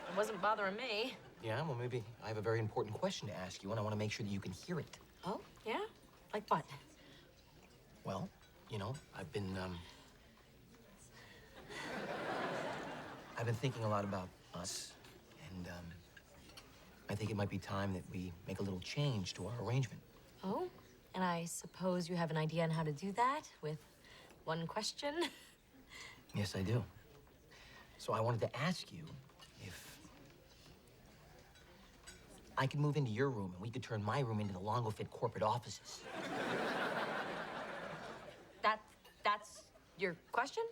It wasn't bothering me. Yeah, well, maybe I have a very important question to ask you, and I want to make sure that you can hear it. Oh, yeah? Like what? Well, I've been thinking a lot about us, and, I think it might be time that we make a little change to our arrangement. Oh? And I suppose you have an idea on how to do that with one question? Yes, I do. So I wanted to ask you if I could move into your room and we could turn my room into the Longo Fit corporate offices. Your question?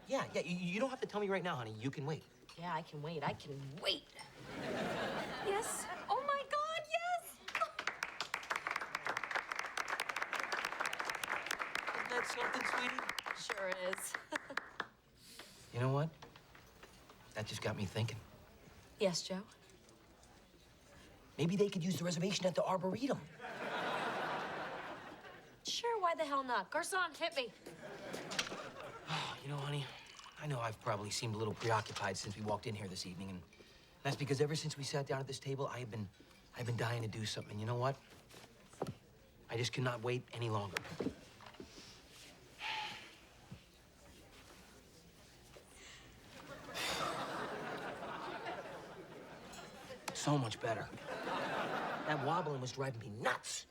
Yeah, you don't have to tell me right now, honey. You can wait. Yeah, I can wait. I can wait. Yes. Oh my God, yes! Isn't that something, sweetie? Sure is. You know what? That just got me thinking. Yes, Joe? Maybe they could use the reservation at the Arboretum. Sure, why the hell not? Garçon, hit me. You know, honey, I know I've probably seemed a little preoccupied since we walked in here this evening, and that's because ever since we sat down at this table, I've been dying to do something. And you know what? I just cannot wait any longer. So much better. That wobbling was driving me nuts.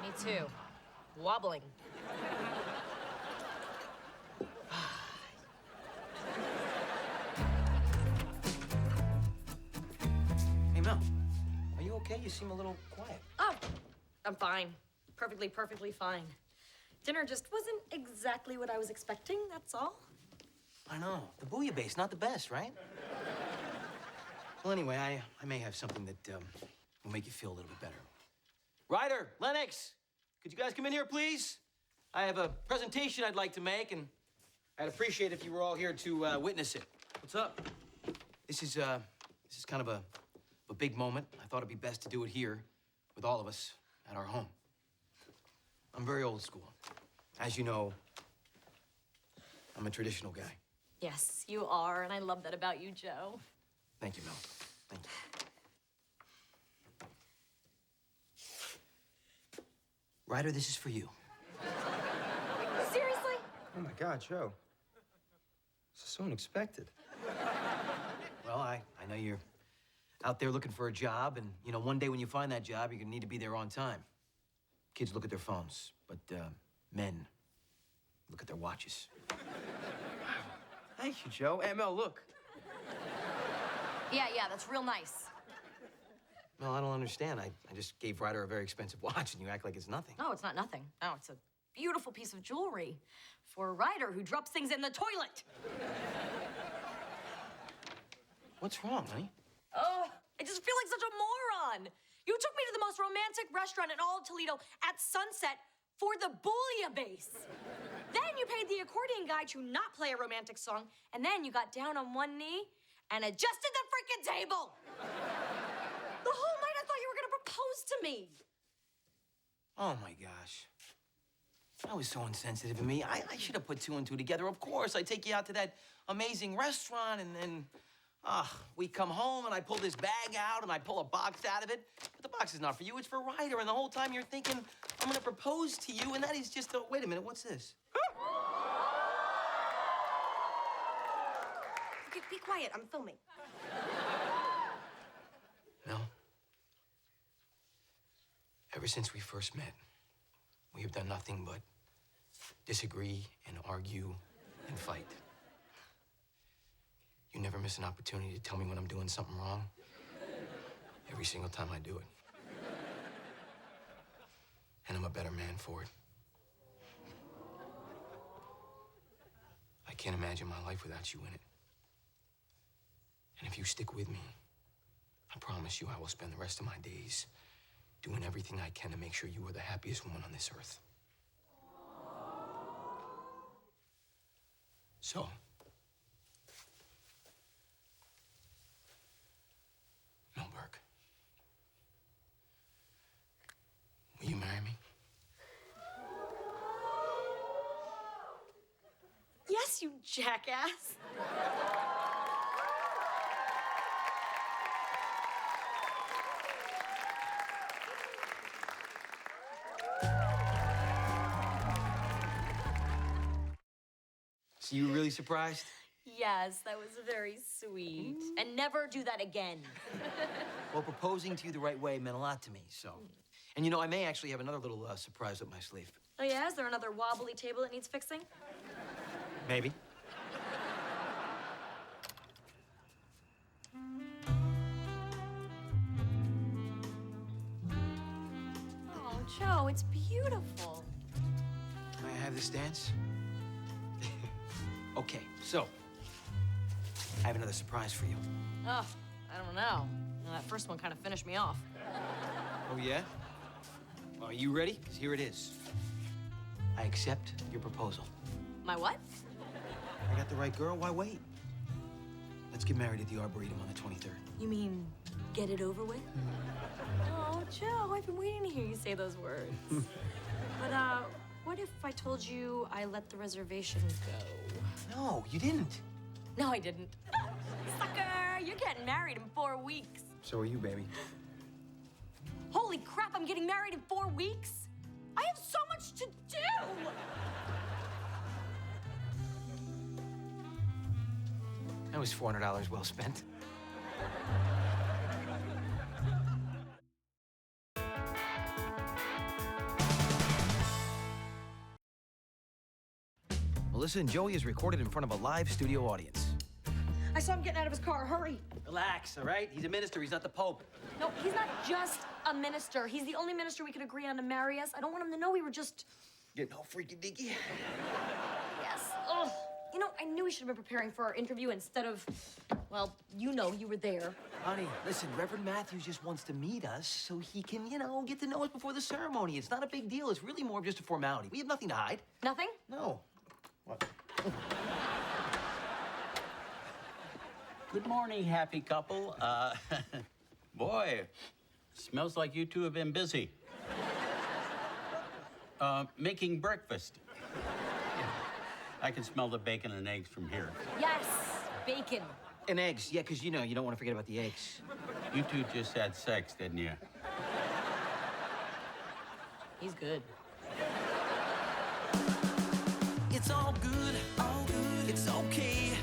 Me too. Wobbling. Hey, Mel, are you okay? You seem a little quiet. Oh, I'm fine. Perfectly fine. Dinner just wasn't exactly what I was expecting, that's all. I know. The bouillabaisse, not the best, right? Well, anyway, I may have something that will make you feel a little bit better. Ryder, Lennox, could you guys come in here, please? I have a presentation I'd like to make, and I'd appreciate if you were all here to witness it. What's up? This is kind of a big moment. I thought it'd be best to do it here with all of us at our home. I'm very old school. As you know, I'm a traditional guy. Yes, you are, and I love that about you, Joe. Thank you, Mel. Thank you. Ryder, this is for you. Seriously? Oh my God, Joe. This is so unexpected. Well, I know you're out there looking for a job, and, you know, one day when you find that job, you're gonna need to be there on time. Kids look at their phones, but men look at their watches. Thank you, Joe. Hey, Mel, look. Yeah, that's real nice. Mel, I don't understand. I just gave Ryder a very expensive watch, and you act like it's nothing. No, it's not nothing. No, it's a beautiful piece of jewelry for a Ryder who drops things in the toilet. What's wrong, honey? Oh, I just feel like such a moron. You took me to the most romantic restaurant in all of Toledo at sunset for the bouillabaisse. Then you paid the accordion guy to not play a romantic song, and then you got down on one knee and adjusted the freaking table. The whole night I thought you were gonna propose to me. Oh, my gosh. That was so insensitive of me. I should have put two and two together. Of course, I take you out to that amazing restaurant, and then, we come home, and I pull this bag out, and I pull a box out of it. But the box is not for you, it's for Ryder. And the whole time you're thinking, I'm gonna propose to you, and that is just a... Wait a minute, what's this? Okay, be quiet. I'm filming. No. Ever since we first met, we have done nothing but disagree and argue and fight. You never miss an opportunity to tell me when I'm doing something wrong. Every single time I do it. And I'm a better man for it. I can't imagine my life without you in it. And if you stick with me, I promise you I will spend the rest of my days doing everything I can to make sure you are the happiest woman on this earth. So, Mel Burke, will you marry me? Yes, you jackass. So you were really surprised? Yes, that was very sweet. And never do that again. Well, proposing to you the right way meant a lot to me, so. And you know, I may actually have another little surprise up my sleeve. Oh yeah, is there another wobbly table that needs fixing? Maybe. Oh, Joe, it's beautiful. May I have this dance? Okay, so I have another surprise for you. Oh, I don't know. That first one kind of finished me off. Oh, yeah? Are you ready? Because here it is. I accept your proposal. My what? I got the right girl. Why wait? Let's get married at the Arboretum on the 23rd. You mean get it over with? Oh, Joe, I've been waiting to hear you say those words. But, what if I told you I let the reservation go? No, you didn't. No, I didn't. Sucker! You're getting married in 4 weeks. So are you, baby. Holy crap, I'm getting married in 4 weeks? I have so much to do! That was $400 well spent. Melissa and Joey is recorded in front of a live studio audience. I saw him getting out of his car. Hurry. Relax, all right? He's a minister. He's not the Pope. No, he's not just a minister. He's the only minister we could agree on to marry us. I don't want him to know we were just... Getting all freaky-deaky. Yes. Ugh. You know, I knew we should have been preparing for our interview instead of... Well, you know, you were there. Honey, listen, Reverend Matthews just wants to meet us so he can, you know, get to know us before the ceremony. It's not a big deal. It's really more of just a formality. We have nothing to hide. Nothing? No. What? Good morning, happy couple. Boy, smells like you two have been busy. Making breakfast. I can smell the bacon and eggs from here. Yes, bacon. And eggs, yeah, because, you know, you don't want to forget about the eggs. You two just had sex, didn't you? He's good. It's all good, it's okay,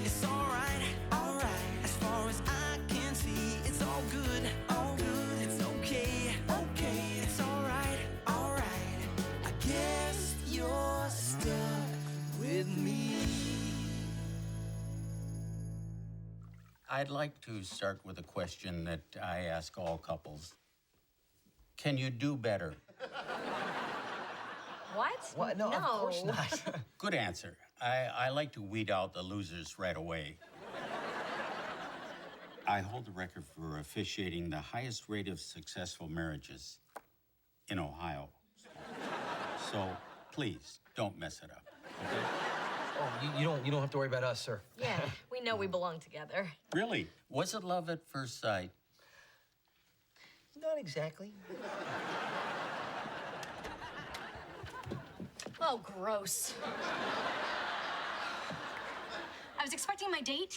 it's all right, as far as I can see, it's all good, it's okay, it's all right, I guess you're stuck with me. I'd like to start with a question that I ask all couples. Can you do better? What? What? No, of course not. Good answer. I like to weed out the losers right away. I hold the record for officiating the highest rate of successful marriages in Ohio. So please, don't mess it up, okay? Oh, you don't have to worry about us, sir. Yeah, we know we belong together. Really? Was it love at first sight? Not exactly. Oh, gross. I was expecting my date.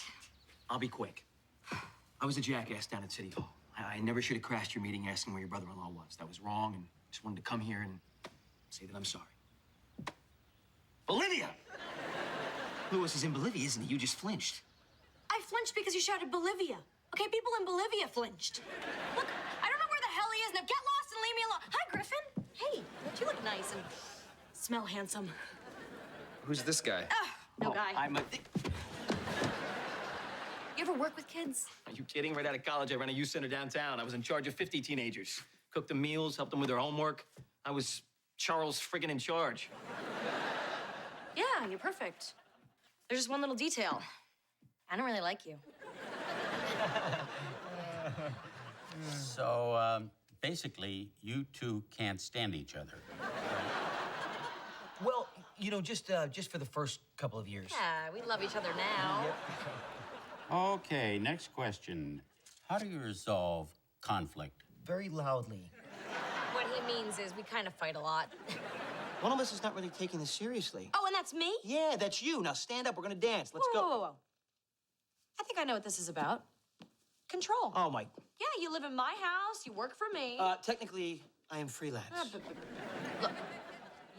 I'll be quick. I was a jackass down at City Hall. I never should have crashed your meeting asking where your brother-in-law was. That was wrong, and just wanted to come here and say that I'm sorry. Bolivia! Louis is in Bolivia, isn't he? You just flinched. I flinched because you shouted Bolivia. Okay, people in Bolivia flinched. Look, I don't know where the hell he is. Now get lost and leave me alone. Hi, Griffin. Hey, don't you look nice and smell handsome? Who's this guy? No guy. I'm a... You ever work with kids? Are you kidding? Right out of college, I ran a youth center downtown. I was in charge of 50 teenagers. Cooked them meals, helped them with their homework. I was Charles friggin' in charge. Yeah, you're perfect. There's just one little detail. I don't really like you. So, basically, you two can't stand each other. Well, you know, just for the first couple of years. Yeah, we love each other now. Okay, next question. How do you resolve conflict? Very loudly. What he means is we kind of fight a lot. One of us is not really taking this seriously. Oh, and that's me? Yeah, that's you. Now stand up. We're gonna dance. Let's go. Whoa. I think I know what this is about. Control. Oh, my. Yeah, you live in my house, you work for me. Technically, I am freelance. Look,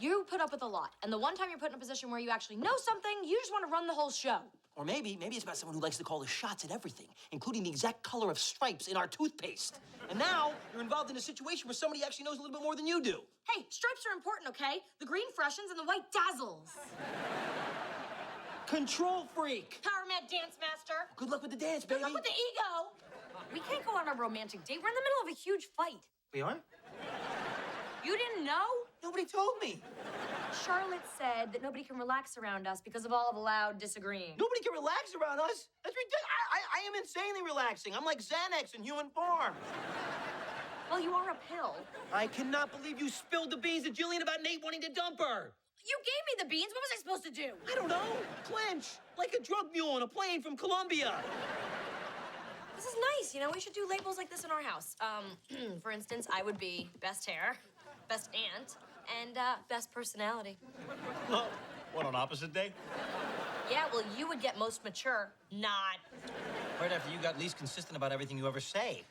you put up with a lot. And the one time you're put in a position where you actually know something, you just want to run the whole show. Or maybe it's about someone who likes to call the shots at everything, including the exact color of stripes in our toothpaste. And now you're involved in a situation where somebody actually knows a little bit more than you do. Hey, stripes are important, okay? The green freshens and the white dazzles. Control freak. Power mad dance master. Good luck with the dance, baby. Good luck with the ego. We can't go on a romantic date. We're in the middle of a huge fight. We are? You didn't know? Nobody told me. Charlotte said that nobody can relax around us because of all the loud disagreeing. Nobody can relax around us. That's ridiculous. I am insanely relaxing. I'm like Xanax in human form. Well, you are a pill. I cannot believe you spilled the beans to Jillian about Nate wanting to dump her. You gave me the beans. What was I supposed to do? I don't know. Clench, like a drug mule on a plane from Colombia. This is nice. You know, we should do labels like this in our house. For instance, I would be best hair, best aunt, and best personality. Oh, what, on opposite day? Yeah, well, you would get most mature, not. Right after you got least consistent about everything you ever say.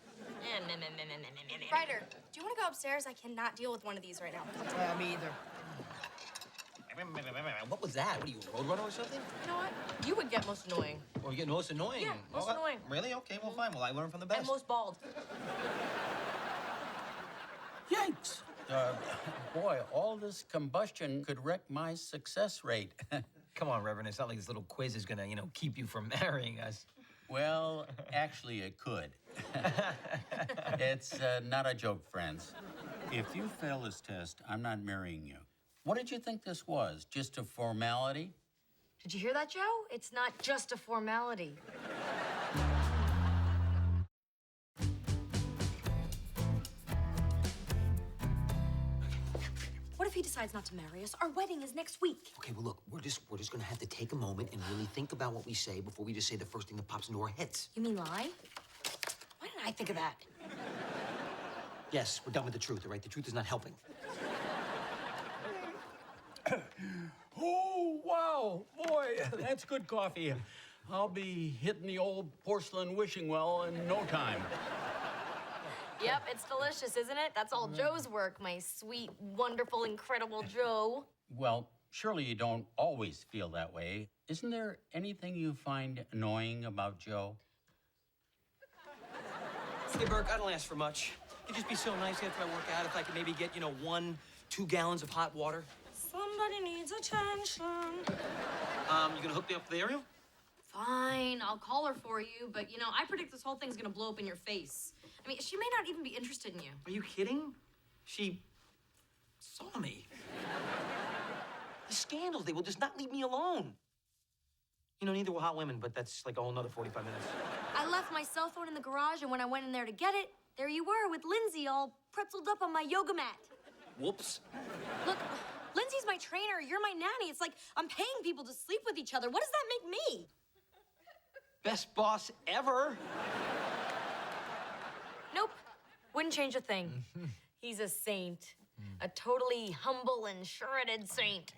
Ryder, do you want to go upstairs? I cannot deal with one of these right now. Me either. What was that? What are you, a roadrunner or something? You know what? You would get most annoying. Oh, you're getting most annoying? Yeah, most annoying. Really? Okay, well, fine. Well, I learned from the best. And most bald. Yikes. Boy, all this combustion could wreck my success rate. Come on, Reverend. It's not like this little quiz is gonna, keep you from marrying us. Well, actually, it could. It's not a joke, friends. If you fail this test, I'm not marrying you. What did you think this was? Just a formality? Did you hear that, Joe? It's not just a formality. What if he decides not to marry us? Our wedding is next week. Okay, well, look, we're just gonna have to take a moment and really think about what we say before we just say the first thing that pops into our heads. You mean lie? Why didn't I think of that? Yes, we're done with the truth, all right? The truth is not helping. Oh, wow. Boy, that's good coffee. I'll be hitting the old porcelain wishing well in no time. Yep, it's delicious, isn't it? That's all Joe's work, my sweet, wonderful, incredible Joe. Well, surely you don't always feel that way. Isn't there anything you find annoying about Joe? Hey, Burke, I don't ask for much. It'd just be so nice after I work out if I could maybe get, 1-2 gallons of hot water. Somebody needs attention. You gonna hook me up with the aerial? Fine, I'll call her for you, but I predict this whole thing's gonna blow up in your face. I mean, she may not even be interested in you. Are you kidding? She saw me. The scandals, they will just not leave me alone. Neither will hot women, but that's like a whole nother 45 minutes. I left my cell phone in the garage, and when I went in there to get it, there you were with Lindsay all pretzeled up on my yoga mat. Whoops. Look, Lindsay's my trainer, you're my nanny. It's like I'm paying people to sleep with each other. What does that make me? Best boss ever. Nope, wouldn't change a thing. He's a saint. A totally humble and shredded saint.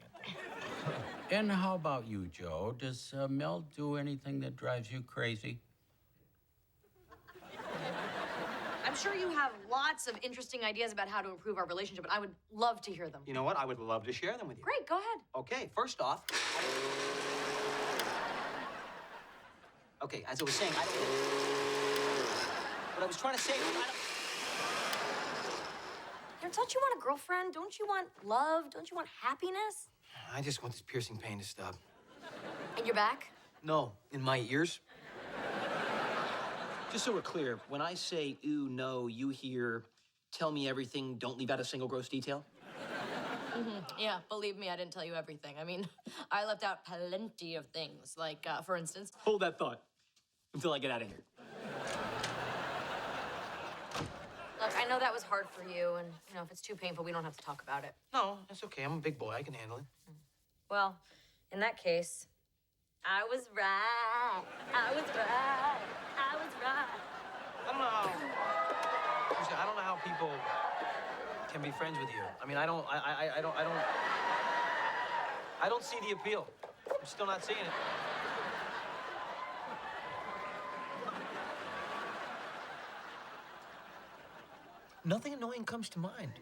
And how about you, Joe? Does Mel do anything that drives you crazy? I'm sure you have lots of interesting ideas about how to improve our relationship, and I would love to hear them. You know what? I would love to share them with you. Great, go ahead. Okay, first off... Okay, as I was saying, I don't... What I was trying to say was, Don't you want a girlfriend? Don't you want love? Don't you want happiness? I just want this piercing pain to stop. In your back? No, in my ears. Just so we're clear, when I say, ooh, no, you hear, tell me everything, don't leave out a single gross detail? Yeah, believe me, I didn't tell you everything. I mean, I left out plenty of things. Like, for instance... Hold that thought until I get out of here. Look, I know that was hard for you, and, if it's too painful, we don't have to talk about it. No, that's okay. I'm a big boy. I can handle it. Well, in that case, I was right. I was right. I was right. I don't know how... Seriously, I don't know how people can be friends with you. I mean, I don't see the appeal. I'm still not seeing it. Nothing annoying comes to mind.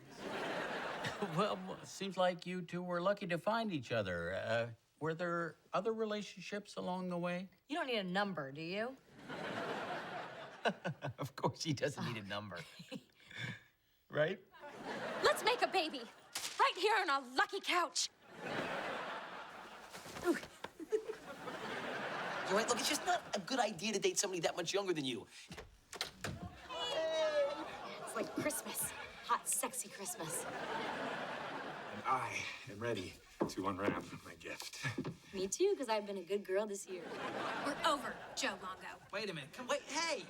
Well, seems like you two were lucky to find each other. Were there other relationships along the way? You don't need a number, do you? Of course he doesn't need a number. Right? Let's make a baby. Right here on our lucky couch. You're right. Look, it's just not a good idea to date somebody that much younger than you. It's like Christmas. Hot, sexy Christmas. And I am ready to unwrap my gift. Me too, because I've been a good girl this year. We're over, Joe Longo. Wait a minute. Come, wait, hey!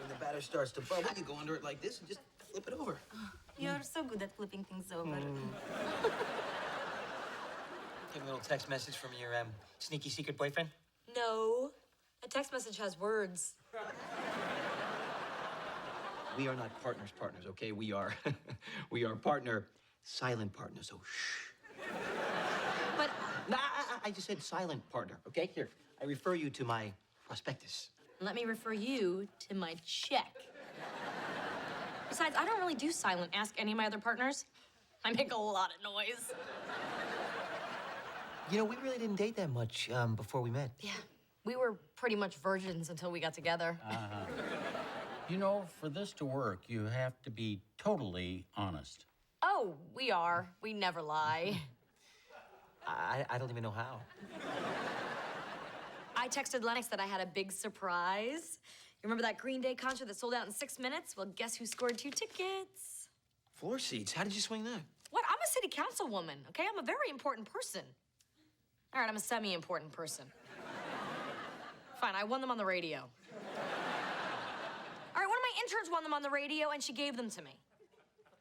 When the batter starts to bubble, you go under it like this and just flip it over. You're so good at flipping things over. Give a little text message from your sneaky secret boyfriend. No, a text message has words. We are not partners, okay? We are silent partners, so shh. But Nah, I just said silent partner, okay? Here, I refer you to my prospectus. let me refer you to my check. Besides, I don't really do silent. Ask any of my other partners. I make a lot of noise. You know, we really didn't date that much before we met. Yeah, we were pretty much virgins until we got together. You know, for this to work, you have to be totally honest. Oh, we are. We never lie. I don't even know how. I texted Lennox that I had a big surprise. You remember that Green Day concert that sold out in 6 minutes? Well, guess who scored 2 tickets? Floor seats. How did you swing that? What? I'm a city councilwoman, okay? I'm a very important person. All right, I'm a semi-important person. Fine, I won them on the radio. All right, one of my interns won them on the radio, and she gave them to me.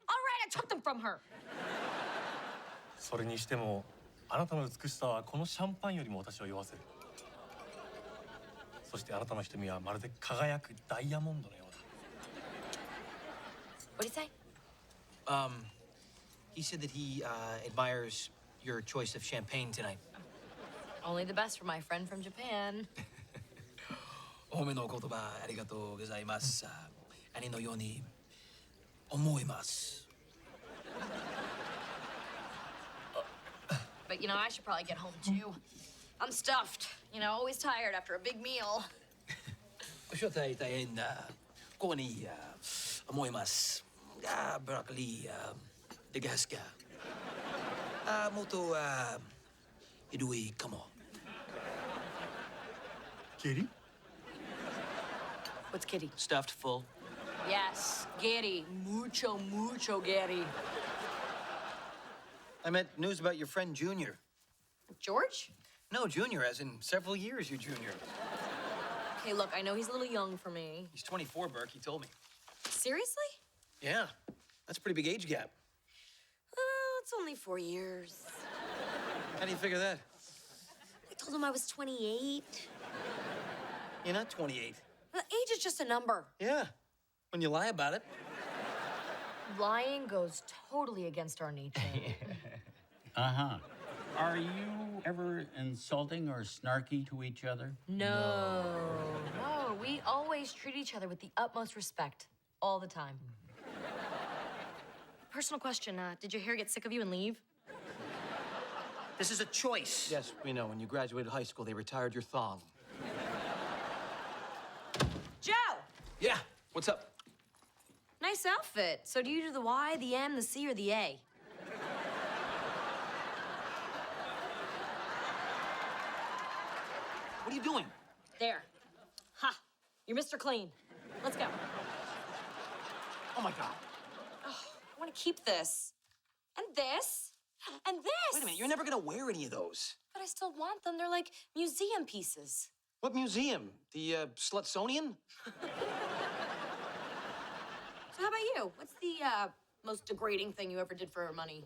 All right, I took them from her. それにしても、あなたの美しさはこのシャンパンよりも私を酔わせる。そしてあなたの瞳はまるで輝くダイヤモンドのようだ。What do you say? He said that he admires your choice of champagne tonight. Only the best for my friend from Japan. お褒めの言葉ありがとうございます。兄のように思います。 But, you know, I should probably get home, too. I'm stuffed. You know, always tired after a big meal. 初対大変だ。ここに思います。ブロッコリーでかすか。もっとひどいかも。Kitty? What's kitty? Stuffed full. Yes, giddy. Mucho, mucho giddy. I meant news about your friend Junior. George? No, Junior, as in several years your junior. Hey, look, I know he's a little young for me. He's 24, Burke, he told me. Seriously? Yeah, that's a pretty big age gap. Oh, it's only 4 years. How do you figure that? I told him I was 28. You're not 28. The age is just a number. Yeah, when you lie about it. Lying goes totally against our nature. Uh-huh. Are you ever insulting or snarky to each other? No. We always treat each other with the utmost respect, all the time. Personal question, did your hair get sick of you and leave? This is a choice. Yes, we know. When you graduated high school, they retired your thong. Joe! Yeah, what's up? Nice outfit. So do you do the Y, the M, the C, or the A? What are you doing? There. Ha! You're Mr. Clean. Let's go. Oh, my God. Oh, I want to keep this. And this. And this. Wait a minute, you're never gonna wear any of those. But I still want them. They're like museum pieces. What museum? The Slutsonian? So how about you? What's the most degrading thing you ever did for money?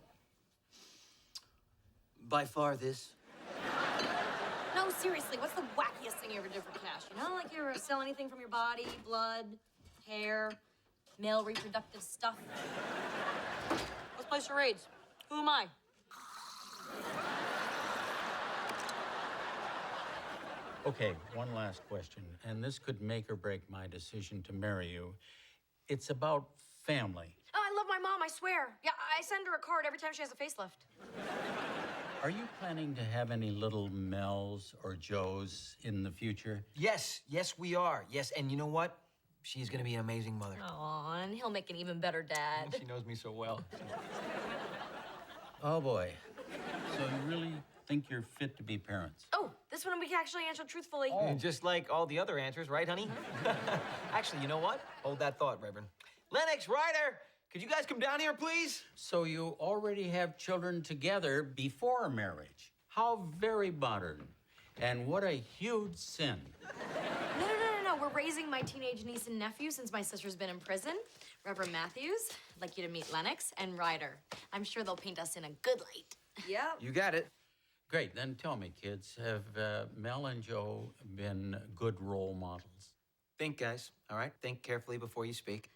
By far this. No, seriously, what's the wackiest thing you ever did for cash? You know, like you ever sell anything from your body, blood, hair, male reproductive stuff? Let's play charades. Who am I? Okay, one last question, and this could make or break my decision to marry you. It's about family. Oh, I love my mom, I swear. Yeah, I send her a card every time she has a facelift. Are you planning to have any little Mels or Joes in the future? Yes, we are. Yes, and you know what? She's gonna be an amazing mother. Aw, and he'll make an even better dad. She knows me so well. Oh, boy. So you really think you're fit to be parents? Oh, this one we can actually answer truthfully. Oh. Just like all the other answers, right, honey? Actually, you know what? Hold that thought, Reverend. Lennox, Ryder, Could you guys come down here, please? So you already have children together before marriage. How very modern. And what a huge sin. No. We're raising my teenage niece and nephew since my sister's been in prison. Reverend Matthews, I'd like you to meet Lennox and Ryder. I'm sure they'll paint us in a good light. Yep. You got it. Great, then tell me, kids, have Mel and Joe been good role models? Think, guys, all right? Think carefully before you speak.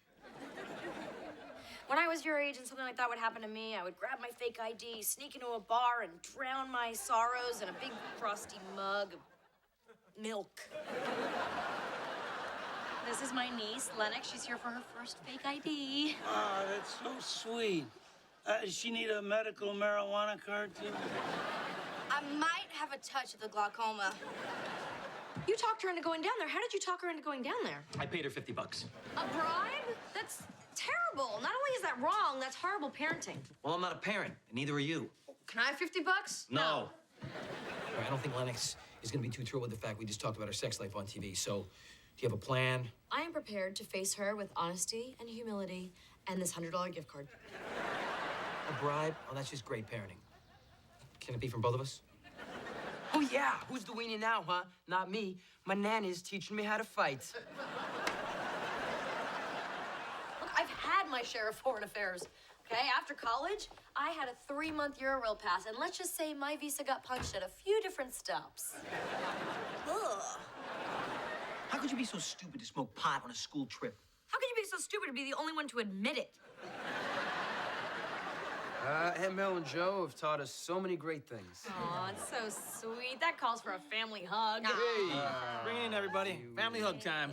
When I was your age and something like that would happen to me, I would grab my fake ID, sneak into a bar, and drown my sorrows in a big frosty mug of milk. This is my niece, Lennox. She's here for her first fake ID. Oh, that's so sweet. Does she need a medical marijuana card, too? I might have a touch of the glaucoma. You talked her into going down there. How did you talk her into going down there? I paid her $50. A bribe? That's terrible. Not only is that wrong, that's horrible parenting. Well, I'm not a parent, and neither are you. Can I have $50? No. I don't think Lennox is going to be too thrilled with the fact we just talked about her sex life on TV. So, do you have a plan? I am prepared to face her with honesty and humility and this $100 gift card. A bribe? Oh, that's just great parenting. Can it be from both of us? Oh, yeah. Who's the weenie now, huh? Not me. My nanny's teaching me how to fight. Look, I've had my share of foreign affairs. Okay, after college, I had a 3-month Euro pass, and let's just say my visa got punched at a few different stops. Ugh. How could you be so stupid to smoke pot on a school trip? How could you be so stupid to be the only one to admit it? Aunt Mel and Joe have taught us so many great things. Aw, it's so sweet. That calls for a family hug. Hey, bring it in, everybody. Family hug time.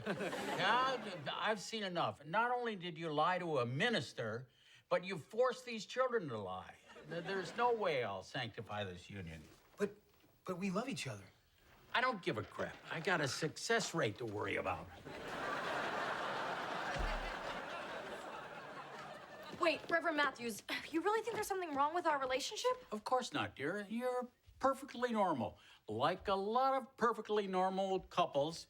Now, I've seen enough. Not only did you lie to a minister, but you forced these children to lie. There's no way I'll sanctify this union. But we love each other. I don't give a crap. I got a success rate to worry about. Wait, Reverend Matthews, you really think there's something wrong with our relationship? Of course not, dear. You're perfectly normal. Like a lot of perfectly normal couples,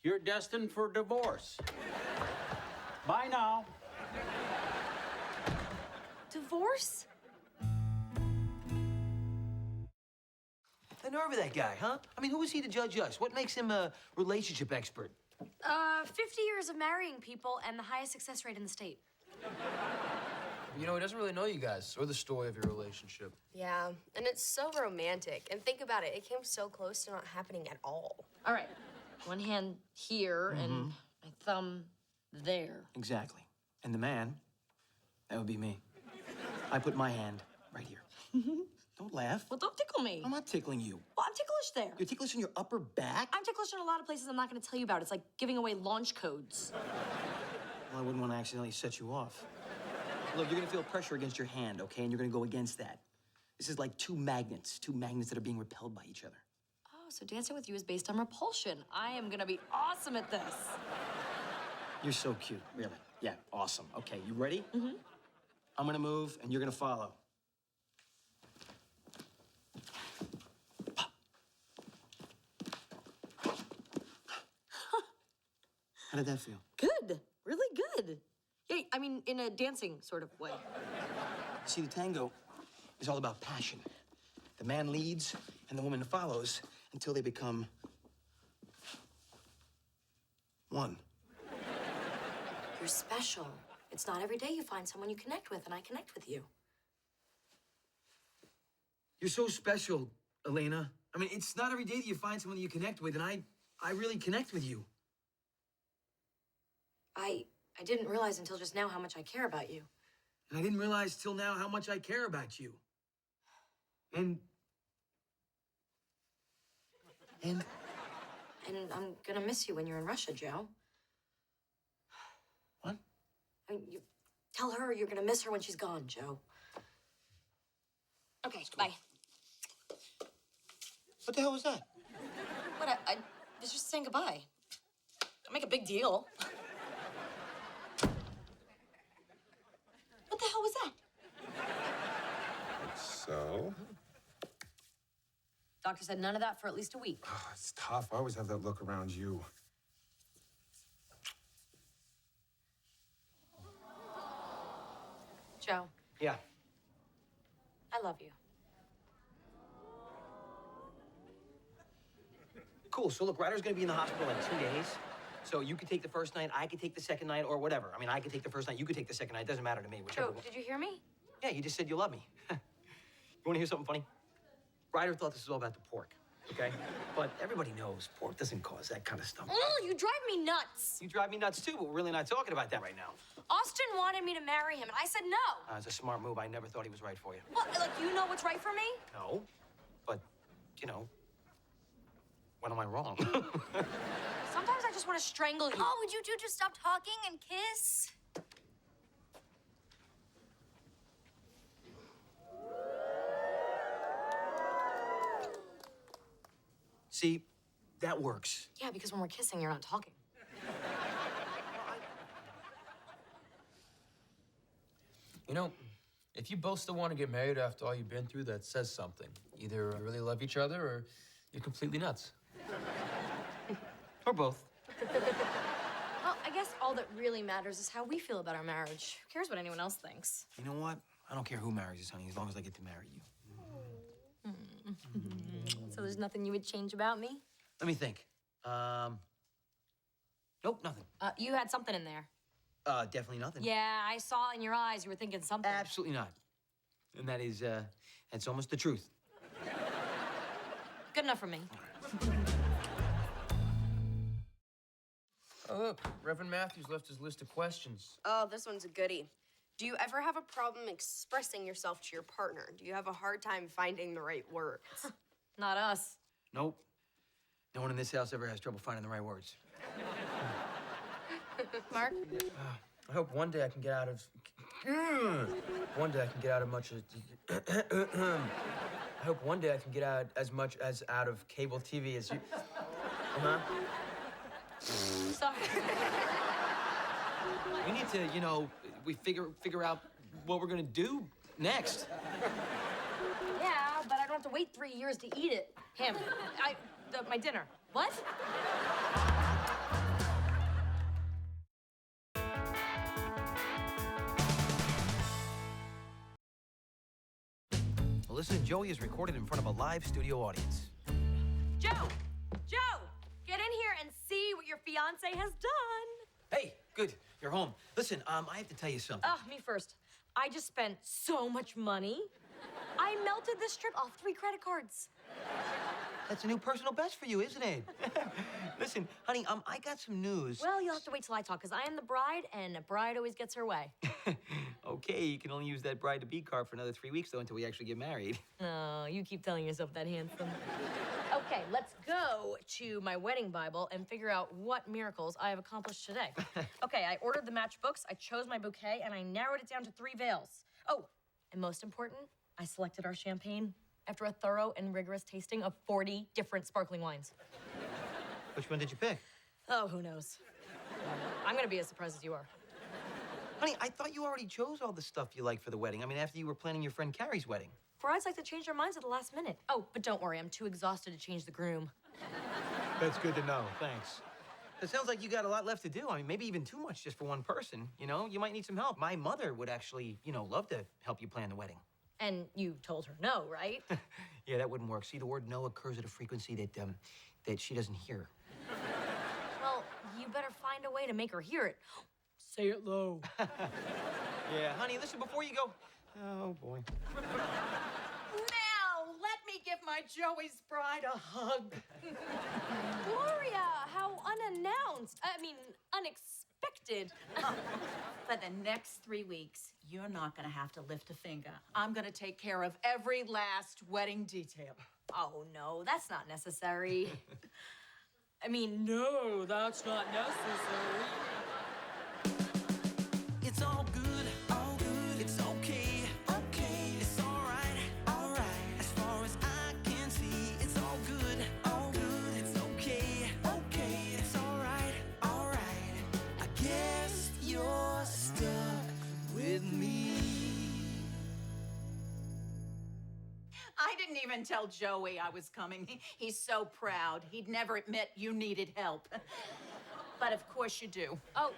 you're destined for divorce. Bye now. Divorce? I know over that guy, huh? I mean, who is he to judge us? What makes him a relationship expert? 50 years of marrying people and the highest success rate in the state. You know, he doesn't really know you guys or the story of your relationship. Yeah, and it's so romantic. And think about it, it came so close to not happening at all. All right, one hand here and my thumb there. Exactly. And the man, that would be me. I put my hand right here. Don't laugh. Well, don't tickle me. I'm not tickling you. Well, I'm ticklish there. You're ticklish in your upper back? I'm ticklish in a lot of places I'm not going to tell you about. It's like giving away launch codes. Well, I wouldn't want to accidentally set you off. Look, you're going to feel pressure against your hand, okay? And you're going to go against that. This is like two magnets that are being repelled by each other. Oh, so dancing with you is based on repulsion. I am going to be awesome at this. You're so cute, really. Yeah, awesome. Okay, you ready? I'm going to move, and you're going to follow. How did that feel? Good. Really good. Yeah, I mean, in a dancing sort of way. See, the tango is all about passion. The man leads, and the woman follows until they become one. You're special. It's not every day you find someone you connect with, and I connect with you. You're so special, Elena. I mean, it's not every day that you find someone that you connect with, and I really connect with you. I didn't realize until just now how much I care about you. And I didn't realize till now how much I care about you. And And I'm gonna miss you when you're in Russia, Joe. What? I mean, you tell her you're gonna miss her when she's gone, Joe. Okay, bye. What the hell was that? What? I was just saying goodbye. Don't make a big deal. What the hell was that? So? Doctor said none of that for at least a week. Oh, it's tough. I always have that look around you. Joe, Yeah. I love you. Cool. So look, Ryder's gonna be in the hospital in 2 days. So you could take the first night, I could take the second night, or whatever. I mean, I could take the first night, you could take the second night. It doesn't matter to me, whichever Joe, one. did you hear me? Yeah, you just said you love me. You wanna hear something funny? Ryder thought this was all about the pork, okay? But everybody knows pork doesn't cause that kind of stuff. Oh, you drive me nuts. You drive me nuts too, but we're really not talking about that right now. Austin wanted me to marry him, and I said no. It's a smart move. I never thought he was right for you. Well, like, you know what's right for me? No, but, you know, when am I wrong? Sometimes I just want to strangle you. Oh, would you two just stop talking and kiss? See, that works. Yeah, because when we're kissing, you're not talking. You know, if you both still want to get married after all you've been through, that says something. Either you really love each other or you're completely nuts. Or both. Well, I guess all that really matters is how we feel about our marriage. Who cares what anyone else thinks? You know what? I don't care who marries us, honey, as long as I get to marry you. So there's nothing you would change about me? Let me think. Nope, nothing. You had something in there. Definitely nothing. Yeah, I saw in your eyes you were thinking something. Absolutely not. And that is, that's almost the truth. Good enough for me. Oh, look, Reverend Matthews left his list of questions. Oh, this one's a goodie. Do you ever have a problem expressing yourself to your partner? Do you have a hard time finding the right words? Not us. Nope. No one in this house ever has trouble finding the right words. Mark? I hope one day I can get out of... One day I can get out of much of... I hope one day I can get out as much as out of cable TV as you... Uh-huh. Sorry. We need to, you know, we figure out what we're gonna do next. Yeah, but I don't have to wait 3 years to eat it. Him. My dinner. What? Melissa and Joey is recorded in front of a live studio audience. Joe! Joe! Get in here and see what your fiance has done. Hey, good, you're home. Listen, I have to tell you something. Oh, me first. I just spent so much money. I melted this trip off 3 credit cards. That's a new personal best for you, isn't it? Listen, honey, I got some news. Well, you'll have to wait till I talk, because I am the bride, and a bride always gets her way. Okay, you can only use that bride-to-be card for another 3 weeks, though, until we actually get married. Oh, you keep telling yourself that handsome. Okay, let's go to my wedding Bible and figure out what miracles I have accomplished today. Okay, I ordered the matchbooks, I chose my bouquet, and I narrowed it down to 3 veils. Oh, and most important, I selected our champagne after a thorough and rigorous tasting of 40 different sparkling wines. Which one did you pick? Oh, who knows? I'm gonna be as surprised as you are. Honey, I thought you already chose all the stuff you like for the wedding. I mean, after you were planning your friend Carrie's wedding. Brides like to change their minds at the last minute. Oh, but don't worry, I'm too exhausted to change the groom. That's good to know, thanks. It sounds like you got a lot left to do. I mean, maybe even too much just for one person, you know? You might need some help. My mother would actually, you know, love to help you plan the wedding. And you told her no, right? Yeah, that wouldn't work. See, the word no occurs at a frequency that she doesn't hear. Well, you better find a way to make her hear it. Say it low. Yeah, honey, listen, before you go... Oh, boy. Now, let me give my Joey's bride a hug. Gloria, how unannounced. I mean, unexpected. For the next 3 weeks, you're not gonna have to lift a finger. I'm gonna take care of every last wedding detail. Oh, no, that's not necessary. I mean, no, that's not necessary. It's all good, it's okay, it's all right, as far as I can see, it's all good, it's okay, it's all right, I guess you're stuck with me. I didn't even tell Joey I was coming. He's so proud. He'd never admit you needed help. But of course you do. Oh,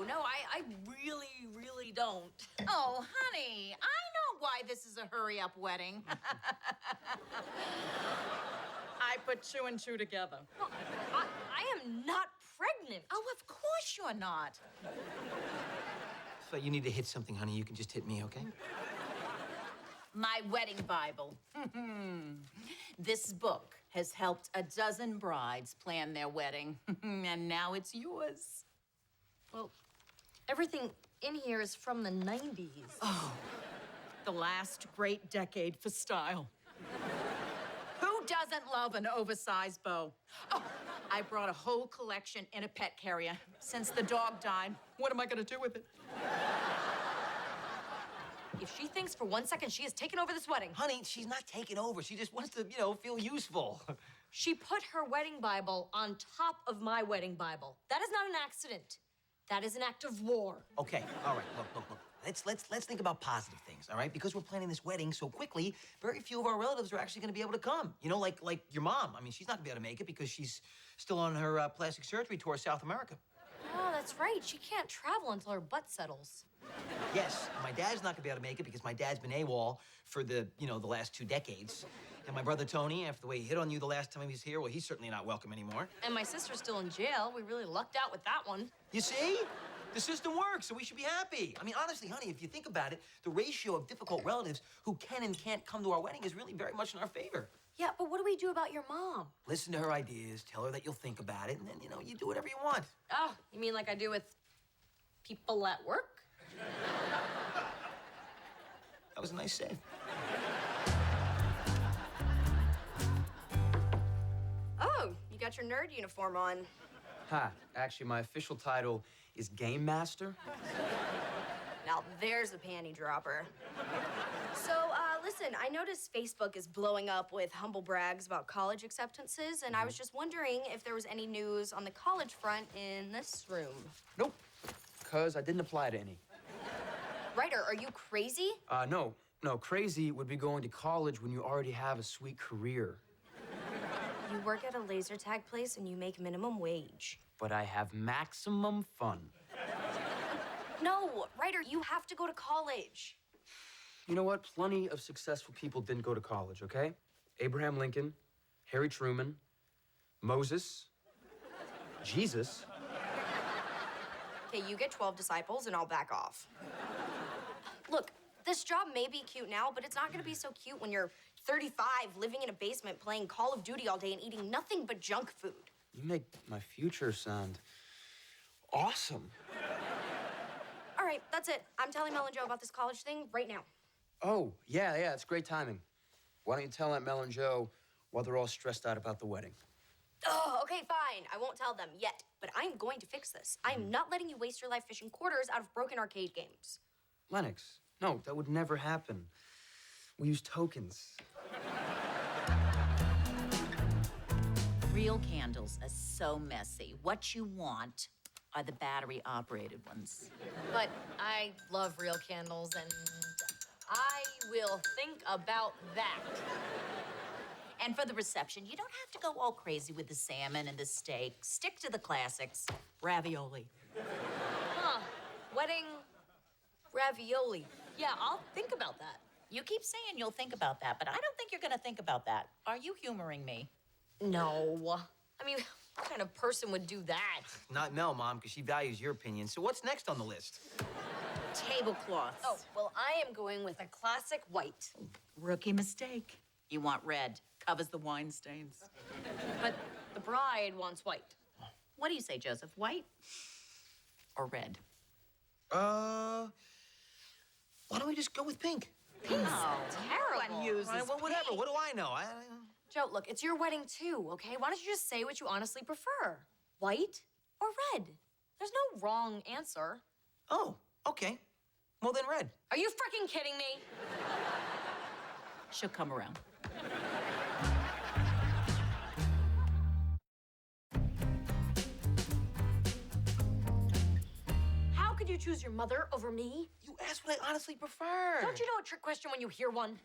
no, I really don't. Oh, honey, I know why this is a hurry-up wedding. I put two and two together. No, I am not pregnant. Oh, of course you're not. So you need to hit something, honey. You can just hit me, okay? My wedding Bible. This book has helped a dozen brides plan their wedding, and now it's yours. Well, everything in here is from the 90s. Oh, the last great decade for style. Who doesn't love an oversized bow? Oh, I brought a whole collection in a pet carrier. Since the dog died, what am I gonna do with it? If she thinks for 1 second she has taken over this wedding. Honey, she's not taking over. She just wants to, feel useful. She put her wedding Bible on top of my wedding Bible. That is not an accident. That is an act of war. Okay, all right, look. Let's think about positive things, all right? Because we're planning this wedding so quickly, very few of our relatives are actually gonna be able to come. You know, like your mom. I mean, she's not gonna be able to make it because she's still on her plastic surgery tour South America. Oh, that's right. She can't travel until her butt settles. Yes, my dad's not gonna be able to make it because my dad's been AWOL for the last 2 decades. And my brother Tony, after the way he hit on you the last time he was here, well, he's certainly not welcome anymore. And my sister's still in jail. We really lucked out with that one. You see? The system works, so we should be happy. I mean, honestly, honey, if you think about it, the ratio of difficult relatives who can and can't come to our wedding is really very much in our favor. Yeah, but what do we do about your mom? Listen to her ideas, tell her that you'll think about it, and then, you do whatever you want. Oh, you mean like I do with people at work? That was a nice save. Oh, you got your nerd uniform on. Ha, actually, my official title is Game Master. Now there's a panty dropper. So, listen, I noticed Facebook is blowing up with humble brags about college acceptances, and I was just wondering if there was any news on the college front in this room. Nope, because I didn't apply to any. Ryder, are you crazy? No, crazy would be going to college when you already have a sweet career. You work at a laser tag place and you make minimum wage. But I have maximum fun. No, Ryder, you have to go to college. You know what? Plenty of successful people didn't go to college, okay? Abraham Lincoln, Harry Truman, Moses, Jesus. Okay, you get 12 disciples and I'll back off. Look, this job may be cute now, but it's not gonna be so cute when you're 35, living in a basement, playing Call of Duty all day and eating nothing but junk food. You make my future sound awesome. All right, that's it. I'm telling Mel and Joe about this college thing right now. Oh, yeah, it's great timing. Why don't you tell Aunt Mel and Joe while they're all stressed out about the wedding? Oh, okay, fine. I won't tell them yet, but I'm going to fix this. I'm not letting you waste your life fishing quarters out of broken arcade games. Lennox, no, that would never happen. We use tokens. Real candles are so messy. What you want are the battery-operated ones. But I love real candles, and I will think about that. And for the reception, you don't have to go all crazy with the salmon and the steak. Stick to the classics. Ravioli. Huh. Wedding ravioli. Yeah, I'll think about that. You keep saying you'll think about that, but I don't think you're gonna think about that. Are you humoring me? No. I mean, what kind of person would do that? Not Mel, Mom, because she values your opinion. So what's next on the list? Tablecloths. Oh, well, I am going with a classic white. Rookie mistake. You want red. Covers the wine stains. But the bride wants white. What do you say, Joseph? White or red? Why don't we just go with pink? Pink's terrible. One uses Well, whatever. pink. What do I know? Joe, look, it's your wedding too, okay? Why don't you just say what you honestly prefer? White or red? There's no wrong answer. Oh, okay. Well, then red. Are you freaking kidding me? She'll come around. How could you choose your mother over me? You asked what I honestly prefer. Don't you know a trick question when you hear one?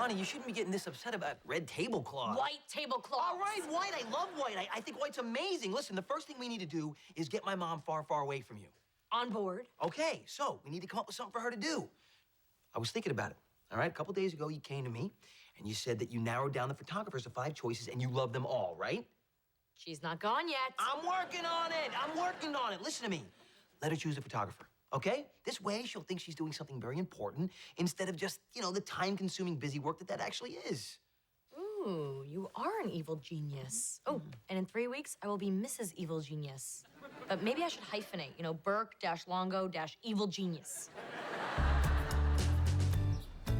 Honey, you shouldn't be getting this upset about red tablecloth. White tablecloth. All right, white. I love white. I think white's amazing. Listen, the first thing we need to do is get my mom far, far away from you. On board. Okay, so we need to come up with something for her to do. I was thinking about it, all right? A couple days ago, you came to me, and you said that you narrowed down the photographers to 5 choices, and you love them all, right? She's not gone yet. I'm working on it. I'm working on it. Listen to me. Let her choose a photographer, okay? This way, she'll think she's doing something very important instead of just, the time-consuming busy work that actually is. Ooh, you are an evil genius. Oh, and in 3 weeks, I will be Mrs. Evil Genius. But maybe I should hyphenate, Burke-Longo-Evil Genius.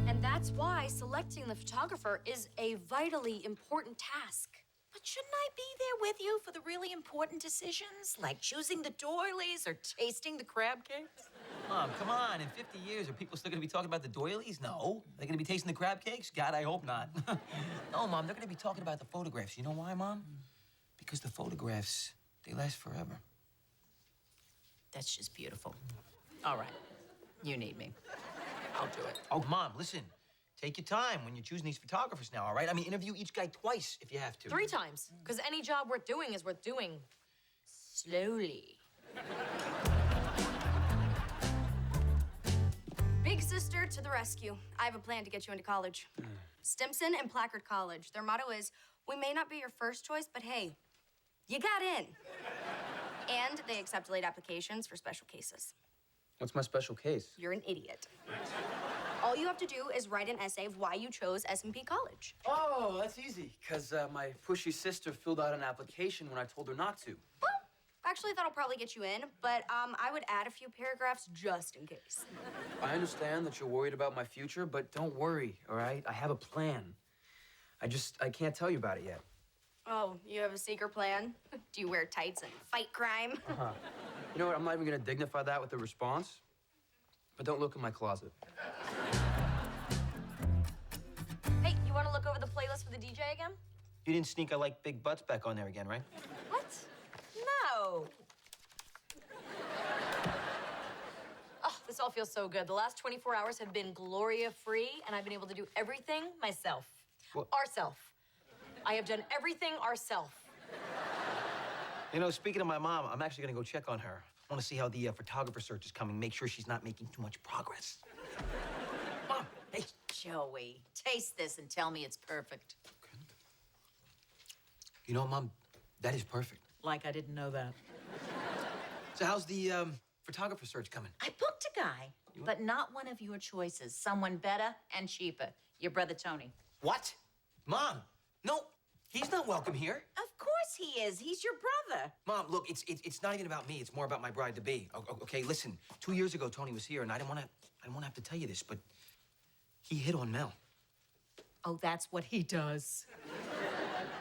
And that's why selecting the photographer is a vitally important task. But shouldn't I be there with you for the really important decisions, like choosing the doilies or tasting the crab cakes? Mom, come on. In 50 years, are people still going to be talking about the doilies? No. They're going to be tasting the crab cakes? God, I hope not. No, Mom, they're going to be talking about the photographs. You know why, Mom? Because the photographs, they last forever. That's just beautiful. All right. You need me. I'll do it. Oh, Mom, listen. Take your time when you're choosing these photographers now, all right? I mean, interview each guy twice if you have to. 3 times, because any job worth doing is worth doing slowly. Big sister to the rescue. I have a plan to get you into college. Stimson and Placard College. Their motto is, we may not be your first choice, but hey, you got in. And they accept late applications for special cases. What's my special case? You're an idiot. All you have to do is write an essay of why you chose S&P College. Oh, that's easy, because my pushy sister filled out an application when I told her not to. Well, actually, that'll probably get you in, but I would add a few paragraphs just in case. I understand that you're worried about my future, but don't worry, all right? I have a plan. I can't tell you about it yet. Oh, you have a secret plan? Do you wear tights and fight crime? Uh-huh. You know what? I'm not even going to dignify that with a response, but don't look in my closet. Hey, you want to look over the playlist for the DJ again? You didn't sneak I Like Big Butts back on there again, right? What? No. Oh, this all feels so good. The last 24 hours have been Gloria-free, and I've been able to do everything myself. What? Ourself. I have done everything ourself. Speaking of my mom, I'm actually going to go check on her. I want to see how the photographer search is coming, make sure she's not making too much progress. Mom, hey, Joey, taste this and tell me it's perfect. You know, Mom, that is perfect. Like I didn't know that. So how's the photographer search coming? I booked a guy, but not one of your choices. Someone better and cheaper. Your brother, Tony. What? Mom, no, he's not welcome here. Of course he is. He's your brother. Mom, look, it's not even about me. It's more about my bride-to-be. Okay, listen. 2 years ago, Tony was here, and I didn't want to have to tell you this, but he hit on Mel. Oh, that's what he does.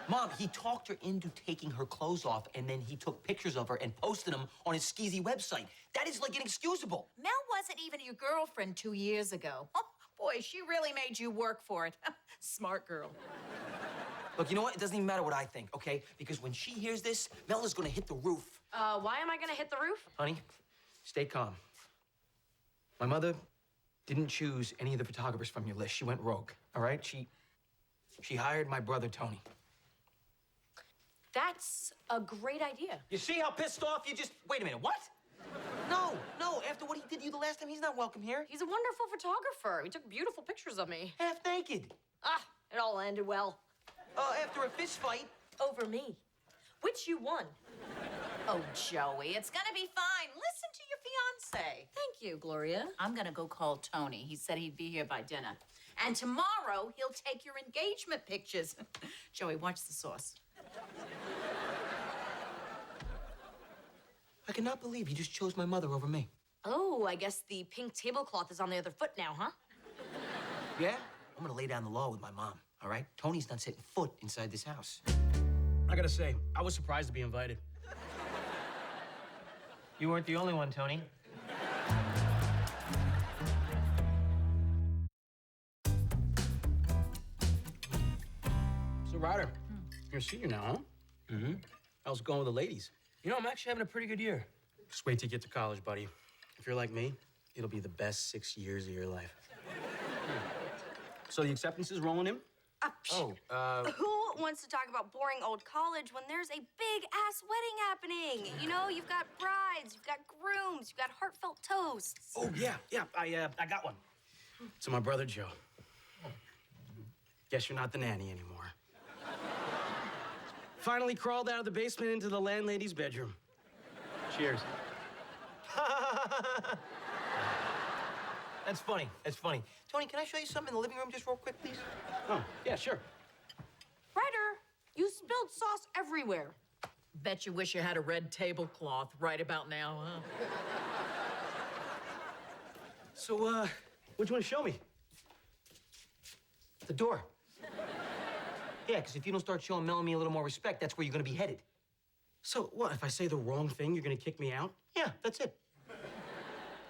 Mom, he talked her into taking her clothes off, and then he took pictures of her and posted them on his skeezy website. That is, like, inexcusable. Mel wasn't even your girlfriend 2 years ago. Oh, boy, she really made you work for it. Smart girl. Look, you know what? It doesn't even matter what I think, okay? Because when she hears this, Mel is gonna hit the roof. Why am I gonna hit the roof? Honey, stay calm. My mother didn't choose any of the photographers from your list. She went rogue, all right? She hired my brother, Tony. That's a great idea. You see how pissed off you just... Wait a minute, what? No, after what he did to you the last time, he's not welcome here. He's a wonderful photographer. He took beautiful pictures of me. Half naked. Ah, it all ended well. After a fist fight. Over me. Which you won. Oh, Joey, it's gonna be fine. Listen to your fiancé. Thank you, Gloria. I'm gonna go call Tony. He said he'd be here by dinner. And tomorrow, he'll take your engagement pictures. Joey, watch the sauce. I cannot believe you just chose my mother over me. Oh, I guess the pink tablecloth is on the other foot now, huh? Yeah? I'm gonna lay down the law with my mom, all right? Tony's not setting foot inside this house. I gotta say, I was surprised to be invited. You weren't the only one, Tony. So, Ryder, you're a senior now, huh? Mm-hmm. How's it going with the ladies? You know, I'm actually having a pretty good year. Just wait till you get to college, buddy. If you're like me, it'll be the best 6 years of your life. So the acceptance is rolling in? Who wants to talk about boring old college when there's a big-ass wedding happening? You know, you've got brides, you've got grooms, you've got heartfelt toasts. Oh, yeah, I got one. To my brother, Joe. Guess you're not the nanny anymore. Finally crawled out of the basement into the landlady's bedroom. Cheers. That's funny. That's funny. Tony, can I show you something in the living room just real quick, please? Oh, yeah, sure. Ryder, you spilled sauce everywhere. Bet you wish you had a red tablecloth right about now, huh? So, what do you want to show me? The door. Yeah, because if you don't start showing Melanie a little more respect, that's where you're going to be headed. So, what, if I say the wrong thing, you're going to kick me out? Yeah, that's it.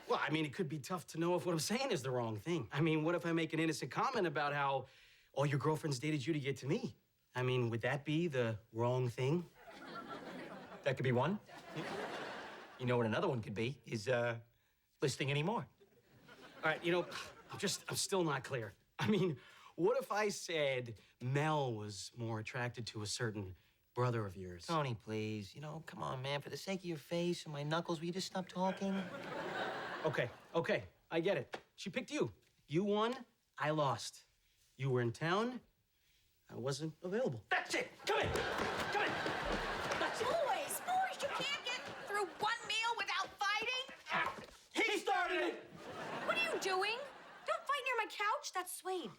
Well, I mean, it could be tough to know if what I'm saying is the wrong thing. I mean, what if I make an innocent comment about how all your girlfriends dated you to get to me? I mean, would that be the wrong thing? That could be one. You know what another one could be is, listing anymore. All right, you know, I'm still not clear. I mean, what if I said Mel was more attracted to a certain brother of yours? Tony, please. You know, come on, man. For the sake of your face and my knuckles, will you just stop talking? Okay, I get it. She picked you. You won, I lost. You were in town, I wasn't available. That's it! Come in! Come in! That's it! Boys, you can't get through one meal without fighting? He started it! What are you doing? Don't fight near my couch. That's Suede.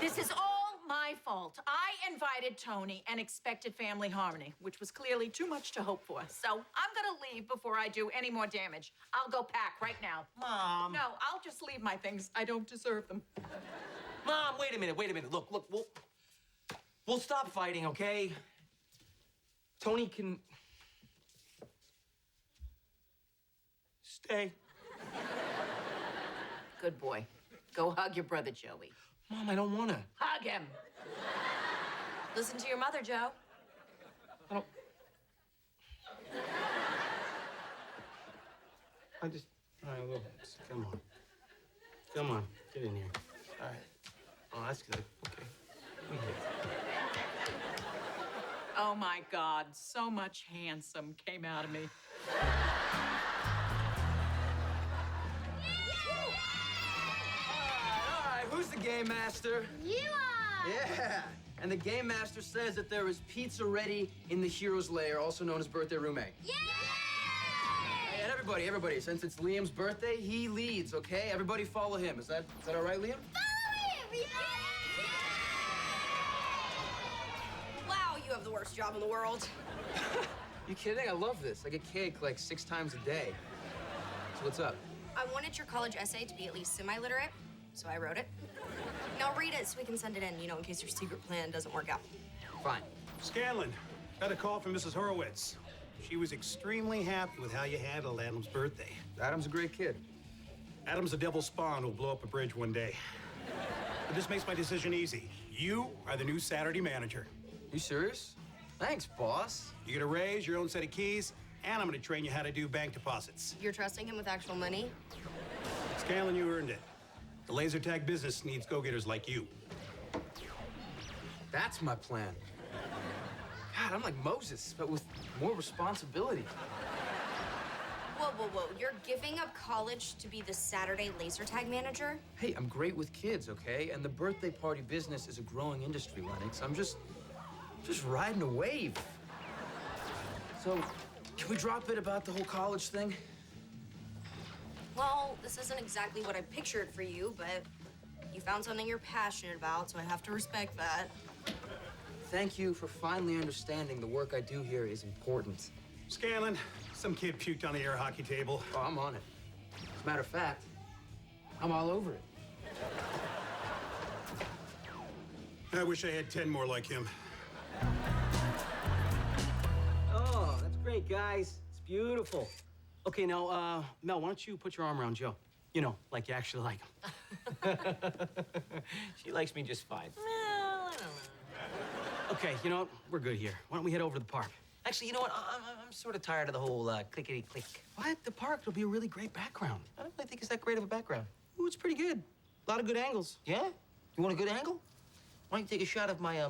This is all my fault. I invited Tony and expected family harmony, which was clearly too much to hope for. So I'm gonna leave before I do any more damage. I'll go pack right now. Mom. No, I'll just leave my things. I don't deserve them. Mom, wait a minute. Look, we'll stop fighting, okay? Tony can stay. Good boy. Go hug your brother, Joey. Mom, I don't wanna. Hug him. Listen to your mother, Joe. All right, well, come on, get in here. All right. Oh, that's good, okay. Oh, my God. So much handsome came out of me. All right, who's the game master? You are! Yeah, and the game master says that there is pizza ready in the hero's lair, also known as birthday room A. Yay! Hey, and everybody, since it's Liam's birthday, he leads, okay? Everybody follow him. Is that all right, Liam? Follow him! Wow, you have the worst job in the world. You kidding? I love this. I get cake like 6 times a day. So what's up? I wanted your college essay to be at least semi-literate, so I wrote it. Now read it so we can send it in, you know, in case your secret plan doesn't work out. Fine. Scanlon, got a call from Mrs. Horowitz. She was extremely happy with how you handled Adam's birthday. Adam's a great kid. Adam's a devil's spawn who'll blow up a bridge one day. But this makes my decision easy. You are the new Saturday manager. You serious? Thanks, boss. You get a raise, your own set of keys, and I'm gonna train you how to do bank deposits. You're trusting him with actual money? Scanlon, you earned it. The laser tag business needs go-getters like you. That's my plan. God, I'm like Moses, but with more responsibility. Whoa. You're giving up college to be the Saturday laser tag manager? Hey, I'm great with kids, okay? And the birthday party business is a growing industry, Lennox. I'm just riding a wave. So, can we drop it about the whole college thing? Well, this isn't exactly what I pictured for you, but you found something you're passionate about, so I have to respect that. Thank you for finally understanding the work I do here is important. Scanlon, some kid puked on the air hockey table. Oh, I'm on it. As a matter of fact, I'm all over it. I wish I had 10 more like him. Oh, that's great, guys. It's beautiful. Okay, now, Mel, why don't you put your arm around Joe? You know, like you actually like him. She likes me just fine. Well, I don't know. Okay, you know what? We're good here. Why don't we head over to the park? Actually, you know what? I'm sort of tired of the whole clickety-click. What? The park will be a really great background. I don't really think it's that great of a background. Ooh, it's pretty good. A lot of good angles. Yeah? You want a good angle? Why don't you take a shot of my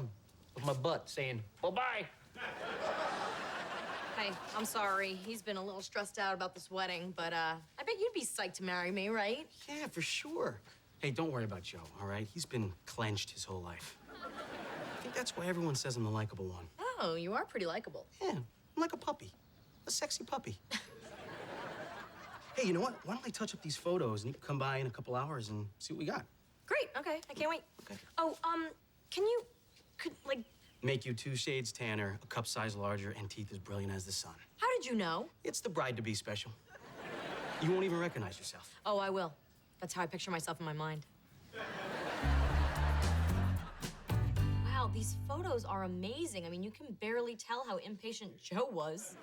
butt saying, bye-bye? Hey, I'm sorry. He's been a little stressed out about this wedding, but I bet you'd be psyched to marry me, right? Yeah, for sure. Hey, don't worry about Joe, all right? He's been clenched his whole life. I think that's why everyone says I'm the likable one. Oh, you are pretty likable. Yeah, I'm like a puppy. A sexy puppy. Hey, you know what? Why don't I touch up these photos and you can come by in a couple hours and see what we got? Great, okay. I can't wait. Okay. Oh, like, Make you 2 shades tanner, a cup size larger, and teeth as brilliant as the sun. how did you know? It's the bride-to-be special. You won't even recognize yourself. Oh, I will. That's how I picture myself in my mind. Wow, these photos are amazing. I mean, you can barely tell how impatient Joe was.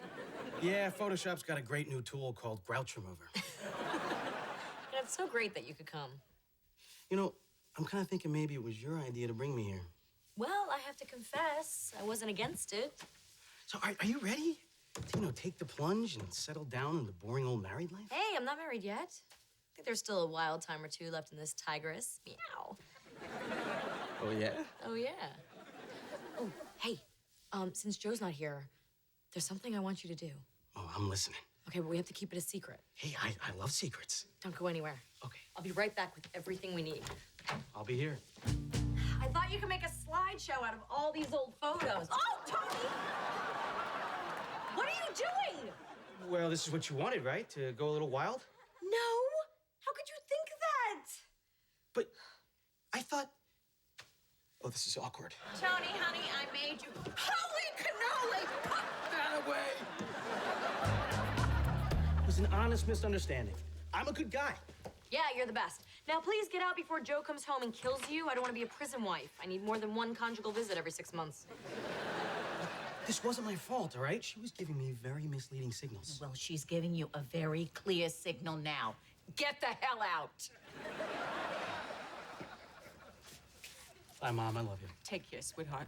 Yeah, Photoshop's got a great new tool called Grouch Remover. And it's so great that you could come. You know, I'm kind of thinking maybe it was your idea to bring me here. Well, I have to confess, I wasn't against it. So are you ready to, take the plunge and settle down in the boring old married life? Hey, I'm not married yet. I think there's still a wild time or two left in this tigress. Meow. Oh, yeah? Oh, yeah. Oh, hey, since Joe's not here, there's something I want you to do. Oh, I'm listening. Okay, but we have to keep it a secret. Hey, I love secrets. Don't go anywhere. Okay. I'll be right back with everything we need. I'll be here. I thought you could make a slideshow out of all these old photos. Oh, Tony! What are you doing? Well, this is what you wanted, right? To go a little wild? No! How could you think that? But I thought... Oh, this is awkward. Tony, honey, I made you. Holy cannoli! Put that away! It was an honest misunderstanding. I'm a good guy. Yeah, you're the best. Now, please get out before Joe comes home and kills you. I don't want to be a prison wife. I need more than one conjugal visit every 6 months. This wasn't my fault, all right? She was giving me very misleading signals. Well, she's giving you a very clear signal now. Get the hell out. Bye, Mom. I love you. Take care, sweetheart.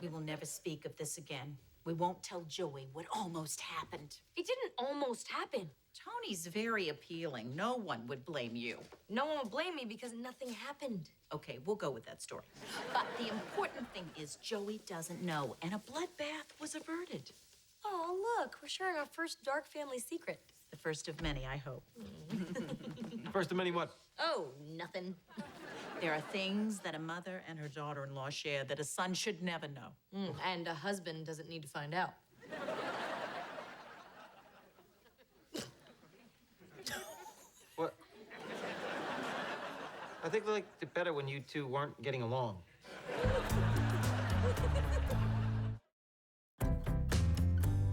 We will never speak of this again. We won't tell Joey what almost happened. It didn't almost happen. Tony's very appealing. No one would blame you. No one will blame me because nothing happened. Okay, we'll go with that story. But the important thing is Joey doesn't know, and a bloodbath was averted. Oh, look, we're sharing our first dark family secret. The first of many, I hope. First of many what? Oh, nothing. There are things that a mother and her daughter-in-law share that a son should never know. And a husband doesn't need to find out. What? I think we liked it better when you two weren't getting along.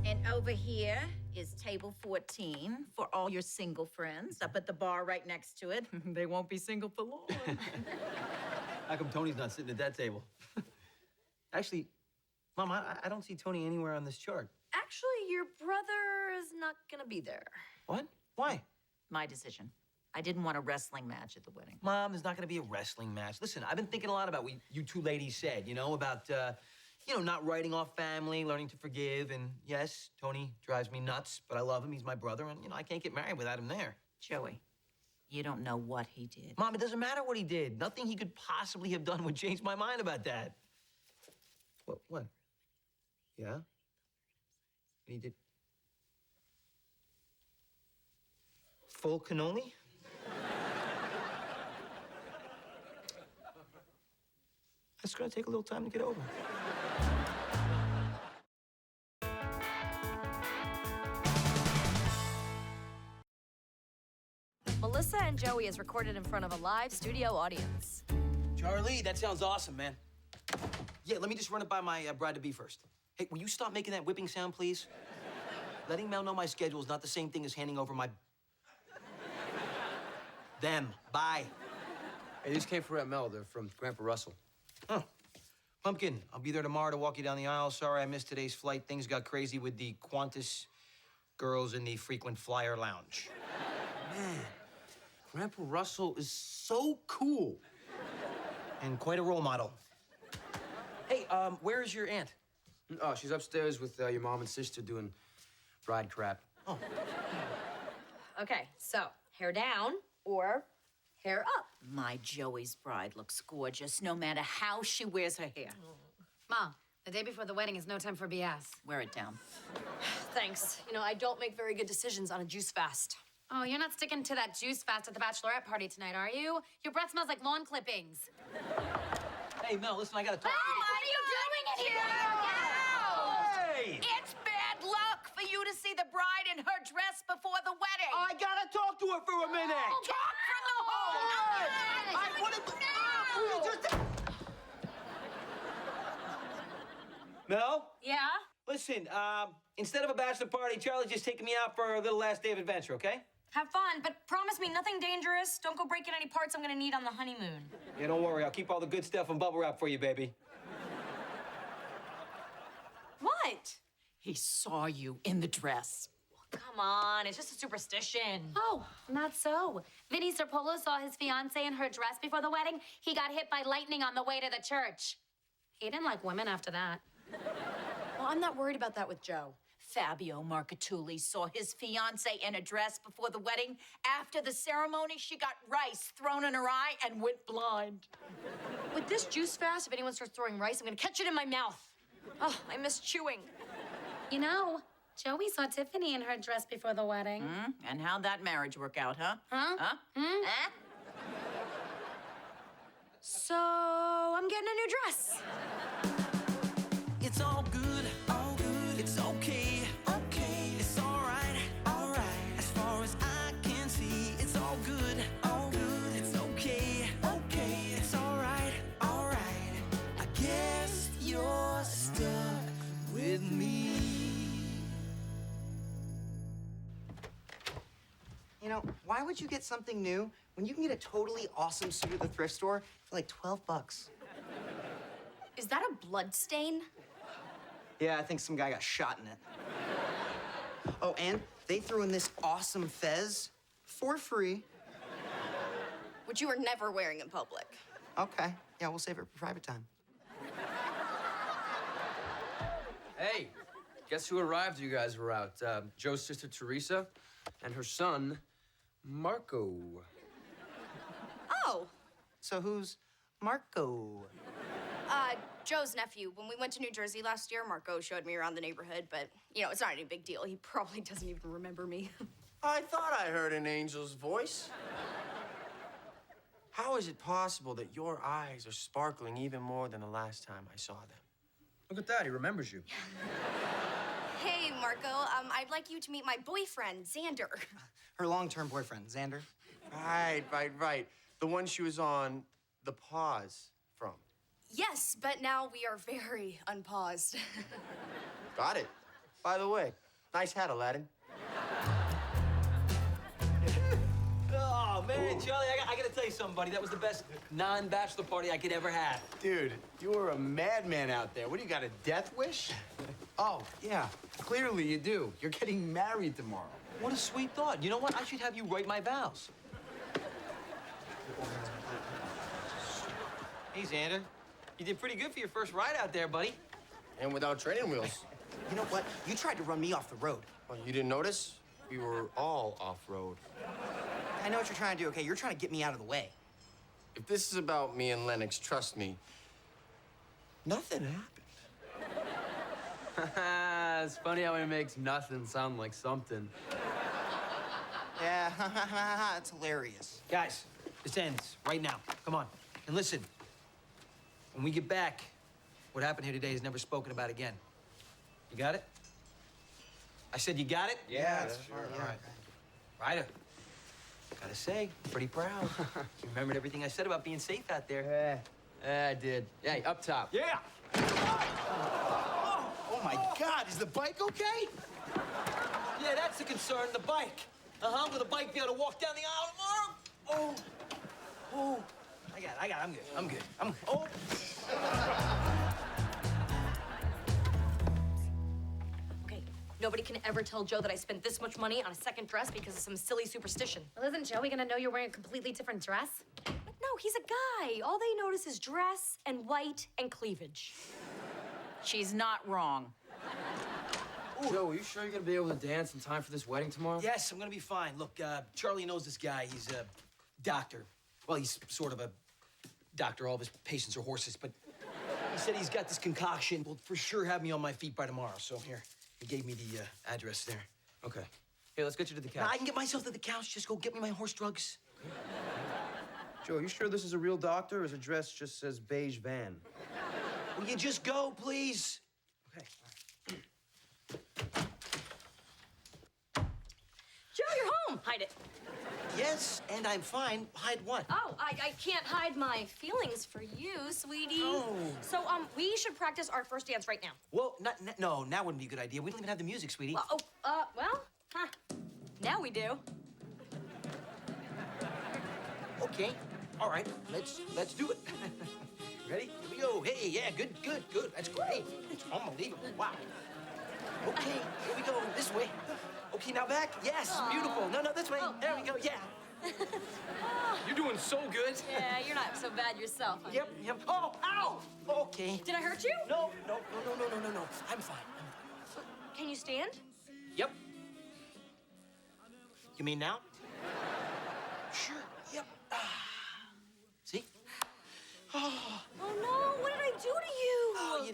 And over here is table 14 for all your single friends. Up at the bar right next to it. They won't be single for long. How come Tony's not sitting at that table? Actually, Mom, I don't see Tony anywhere on this chart. Actually, your brother is not gonna be there. What? Why? My decision. I didn't want a wrestling match at the wedding. Mom, there's not gonna be a wrestling match. Listen, I've been thinking a lot about what you two ladies said, about, not writing off family, learning to forgive. And yes, Tony drives me nuts, but I love him. He's my brother, and, I can't get married without him there. Joey, you don't know what he did. Mom, it doesn't matter what he did. Nothing he could possibly have done would change my mind about that. What? Yeah? He did... Full cannoli? That's gonna take a little time to get over. Melissa and Joey is recorded in front of a live studio audience. Charlie, that sounds awesome, man. Yeah, let me just run it by my bride-to-be first. Hey, will you stop making that whipping sound, please? Letting Mel know my schedule is not the same thing as handing over my... Them. Bye. Hey, these came from Aunt Mel. They're from Grandpa Russell. Oh. Pumpkin, I'll be there tomorrow to walk you down the aisle. Sorry I missed today's flight. Things got crazy with the Qantas girls in the frequent flyer lounge. Man, Grandpa Russell is so cool. And quite a role model. Hey, where is your aunt? Oh, she's upstairs with your mom and sister doing bride crap. Oh. Okay, so hair down or hair up. My Joey's bride looks gorgeous, no matter how she wears her hair. Ma, the day before the wedding is no time for BS. Wear it down. Thanks. You know, I don't make very good decisions on a juice fast. Oh, you're not sticking to that juice fast at the bachelorette party tonight, are you? Your breath smells like lawn clippings. Hey, Mel, listen, I gotta talk to you. What are you doing in here? Hey! It's bad luck for you to see the bride in her dress before the wedding. I gotta talk to her for a minute. Talk from the home. I wanted to... Mel? Yeah? Listen, instead of a bachelor party, Charlie's just taking me out for a little last day of adventure, okay? Have fun, but promise me nothing dangerous. Don't go breaking any parts I'm gonna need on the honeymoon. Yeah, don't worry. I'll keep all the good stuff in bubble wrap for you, baby. What? He saw you in the dress. Come on, it's just a superstition. Oh, not so. Vinny Serpolo saw his fiancée in her dress before the wedding. He got hit by lightning on the way to the church. He didn't like women after that. Well, I'm not worried about that with Joe. Fabio Marcatulli saw his fiancée in a dress before the wedding. After the ceremony, she got rice thrown in her eye and went blind. With this juice fast, if anyone starts throwing rice, I'm gonna catch it in my mouth. Oh, I miss chewing. You know, Joey saw Tiffany in her dress before the wedding. And how'd that marriage work out, huh? Huh? Huh? Huh? So, I'm getting a new dress. It's all good, it's okay, it's all right, as far as I can see, it's all good, it's okay, it's all right, I guess you're stuck with me. You know, why would you get something new when you can get a totally awesome suit at the thrift store for like $12? Is that a blood stain? Yeah, I think some guy got shot in it. Oh, and they threw in this awesome fez for free. Which you were never wearing in public. Okay, yeah, we'll save it for private time. Hey, guess who arrived? You guys were out. Joe's sister Teresa and her son Marco. Oh. So who's Marco? Joe's nephew. When we went to New Jersey last year, Marco showed me around the neighborhood, but, you know, it's not any big deal. He probably doesn't even remember me. I thought I heard an angel's voice. How is it possible that your eyes are sparkling even more than the last time I saw them? Look at that, he remembers you. Hey, Marco, I'd like you to meet my boyfriend, Xander. Her long-term boyfriend, Xander. Right. The one she was on the pause from. Yes, but now we are very unpaused. Got it. By the way, nice hat, Aladdin. Oh, man, Charlie, I gotta tell you something, buddy. That was the best non-bachelor party I could ever have. Dude, you were a madman out there. What do you got, a death wish? Oh, yeah, clearly you do. You're getting married tomorrow. What a sweet thought. You know what? I should have you write my vows. Hey, Xander. You did pretty good for your first ride out there, buddy. And without training wheels. You know what? You tried to run me off the road. Well, you didn't notice? We were all off-road. I know what you're trying to do, okay? You're trying to get me out of the way. If this is about me and Lennox, trust me, nothing happened. It's funny how he makes nothing sound like something. Yeah, it's hilarious. Guys, this ends right now. Come on. And listen, when we get back, what happened here today is never spoken about again. You got it? I said you got it? Yeah, sure. All right. Ryder, gotta say, pretty proud. You remembered everything I said about being safe out there. Yeah, I did. Hey, up top. Yeah! Oh my God, is the bike okay? Yeah, that's the concern, the bike. Will the bike be able to walk down the aisle tomorrow? Oh. I got it. I'm good. Oh. Okay, nobody can ever tell Joe that I spent this much money on a second dress because of some silly superstition. Well, isn't Joey gonna know you're wearing a completely different dress? But no, he's a guy. All they notice is dress and white and cleavage. She's not wrong. Joe, are you sure you're gonna be able to dance in time for this wedding tomorrow? Yes, I'm gonna be fine. Look, Charlie knows this guy. He's a doctor. Well, he's sort of a doctor. All of his patients are horses, but he said he's got this concoction. Will for sure have me on my feet by tomorrow. So here, he gave me the address there. Okay. Here, let's get you to the couch. Now, I can get myself to the couch. Just go get me my horse drugs. Joe, are you sure this is a real doctor, or his address just says beige van? Will you just go, please? Okay. Joe, you're home. Hide it. Yes, and I'm fine. Hide what? Oh, I can't hide my feelings for you, sweetie. Oh. So, we should practice our first dance right now. Well, no, that wouldn't be a good idea. We don't even have the music, sweetie. Now we do. Okay. All right. Let's do it. Ready? Here we go. Hey, yeah, good. That's great. It's unbelievable. Wow. Okay, here we go. This way. Okay, now back. Yes, beautiful. No, this way. There we go. Yeah. You're doing so good. Yeah, you're not so bad yourself. Huh? Yep. Oh, ow. Okay. Did I hurt you? No. I'm fine. Can you stand? Yep. You mean now? Sure. Yep. See? Oh no! What did I do to you? Oh, you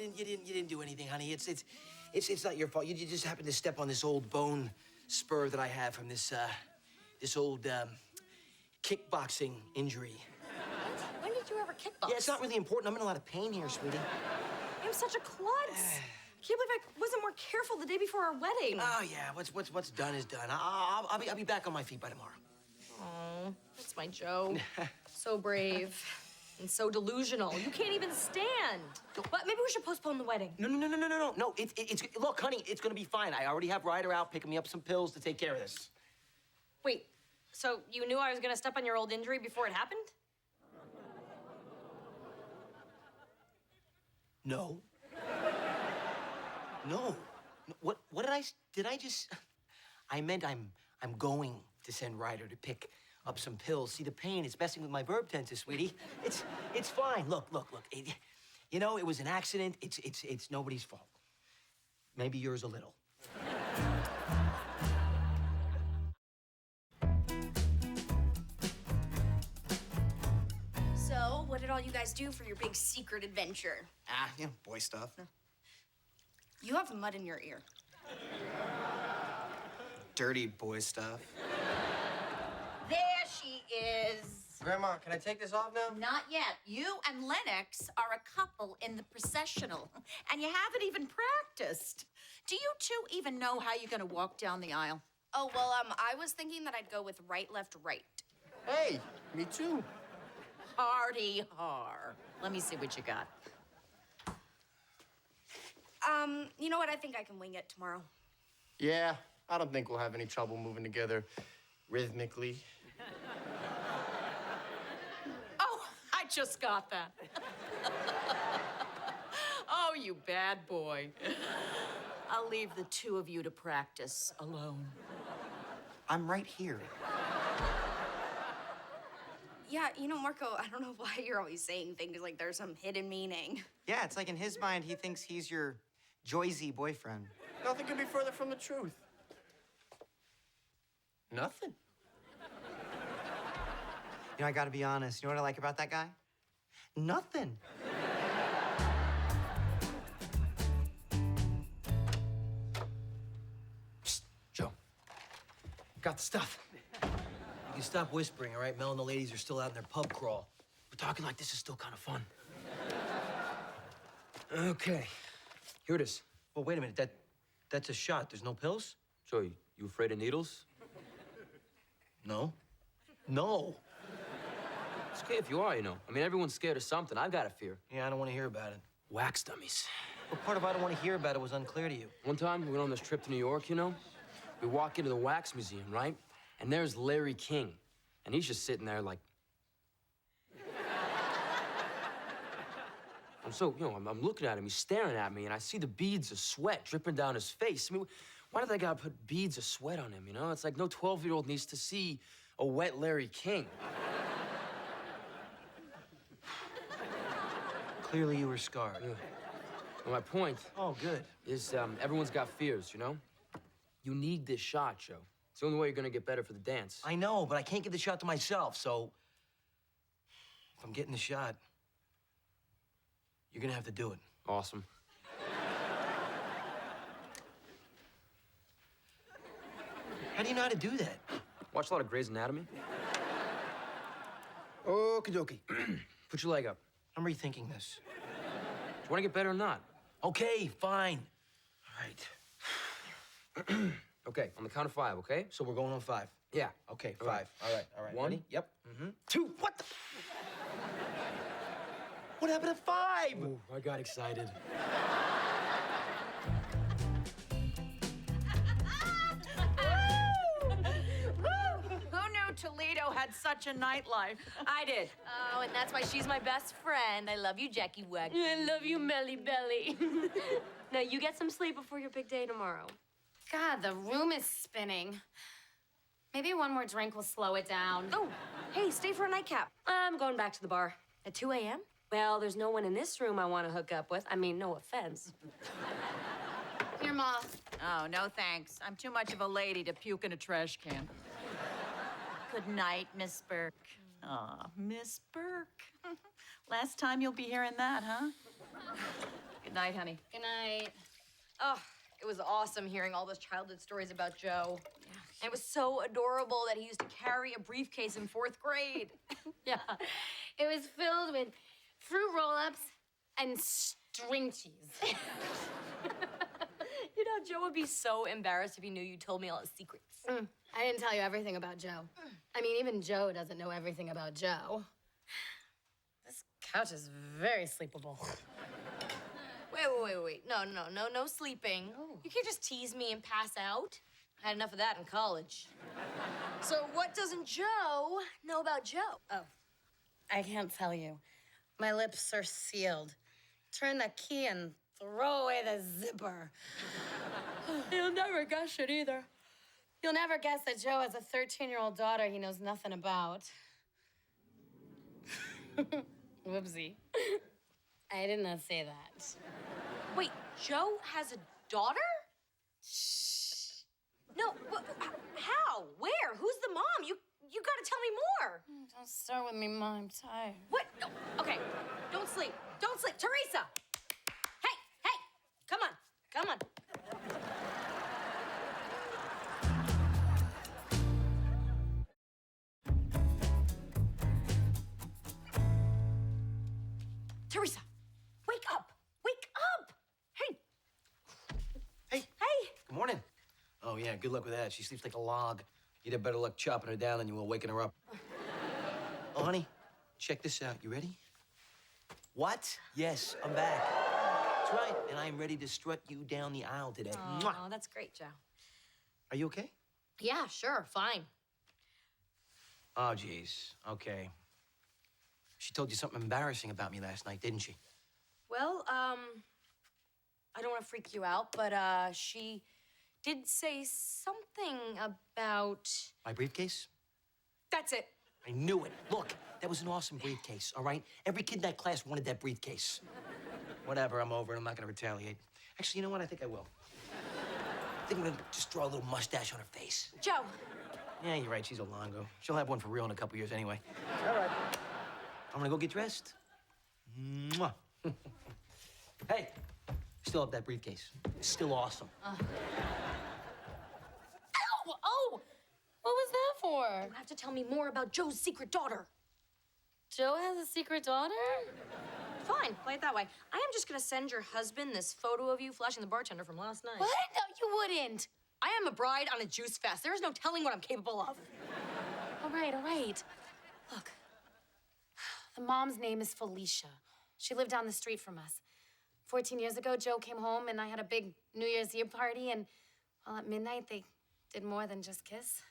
didn't do anything, honey. It's not your fault. You just happened to step on this old bone spur that I have from this old kickboxing injury. When did you ever kickbox? Yeah, it's not really important. I'm in a lot of pain here, sweetie. I'm such a klutz. Can't believe I wasn't more careful the day before our wedding. Oh yeah, what's done is done. I'll be back on my feet by tomorrow. Oh, that's my Joe. So brave and so delusional. You can't even stand. But maybe we should postpone the wedding. No. No, it's look, honey, it's gonna be fine. I already have Ryder out picking me up some pills to take care of this. Wait, so you knew I was gonna step on your old injury before it happened? No. What did I just? I meant I'm going to send Ryder to pick up some pills. See, the pain is messing with my verb tenses, sweetie. It's fine. Look. It was an accident. It's nobody's fault. Maybe yours a little. So, what did all you guys do for your big secret adventure? Boy stuff. You have mud in your ear. Dirty boy stuff. There she is. Grandma, can I take this off now? Not yet. You and Lennox are a couple in the processional, and you haven't even practiced. Do you two even know how you're gonna walk down the aisle? Oh, well, I was thinking that I'd go with right, left, right. Hey, me too. Hardy har. Let me see what you got. You know what? I think I can wing it tomorrow. Yeah, I don't think we'll have any trouble moving together rhythmically. Oh, I just got that. Oh, you bad boy. I'll leave the two of you to practice alone. I'm right here. Yeah, you know, Marco, I don't know why you're always saying things like there's some hidden meaning. Yeah, it's like in his mind, he thinks he's your Joyzy boyfriend. Nothing could be further from the truth. Nothing. You know, I gotta be honest. You know what I like about that guy? Nothing. Psst, Joe. Got the stuff. You can stop whispering, all right? Mel and the ladies are still out in their pub crawl. We're talking like this is still kind of fun. Okay. Here it is. Well, wait a minute. That's a shot. There's no pills? Joe, you afraid of needles? No. It's okay if you are, you know. I mean, everyone's scared of something. I've got a fear. Yeah, I don't want to hear about it. Wax dummies. What part of I don't want to hear about it was unclear to you? One time, we went on this trip to New York, you know? We walk into the wax museum, right? And there's Larry King. And he's just sitting there like... And so, you know, I'm looking at him, he's staring at me, and I see the beads of sweat dripping down his face. I mean, why did that guy put beads of sweat on him, you know? It's like no 12-year-old needs to see a wet Larry King. Clearly you were scarred. Yeah. Well, my point... Oh, good. ...is everyone's got fears, you know? You need this shot, Joe. It's the only way you're gonna get better for the dance. I know, but I can't give the shot to myself, so... I'm getting the shot, you're gonna have to do it. Awesome. How do you know how to do that? Watch a lot of Grey's Anatomy. Okie dokie. Put your leg up. I'm rethinking this. Do you want to get better or not? Okay, fine. All right. Okay, on the count of 5, okay? So we're going on 5. Yeah. Okay, All 5. right. All right. 1. Ready? Yep. 2. What the? What happened at 5? Ooh, I got excited. Who knew Toledo had such a nightlife? I did. Oh, and that's why she's my best friend. I love you, Jackie Wag. I love you, Melly Belly. Now, you get some sleep before your big day tomorrow. God, the room is spinning. Maybe one more drink will slow it down. Oh, hey, stay for a nightcap. I'm going back to the bar. At 2 a.m.? Well, there's no one in this room I want to hook up with. I mean, no offense. Here, Ma. Oh, no thanks. I'm too much of a lady to puke in a trash can. Good night, Miss Burke. Aw, Miss Burke. Last time you'll be hearing that, huh? Good night, honey. Good night. Oh, it was awesome hearing all those childhood stories about Joe. And it was so adorable that he used to carry a briefcase in 4th grade. Yeah. It was filled with fruit roll-ups and string cheese. You know, Joe would be so embarrassed if he knew you told me all his secrets. I didn't tell you everything about Joe. I mean, even Joe doesn't know everything about Joe. This couch is very sleepable. Wait. No sleeping. You can't just tease me and pass out. I had enough of that in college. So what doesn't Joe know about Joe? Oh, I can't tell you. My lips are sealed. Turn the key and throw away the zipper. You'll never guess it either. You'll never guess that Joe has a 13-year-old daughter he knows nothing about. Whoopsie. I did not say that. Wait, Joe has a daughter? No, how? Where? Who's the mom? You gotta tell me more. Don't start with me, Mom. I'm tired. What? No. Okay, don't sleep. Don't sleep. Teresa! Hey! Come on. Teresa, wake up! Hey! Good morning. Oh, yeah, good luck with that. She sleeps like a log. You'd have better luck chopping her down than you will waking her up. Oh, honey, check this out. You ready? What? Yes, I'm back. That's right, and I'm ready to strut you down the aisle today. Mwah. Oh, that's great, Joe. Are you okay? Yeah, sure, fine. Oh, geez. Okay. She told you something embarrassing about me last night, didn't she? Well, I don't want to freak you out, but she did say something about... My briefcase? That's it. I knew it. Look, that was an awesome briefcase, all right? Every kid in that class wanted that briefcase. Whatever, I'm over it. I'm not gonna retaliate. Actually, you know what? I think I will. I think I'm gonna just draw a little mustache on her face. Joe. Yeah, you're right. She's a longo. She'll have one for real in a couple years anyway. All right. I'm gonna go get dressed. Mwah. Hey, still have that briefcase. It's still awesome. Ow! Oh! What was that for? You have to tell me more about Joe's secret daughter. Joe has a secret daughter? Fine, play it that way. I am just gonna send your husband this photo of you flashing the bartender from last night. What? No, you wouldn't. I am a bride on a juice fest. There is no telling what I'm capable of. All right. Look, the mom's name is Felicia. She lived down the street from us. 14 years ago, Joe came home and I had a big New Year's Eve party, and well, at midnight, they did more than just kiss.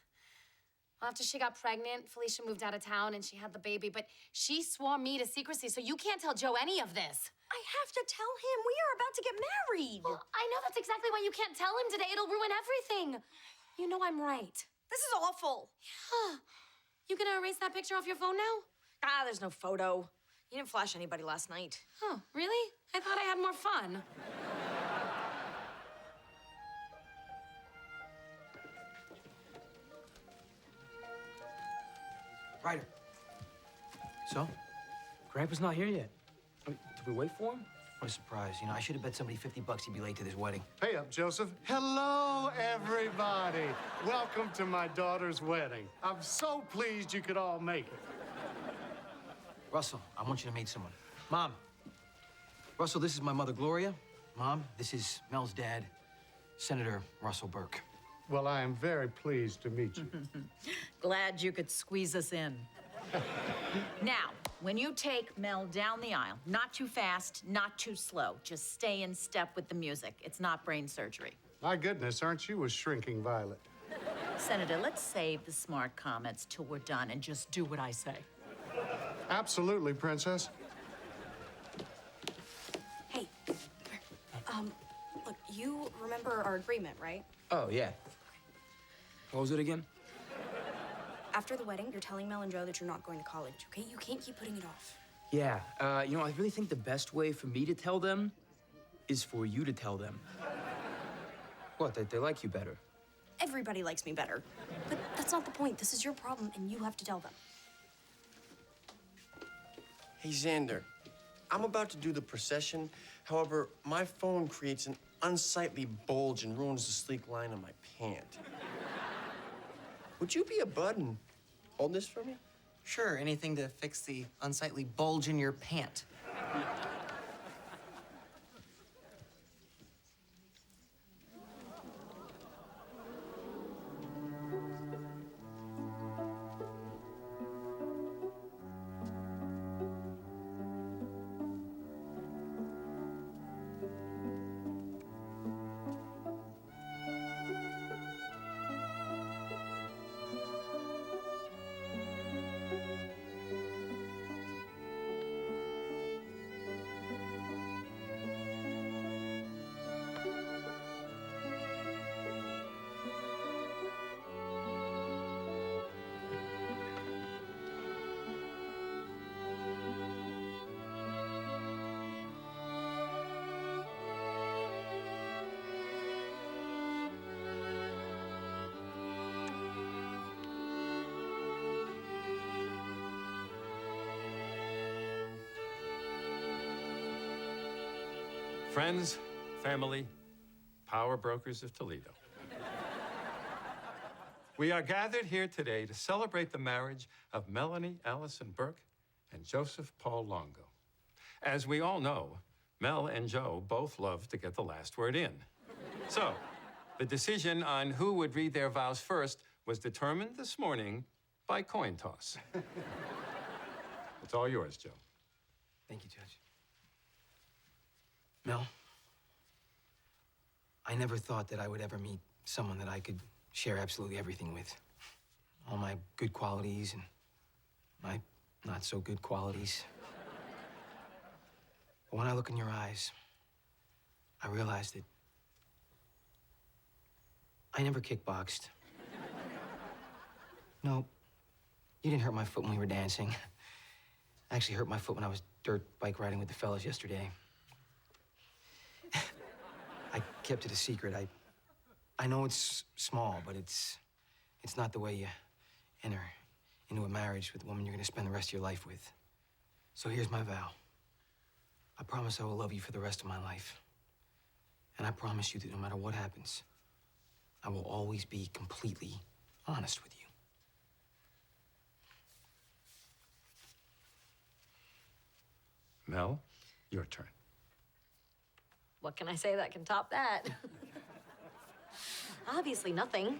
Well, after she got pregnant, Felicia moved out of town and she had the baby, but she swore me to secrecy, so you can't tell Joe any of this. I have to tell him. We are about to get married. Well, I know that's exactly why you can't tell him today. It'll ruin everything. You know I'm right. This is awful. Yeah. You gonna erase that picture off your phone now? Ah, there's no photo. You didn't flash anybody last night. Oh, really? I thought I had more fun. Ryder. So, Grandpa's not here yet. Did we wait for him? What a surprise. You know, I should have bet somebody $50 he'd be late to this wedding. Hey up, Joseph. Hello, everybody. Welcome to my daughter's wedding. I'm so pleased you could all make it. Russell, I want you to meet someone. Mom. Russell, this is my mother, Gloria. Mom, this is Mel's dad, Senator Russell Burke. Well, I am very pleased to meet you. Glad you could squeeze us in. Now, when you take Mel down the aisle, not too fast, not too slow. Just stay in step with the music. It's not brain surgery. My goodness, aren't you a shrinking violet? Senator, let's save the smart comments till we're done and just do what I say. Absolutely, Princess. Hey, look, you remember our agreement, right? Oh, yeah. What was it again? After the wedding, you're telling Mel and Joe that you're not going to college, okay? You can't keep putting it off. Yeah, I really think the best way for me to tell them is for you to tell them. What, that they like you better? Everybody likes me better. But that's not the point. This is your problem, and you have to tell them. Hey, Xander, I'm about to do the procession. However, my phone creates an unsightly bulge and ruins the sleek line of my pant. Would you be a bud and hold this for me? Sure, anything to fix the unsightly bulge in your pant. Friends, family, power brokers of Toledo. We are gathered here today to celebrate the marriage of Melanie Allison Burke and Joseph Paul Longo. As we all know, Mel and Joe both love to get the last word in. So, the decision on who would read their vows first was determined this morning by coin toss. It's all yours, Joe. Thank you, Judge. Mel, I never thought that I would ever meet someone that I could share absolutely everything with. All my good qualities and my not so good qualities. But when I look in your eyes, I realize that I never kickboxed. No, you didn't hurt my foot when we were dancing. I actually hurt my foot when I was dirt bike riding with the fellas yesterday. I kept it a secret. I know it's small, but it's not the way you enter into a marriage with a woman you're gonna spend the rest of your life with. So here's my vow. I promise I will love you for the rest of my life. And I promise you that no matter what happens, I will always be completely honest with you. Mel, your turn. What can I say that can top that? Obviously nothing.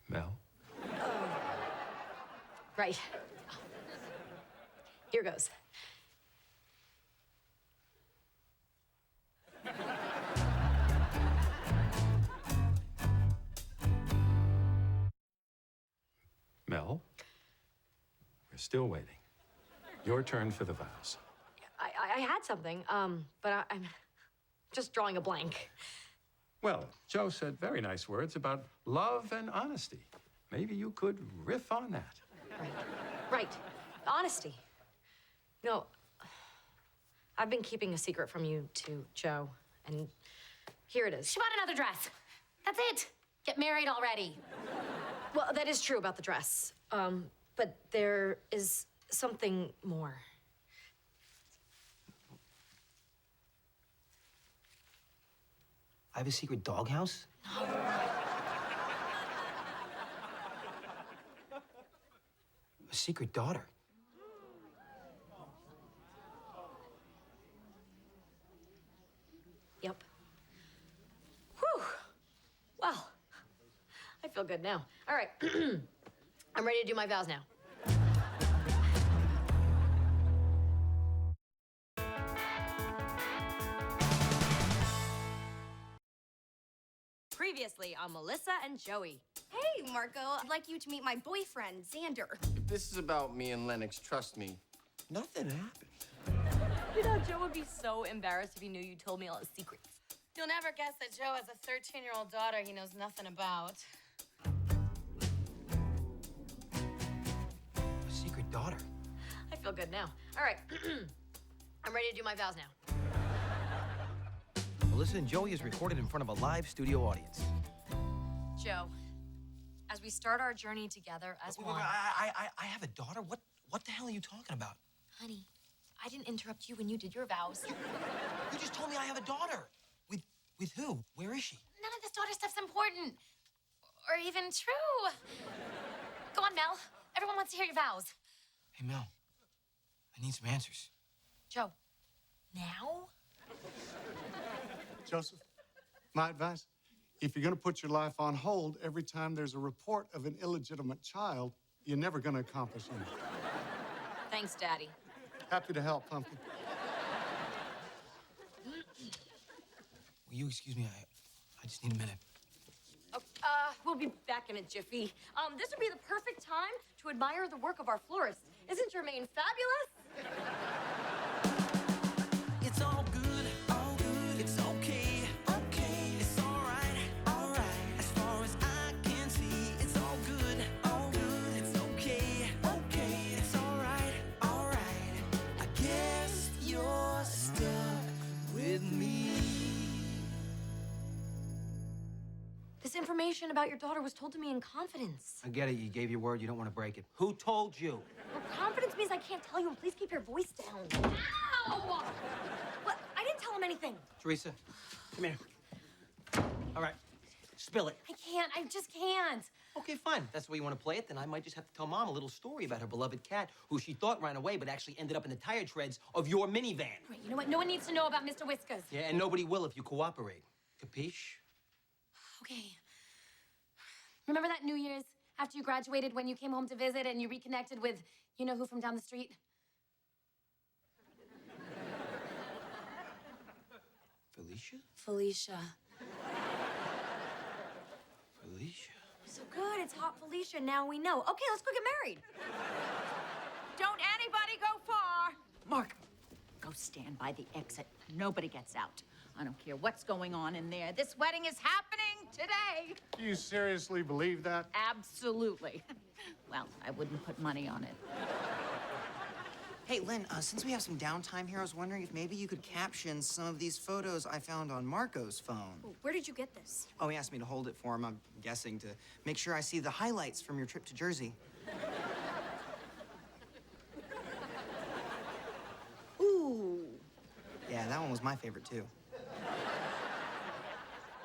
Mel? Right. Here goes. Mel, we're still waiting. Your turn for the vows. I had something, but I'm just drawing a blank. Well, Joe said very nice words about love and honesty. Maybe you could riff on that. Right. Honesty. No, I've been keeping a secret from you too, Joe, and here it is. She bought another dress. That's it. Get married already. Well, that is true about the dress. But there is something more. I have a secret doghouse? A secret daughter? Yep. Whew. Well, I feel good now. All right. I'm ready to do my vows now. Previously on Melissa and Joey. Hey, Marco. I'd like you to meet my boyfriend, Xander. If this is about me and Lennox, trust me, nothing happened. You know, Joe would be so embarrassed if he knew you told me all his secrets. You'll never guess that Joe has a 13-year-old daughter he knows nothing about. A secret daughter? I feel good now. All right. I'm ready to do my vows now. Melissa and Joey is recorded in front of a live studio audience. Joe, as we start our journey together as one... I have a daughter? What the hell are you talking about? Honey, I didn't interrupt you when you did your vows. You just told me I have a daughter. With who? Where is she? None of this daughter stuff's important. Or even true. Go on, Mel. Everyone wants to hear your vows. Hey, Mel. I need some answers. Joe, now? Joseph, my advice, if you're going to put your life on hold every time there's a report of an illegitimate child, you're never going to accomplish anything. Thanks, Daddy. Happy to help, Pumpkin. Will you excuse me? I just need a minute. Oh, we'll be back in a jiffy. This would be the perfect time to admire the work of our florist. Isn't Jermaine fabulous? It's all good, it's okay, it's all right, as far as I can see, it's all good, it's okay, it's all right, I guess you're stuck with me. This information about your daughter was told to me in confidence. I get it. You gave your word. You don't want to break it. Who told you? Well, confidence means I can't tell you, and please keep your voice down. Ow! What? I didn't tell him anything. Teresa, come here. All right. Spill it. I can't. I just can't. Okay, fine. If that's the way you want to play it, then I might just have to tell Mom a little story about her beloved cat, who she thought ran away, but actually ended up in the tire treads of your minivan. Right, you know what? No one needs to know about Mr. Whiskers. Yeah, and nobody will if you cooperate. Capiche? Okay. Remember that New Year's after you graduated when you came home to visit and you reconnected with you-know-who from down the street? Felicia? Felicia. Felicia? So good. It's hot Felicia. Now we know. Okay, let's go get married. Don't anybody go far. Mark, go stand by the exit. Nobody gets out. I don't care what's going on in there. This wedding is happening today. Do you seriously believe that? Absolutely. Well, I wouldn't put money on it. Hey, Lynn, since we have some downtime here, I was wondering if maybe you could caption some of these photos I found on Marco's phone. Where did you get this? Oh, he asked me to hold it for him, I'm guessing, to make sure I see the highlights from your trip to Jersey. Ooh. Yeah, that one was my favorite, too.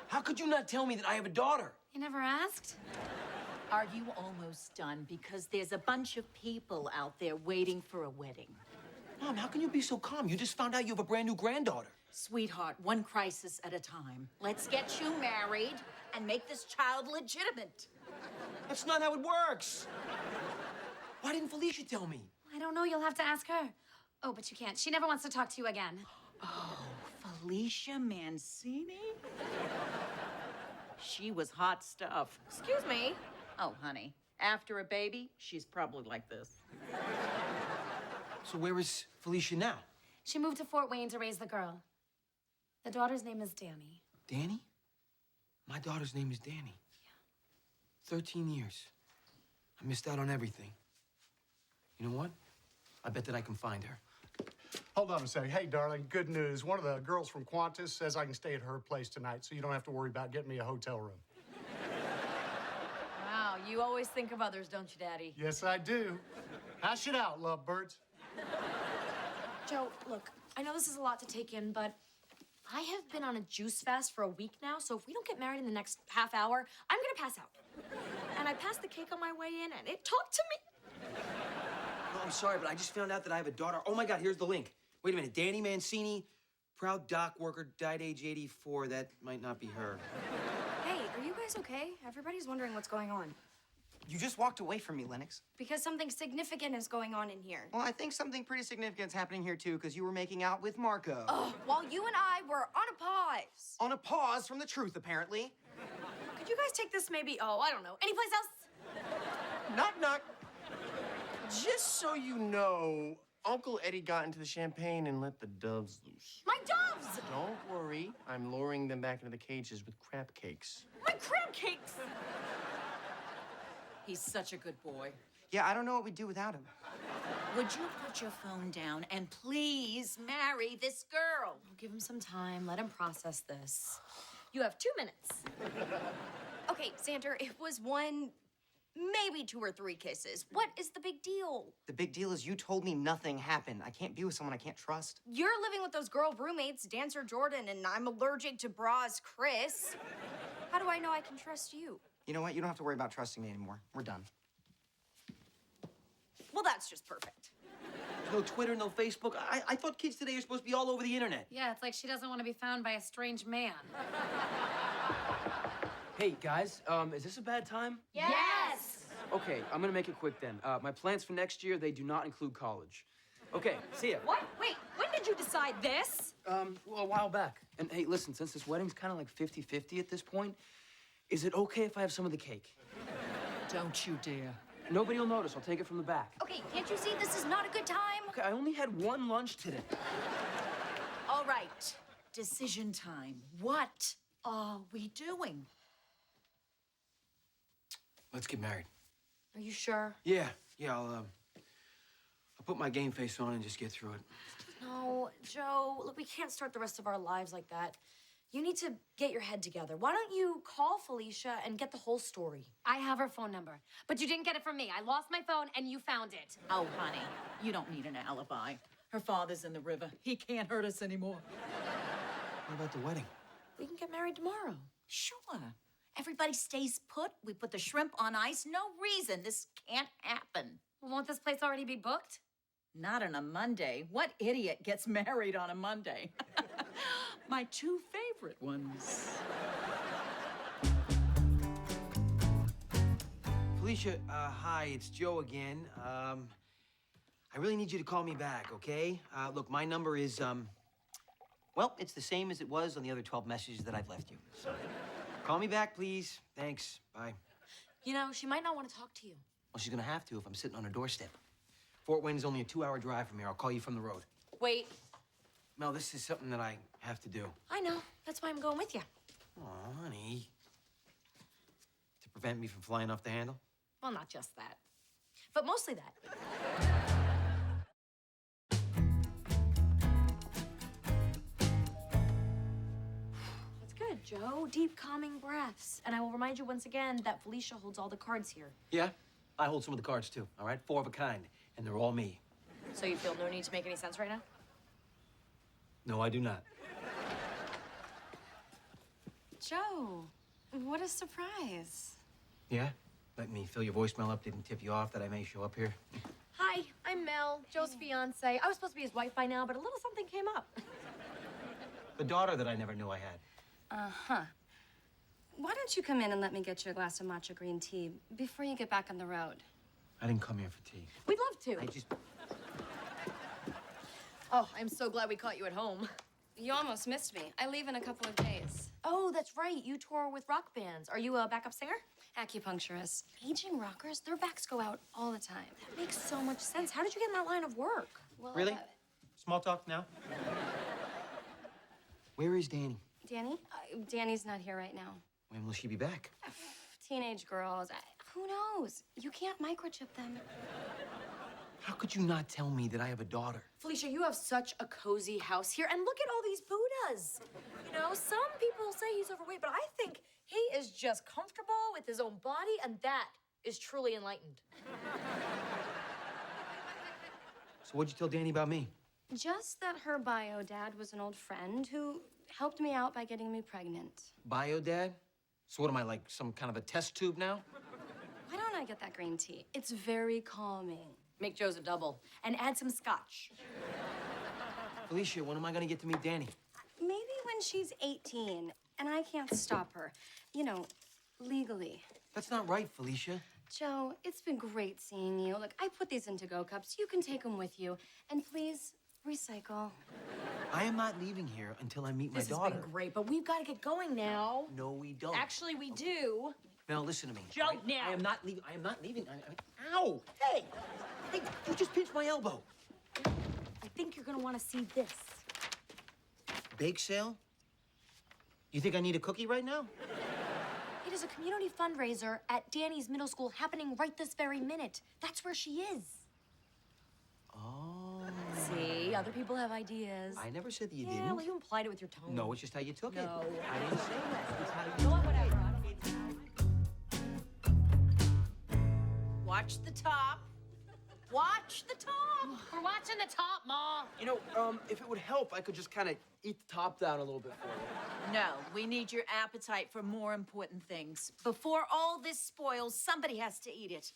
How could you not tell me that I have a daughter? You never asked? Are you almost done? Because there's a bunch of people out there waiting for a wedding. Mom, how can you be so calm? You just found out you have a brand new granddaughter. Sweetheart, one crisis at a time. Let's get you married and make this child legitimate. That's not how it works. Why didn't Felicia tell me? I don't know. You'll have to ask her. Oh, but you can't. She never wants to talk to you again. Oh, Felicia Mancini? She was hot stuff. Excuse me. Oh, honey, after a baby, she's probably like this. So where is Felicia now? She moved to Fort Wayne to raise the girl. The daughter's name is Danny. Danny? My daughter's name is Danny. Yeah. 13 years. I missed out on everything. You know what? I bet that I can find her. Hold on a second. Hey, darling, good news. One of the girls from Qantas says I can stay at her place tonight, so you don't have to worry about getting me a hotel room. Wow, You always think of others, don't you, Daddy? Yes, I do. Hash it out, lovebirds. Joe, look, I know this is a lot to take in, but I have been on a juice fast for a week now, so if we don't get married in the next half hour, I'm gonna pass out. And I passed the cake on my way in, and it talked to me. No, I'm sorry, but I just found out that I have a daughter. Oh, my God, here's the link. Wait a minute. Danny Mancini, proud dock worker, died age 84. That might not be her. Hey, are you guys okay? Everybody's wondering what's going on. You just walked away from me, Lennox. Because something significant is going on in here. Well, I think something pretty significant is happening here, too, because you were making out with Marco. Oh, while you and I were on a pause. On a pause from the truth, apparently. Could you guys take this maybe, I don't know, anyplace else? Knock, knock. Just so you know, Uncle Eddie got into the champagne and let the doves loose. My doves! Don't worry, I'm lowering them back into the cages with crab cakes. My crab cakes! He's such a good boy. Yeah, I don't know what we'd do without him. Would you put your phone down and please marry this girl? Give him some time. Let him process this. You have 2 minutes. Okay, Xander, it was one, maybe 2 or 3 kisses. What is the big deal? The big deal is you told me nothing happened. I can't be with someone I can't trust. You're living with those girl roommates, Dancer Jordan, and I'm allergic to bras, Chris. How do I know I can trust you? You know what? You don't have to worry about trusting me anymore. We're done. Well, that's just perfect. No Twitter, no Facebook. I thought kids today are supposed to be all over the internet. Yeah, it's like she doesn't want to be found by a strange man. Hey, guys, is this a bad time? Yes! Okay, I'm gonna make it quick then. My plans for next year, they do not include college. Okay, see ya. What? Wait, when did you decide this? Well, a while back. And hey, listen, since this wedding's kind of like 50-50 at this point, is it okay if I have some of the cake? Don't you dare. Nobody will notice. I'll take it from the back. Okay, can't you see this is not a good time? Okay, I only had one lunch today. All right, decision time. What are we doing? Let's get married. Are you sure? Yeah, I'll put my game face on and just get through it. No, Joe, look, we can't start the rest of our lives like that. You need to get your head together. Why don't you call Felicia and get the whole story? I have her phone number, but you didn't get it from me. I lost my phone and you found it. Oh, honey, you don't need an alibi. Her father's in the river. He can't hurt us anymore. What about the wedding? We can get married tomorrow. Sure. Everybody stays put. We put the shrimp on ice. No reason this can't happen. Won't this place already be booked? Not on a Monday. What idiot gets married on a Monday? My 2 favorite ones. Felicia, hi, it's Joe again. I really need you to call me back, okay? Look, my number is, well, it's the same as it was on the other 12 messages that I've left you. So, call me back, please. Thanks. Bye. You know, she might not want to talk to you. Well, she's gonna have to if I'm sitting on her doorstep. Fort Wayne's only a 2-hour drive from here. I'll call you from the road. Wait. Mel, this is something that I have to do. I know. That's why I'm going with you. Aw, honey. To prevent me from flying off the handle? Well, not just that, but mostly that. That's good, Joe. Deep, calming breaths. And I will remind you once again that Felicia holds all the cards here. Yeah, I hold some of the cards too, all right? 4 of a kind, and they're all me. So you feel no need to make any sense right now? No, I do not. Joe, what a surprise. Yeah? Let me fill your voicemail up. Didn't tip you off that I may show up here. Hi, I'm Mel, Joe's fiance. I was supposed to be his wife by now, but a little something came up. The daughter that I never knew I had. Uh-huh. Why don't you come in and let me get you a glass of matcha green tea before you get back on the road? I didn't come here for tea. We'd love to. I just... Oh, I'm so glad we caught you at home. You almost missed me. I leave in a couple of days. Oh, that's right. You tour with rock bands. Are you a backup singer? Acupuncturist. Aging rockers, their backs go out all the time. That makes so much sense. How did you get in that line of work? Well, Really? Small talk now? Where is Danny? Danny? Danny's not here right now. When will she be back? Teenage girls. Who knows? You can't microchip them. How could you not tell me that I have a daughter? Felicia, you have such a cozy house here, and look at all these Buddhas. You know, some people say he's overweight, but I think he is just comfortable with his own body, and that is truly enlightened. So what'd you tell Danny about me? Just that her bio dad was an old friend who helped me out by getting me pregnant. Bio dad? So what am I, like some kind of a test tube now? Why don't I get that green tea? It's very calming. Make Joe's a double and add some scotch. Felicia, when am I gonna get to meet Danny? Maybe when she's 18 and I can't stop her. You know, legally. That's not right, Felicia. Joe, it's been great seeing you. Look, I put these into go cups. You can take them with you. And please, recycle. I am not leaving here until I meet my This daughter. has been great, but we've got to get going now. No, we don't. Actually, we do. Mel, listen to me. Joe, all right? now. I am not leaving. I am not leaving. Ow! Hey! Hey, you just pinched my elbow. I think you're going to want to see this. Bake sale? You think I need a cookie right now? It is a community fundraiser at Danny's middle school happening right this very minute. That's where she is. Oh. See, other people have ideas. I never said that you Yeah, didn't. well, you implied it with your tone. No, it's just how you took it. No. I didn't say that. It's how you... You know what? Whatever. I don't need to. Watch the top. Watch the top. We're watching the top, Ma. You know, if it would help, I could just kind of eat the top down a little bit for you. No, we need your appetite for more important things. Before all this spoils, somebody has to eat it.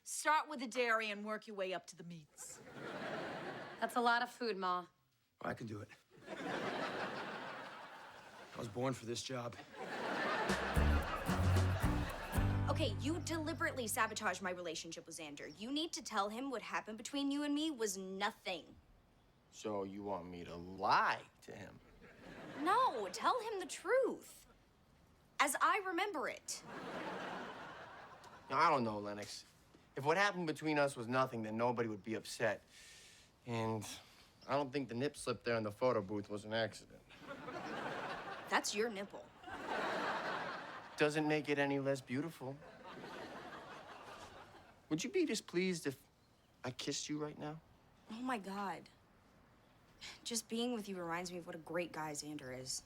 Start with the dairy and work your way up to the meats. That's a lot of food, Ma. I can do it. I was born for this job. Okay, you deliberately sabotaged my relationship with Xander. You need to tell him what happened between you and me was nothing. So you want me to lie to him? No, tell him the truth. As I remember it. Now, I don't know, Lennox. If what happened between us was nothing, then nobody would be upset. And I don't think the nip slip there in the photo booth was an accident. That's your nipple. Doesn't make it any less beautiful. Would you be displeased if I kissed you right now? Oh my God. Just being with you reminds me of what a great guy Xander is.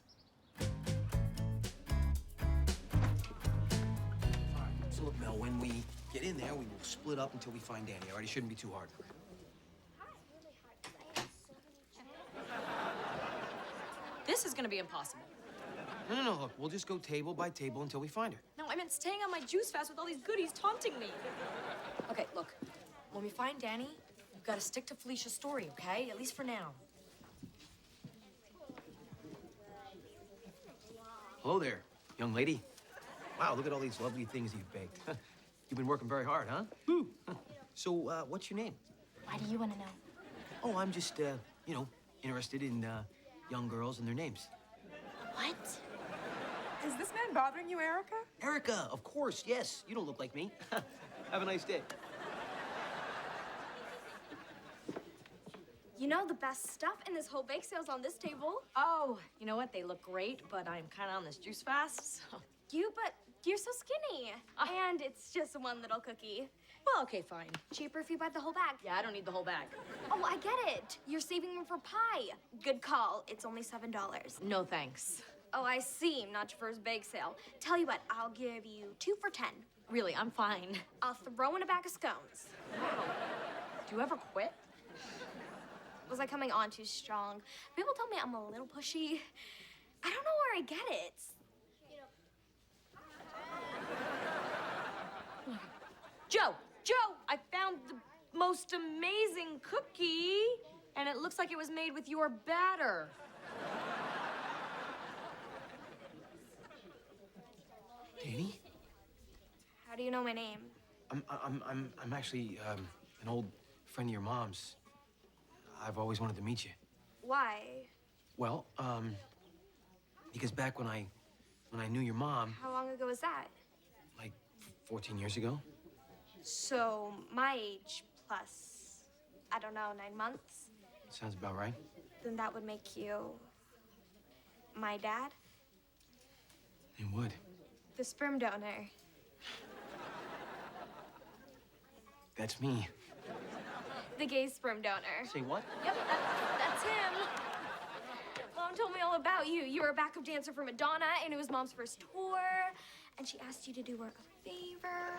So look, Mel, when we get in there, we will split up until we find Danny. All right, it shouldn't be too hard. This is going to be impossible. No, look, we'll just go table by table until we find her. No, I meant staying on my juice fast with all these goodies taunting me. Okay, look. When we find Danny, you've got to stick to Felicia's story, okay? At least for now. Hello there, young lady. Wow, look at all these lovely things you've baked. You've been working very hard, huh? Woo. So, what's your name? Why do you want to know? Oh, I'm just, interested in young girls and their names. What? Is this man bothering you, Erica? Erica, of course, yes. You don't look like me. Have a nice day. You know, the best stuff in this whole bake sale's on this table. Oh, you know what? They look great, but I'm kind of on this juice fast, so... But you're so skinny. And it's just one little cookie. Well, okay, fine. Cheaper if you buy the whole bag. Yeah, I don't need the whole bag. Oh, I get it. You're saving room for pie. Good call. It's only $7. No, thanks. Oh, I see. Not your first bake sale. Tell you what, I'll give you 2 for 10. Really, I'm fine. I'll throw in a bag of scones. Wow. Do you ever quit? Was I coming on too strong? People tell me I'm a little pushy. I don't know where I get it. Joe, I found the most amazing cookie, and it looks like it was made with your batter. Danny? How do you know my name? I'm actually an old friend of your mom's. I've always wanted to meet you. Why? Well, because back when I knew your mom, How long ago was that? like 14 years ago. So, my age plus, I don't know, 9 months? Sounds about right. Then that would make you my dad? It would. The sperm donor. That's me. The gay sperm donor. Say what? Yep, that's him. Mom told me all about you. You were a backup dancer for Madonna, and it was Mom's first tour. And she asked you to do her a favor.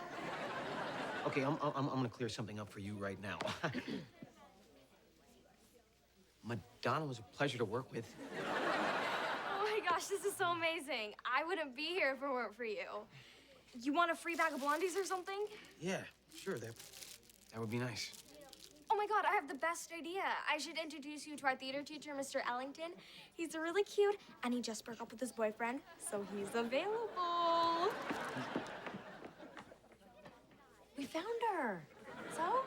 Okay, I'm gonna clear something up for you right now. Madonna was a pleasure to work with. Oh my gosh, this is so amazing. I wouldn't be here if it weren't for you. You want a free bag of blondies or something? Yeah, sure, that would be nice. Oh my God, I have the best idea. I should introduce you to our theater teacher, Mr. Ellington. He's really cute, and he just broke up with his boyfriend, so he's available. We found her. So, how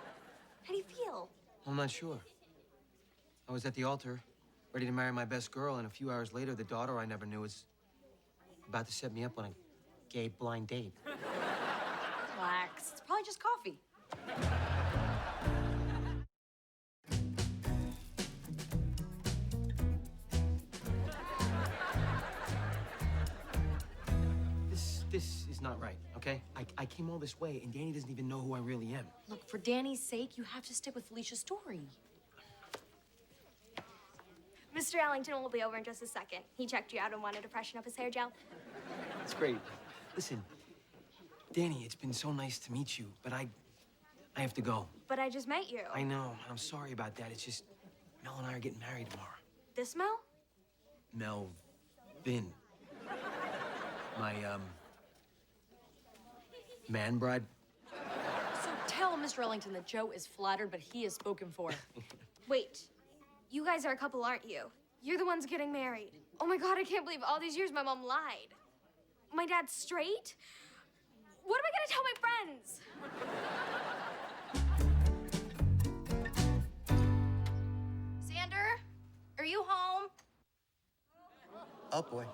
do you feel? I'm not sure. I was at the altar, ready to marry my best girl, and a few hours later, the daughter I never knew was about to set me up on a gay blind date. Relax. It's probably just coffee. This is not right, okay? I came all this way, and Danny doesn't even know who I really am. Look, for Danny's sake, you have to stick with Felicia's story. Mr. Ellington will be over in just a second. He checked you out and wanted to freshen up his hair gel. That's great. Listen, Danny, it's been so nice to meet you, but I have to go. But I just met you. I know, and I'm sorry about that. It's just, Mel and I are getting married tomorrow. This Mel? Melvin. My, man bride. So tell Mr. Ellington that Joe is flattered, but he is spoken for. Wait, you guys are a couple, aren't you? You're the ones getting married. Oh my God, I can't believe all these years my mom lied. My dad's straight? What am I gonna tell my friends? Xander, are you home? Oh, boy.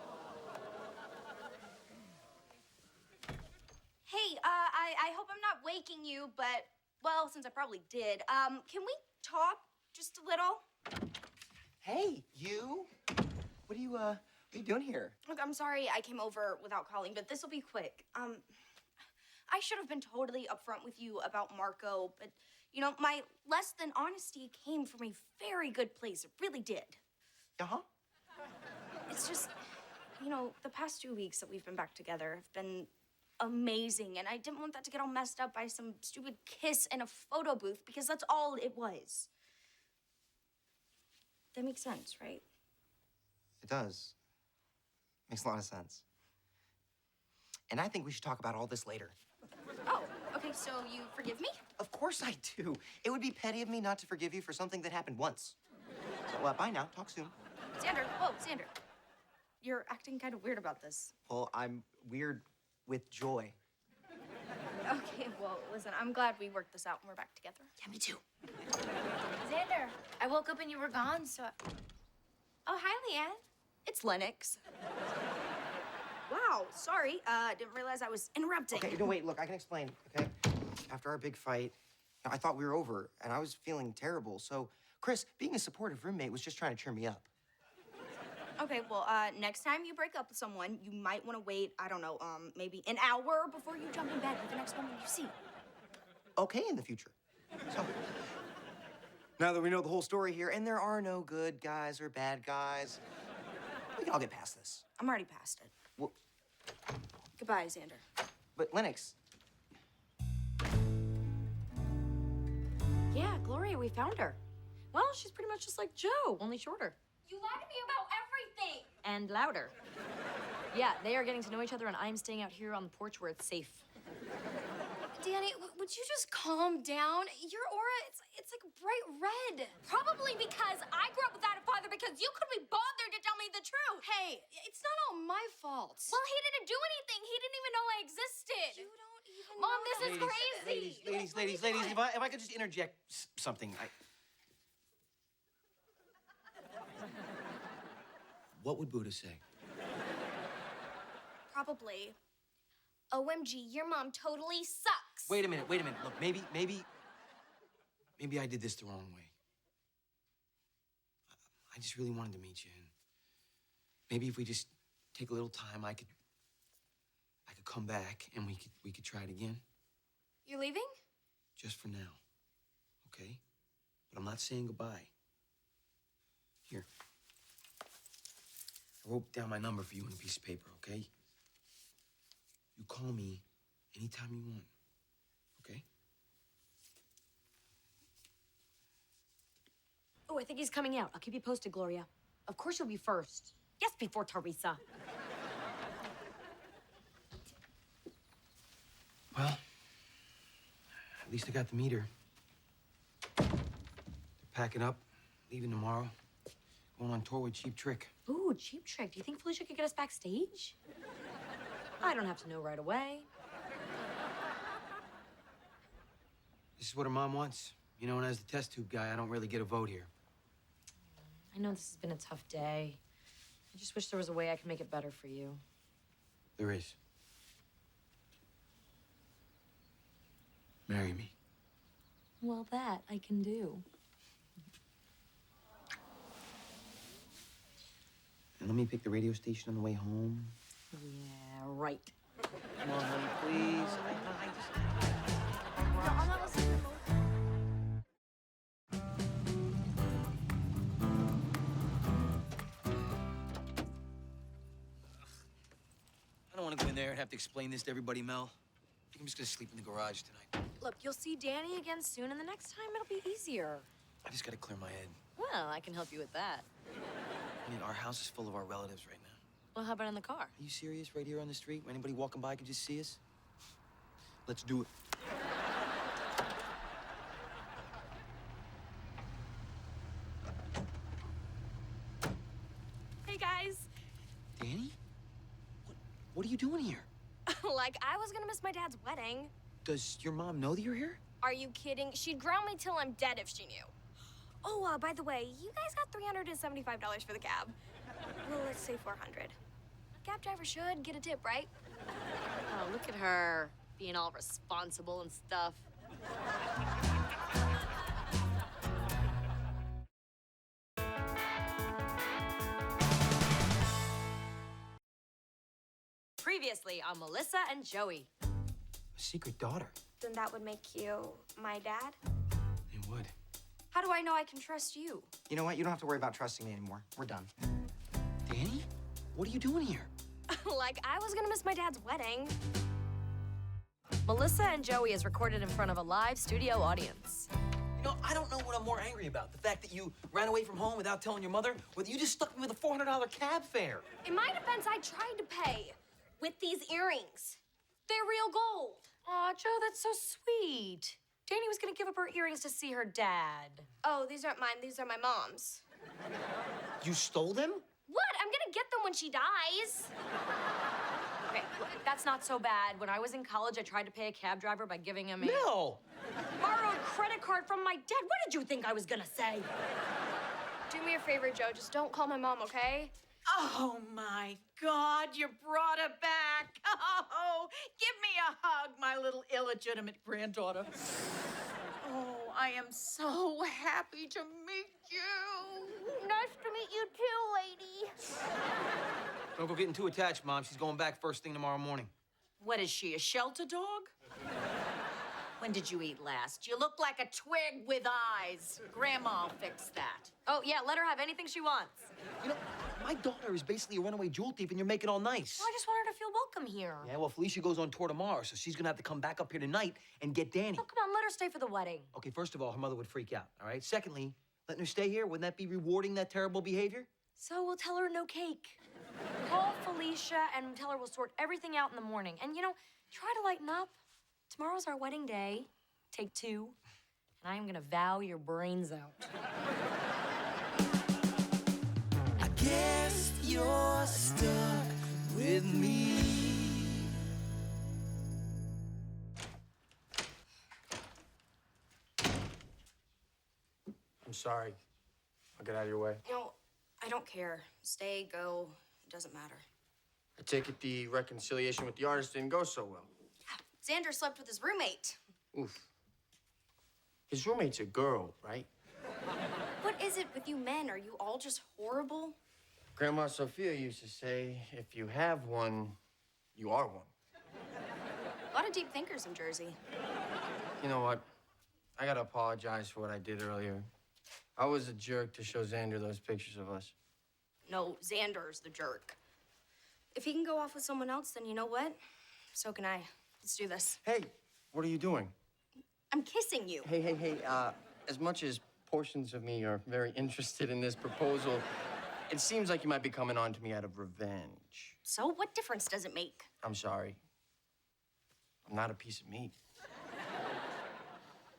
Hey, I hope I'm not waking you, but, well, since I probably did, can we talk just a little? Hey, you. What are you doing here? Look, I'm sorry I came over without calling, but this will be quick. I should have been totally upfront with you about Marco, but, you know, my less than honesty came from a very good place. It really did. Uh-huh. It's just, you know, the past 2 weeks that we've been back together have been amazing, and I didn't want that to get all messed up by some stupid kiss in a photo booth, because that's all it was. That makes sense, right? It does. Makes a lot of sense. And I think we should talk about all this later. Oh, okay, so you forgive me? Of course I do. It would be petty of me not to forgive you for something that happened once. So, bye now. Talk soon. Xander, whoa, Xander. You're acting kind of weird about this. Well, I'm weird with joy. Okay, well, listen, I'm glad we worked this out and we're back together. Yeah, me too. Xander, I woke up and you were gone, so... Oh, hi, Leanne. It's Lennox. Wow, sorry. Didn't realize I was interrupting. Okay, no, wait, look, I can explain, okay? After our big fight, I thought we were over, and I was feeling terrible. So, Chris, being a supportive roommate was just trying to cheer me up. Okay, well, next time you break up with someone, you might want to wait, I don't know, maybe an hour before you jump in bed with the next woman you see. Okay, in the future. So, now that we know the whole story here, and there are no good guys or bad guys, we can all get past this. I'm already past it. Well, goodbye, Xander. But Lennox. Yeah, Gloria, we found her. Well, she's pretty much just like Joe, only shorter. You lied to me about everything. And louder. Yeah, they are getting to know each other, and I'm staying out here on the porch where it's safe. Danny, would you just calm down? Your aura, it's like bright red. Probably because I grew up without a father because you couldn't be bothered to tell me the truth. Hey, it's not all my fault. Well, he didn't do anything. He didn't even know I existed. You don't even Mom, this is crazy. Ladies, if I could just interject something. What would Buddha say? Probably. OMG, your mom totally sucks. Wait a minute. Look, maybe I did this the wrong way. I just really wanted to meet you, and maybe if we just take a little time, I could come back and we could try it again. You're leaving? Just for now, okay? But I'm not saying goodbye. Here. I wrote down my number for you on a piece of paper, okay? You call me anytime you want, okay? Oh, I think he's coming out. I'll keep you posted, Gloria. Of course you'll be first. Yes, before Teresa. Well, at least I got the meter. They're packing up, leaving tomorrow. Going on tour with Cheap Trick. Ooh, Cheap Trick. Do you think Felicia could get us backstage? I don't have to know right away. This is what her mom wants. You know, and as the test tube guy, I don't really get a vote here. I know this has been a tough day. I just wish there was a way I could make it better for you. There is. Marry me. Well, that I can do. And let me pick the radio station on the way home. Yeah, right. Come on, honey, please. No, I'm not listening to both. I don't want to go in there and have to explain this to everybody, Mel. I think I'm just gonna sleep in the garage tonight. Look, you'll see Danny again soon, and the next time it'll be easier. I just gotta clear my head. Well, I can help you with that. I mean, our house is full of our relatives right now. Well, how about in the car? Are you serious? Right here on the street, where anybody walking by could just see us? Let's do it. Hey, guys. Danny? What are you doing here? Like, I was gonna miss my dad's wedding. Does your mom know that you're here? Are you kidding? She'd ground me till I'm dead if she knew. Oh, by the way, you guys got $375 for the cab. Well, let's say 400. Cab driver should get a tip, right? Oh, look at her, being all responsible and stuff. Previously on Melissa and Joey. A secret daughter. Then that would make you my dad? It would. How do I know I can trust you? You know what? You don't have to worry about trusting me anymore. We're done. Danny? What are you doing here? Like, I was gonna miss my dad's wedding. Melissa and Joey is recorded in front of a live studio audience. You know, I don't know what I'm more angry about. The fact that you ran away from home without telling your mother, or that you just stuck me with a $400 cab fare. In my defense, I tried to pay with these earrings. They're real gold. Aw, Joe, that's so sweet. Danny was gonna give up her earrings to see her dad. Oh, these aren't mine. These are my mom's. You stole them? What? I'm gonna get them when she dies. Okay, look, that's not so bad. When I was in college, I tried to pay a cab driver by giving him a No! borrowed credit card from my dad. What did you think I was gonna say? Do me a favor, Joe. Just don't call my mom, okay? Oh, my God, you brought her back. Oh, give me a hug, my little illegitimate granddaughter. Oh, I am so happy to meet you. Nice to meet you too, lady. Don't go getting too attached, Mom. She's going back first thing tomorrow morning. What is she, a shelter dog? When did you eat last? You look like a twig with eyes. Grandma'll fix that. Oh, yeah, let her have anything she wants. You know, my daughter is basically a runaway jewel thief, and you're making it all nice. Well, I just want her to feel welcome here. Yeah, well, Felicia goes on tour tomorrow, so she's gonna have to come back up here tonight and get Danny. Oh, come on, let her stay for the wedding. Okay, first of all, her mother would freak out, all right? Secondly, letting her stay here, wouldn't that be rewarding that terrible behavior? So we'll tell her no cake. Call Felicia and tell her we'll sort everything out in the morning. And, you know, try to lighten up. Tomorrow's our wedding day. Take 2. And I am gonna vow your brains out. I guess you're stuck with me. I'm sorry. I'll get out of your way. No, I don't care. Stay, go, it doesn't matter. I take it the reconciliation with the artist didn't go so well. Xander slept with his roommate. Oof. His roommate's a girl, right? What is it with you men? Are you all just horrible? Grandma Sophia used to say, if you have one, you are one. A lot of deep thinkers in Jersey. You know what? I gotta apologize for what I did earlier. I was a jerk to show Xander those pictures of us. No, Xander's the jerk. If he can go off with someone else, then you know what? So can I. Let's do this. Hey, what are you doing? I'm kissing you. Hey, as much as portions of me are very interested in this proposal. It seems like you might be coming on to me out of revenge. So what difference does it make? I'm sorry. I'm not a piece of meat.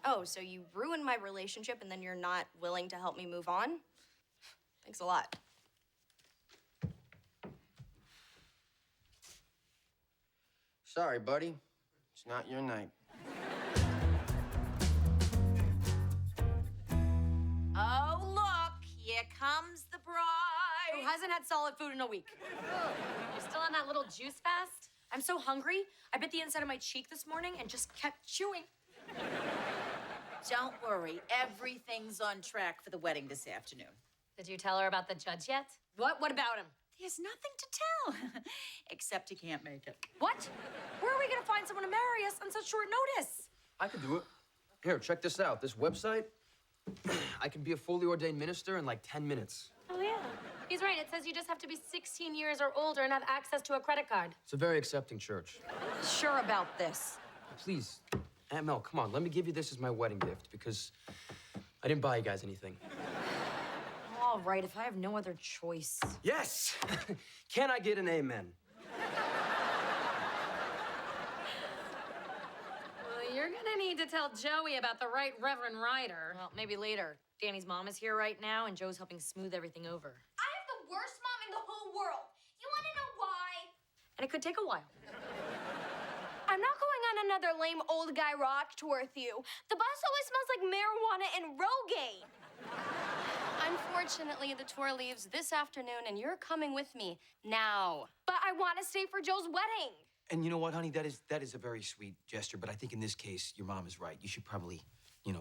Oh, so you ruined my relationship and then you're not willing to help me move on? Thanks a lot. Sorry, buddy. It's not your night. Oh, look, here comes the bride. Who hasn't had solid food in a week. You're still on that little juice fast? I'm so hungry. I bit the inside of my cheek this morning and just kept chewing. Don't worry, everything's on track for the wedding this afternoon. Did you tell her about the judge yet? What? What about him? There's nothing to tell, except he can't make it. What? Where are we gonna find someone to marry us on such short notice? I could do it. Here, check this out. This website, I can be a fully ordained minister in like 10 minutes. Oh, yeah. He's right. It says you just have to be 16 years or older and have access to a credit card. It's a very accepting church. I'm not sure about this. Please, Aunt Mel, come on. Let me give you this as my wedding gift because I didn't buy you guys anything. All right, if I have no other choice. Yes! Can I get an amen? Well, you're gonna need to tell Joey about the right Reverend Ryder. Well, maybe later. Danny's mom is here right now, and Joe's helping smooth everything over. I have the worst mom in the whole world. You want to know why? And it could take a while. I'm not going on another lame old guy rock tour with you. The bus always smells like marijuana and Rogaine. Unfortunately, the tour leaves this afternoon, and you're coming with me now. But I want to stay for Joe's wedding. And you know what, honey? That is a very sweet gesture, but I think in this case, your mom is right. You should probably,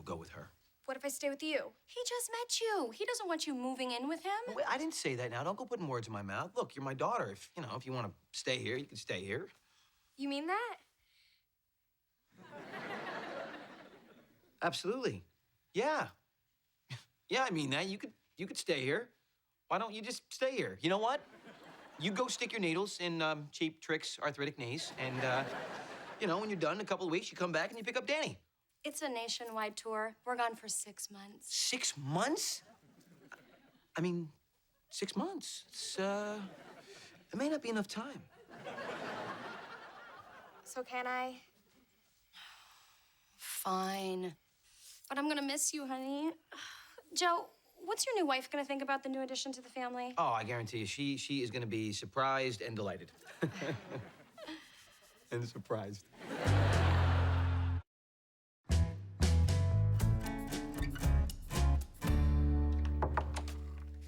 go with her. What if I stay with you? He just met you. He doesn't want you moving in with him. Wait, I didn't say that now. Don't go putting words in my mouth. Look, you're my daughter. If you want to stay here, you can stay here. You mean that? Absolutely. Yeah. Yeah, I mean that. You could stay here. Why don't you just stay here? You know what? You go stick your needles in cheap Tricks arthritic knees, and when you're done in a couple of weeks, you come back and you pick up Danny. It's a nationwide tour. We're gone for 6 months. 6 months? I mean, 6 months. It may not be enough time. So can I? Fine. But I'm gonna miss you, honey. Joe, what's your new wife gonna think about the new addition to the family? Oh, I guarantee you, she is gonna be surprised and delighted. And surprised.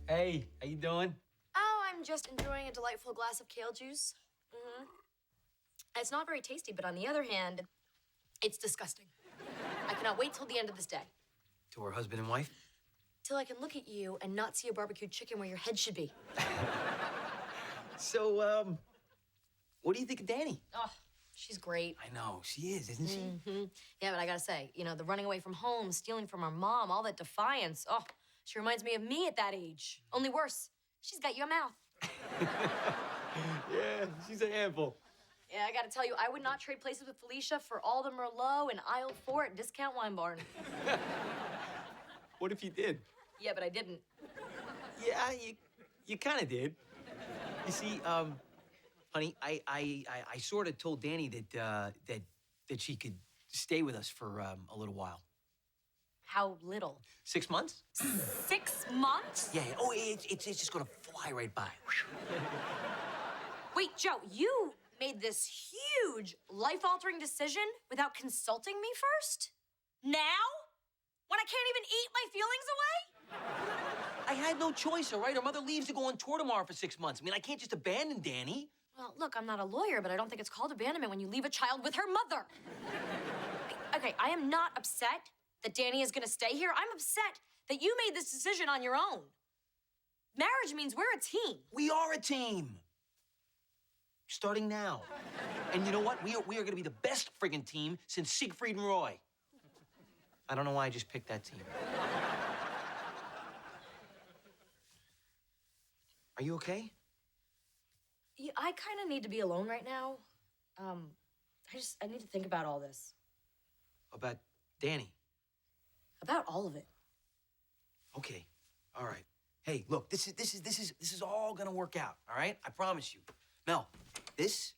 Hey, how you doing? Oh, I'm just enjoying a delightful glass of kale juice. Mm-hmm. It's not very tasty, but on the other hand, it's disgusting. I cannot wait till the end of this day. To her husband and wife? Till I can look at you and not see a barbecued chicken where your head should be. So, what do you think of Danny? Oh, she's great. I know, she is, isn't she? Mm-hmm. Yeah, but I gotta say, the running away from home, stealing from our mom, all that defiance. Oh, she reminds me of me at that age. Only worse, she's got your mouth. Yeah, she's a handful. Yeah, I gotta tell you, I would not trade places with Felicia for all the Merlot in aisle 4 at Discount Wine Barn. What if you did? Yeah, but I didn't. Yeah, you kind of did. You see, honey, I sort of told Danny that she could stay with us for a little while. How little? 6 months? 6 months? Yeah. Oh, it's just gonna fly right by. Wait, Joe, you made this huge, life-altering decision without consulting me first? Now? When I can't even eat my feelings away? I had no choice, all right? Her mother leaves to go on tour tomorrow for 6 months. I mean, I can't just abandon Danny. Well, look, I'm not a lawyer, but I don't think it's called abandonment when you leave a child with her mother. Okay, I am not upset that Danny is gonna stay here. I'm upset that you made this decision on your own. Marriage means we're a team. We are a team. Starting now. And you know what? We are gonna be the best friggin' team since Siegfried and Roy. I don't know why I just picked that team. Are you okay? Yeah, I kind of need to be alone right now. I need to think about all this. About Danny? About all of it. Okay, all right. Hey, look, this is all gonna work out, all right? I promise you. Mel, this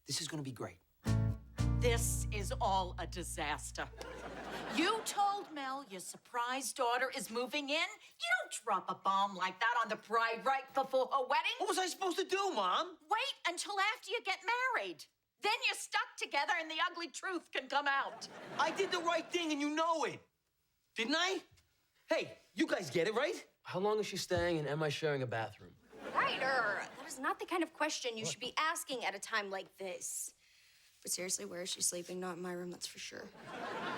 is gonna be great. This is all a disaster. You told Mel your surprise daughter is moving in? You don't drop a bomb like that on the bride right before her wedding. What was I supposed to do, Mom? Wait until after you get married. Then you're stuck together and the ugly truth can come out. I did the right thing and you know it. Didn't I? Hey, you guys get it, right? How long is she staying, and am I sharing a bathroom? Ryder, that is not the kind of question you should be asking at a time like this. But seriously, where is she sleeping? Not in my room, that's for sure.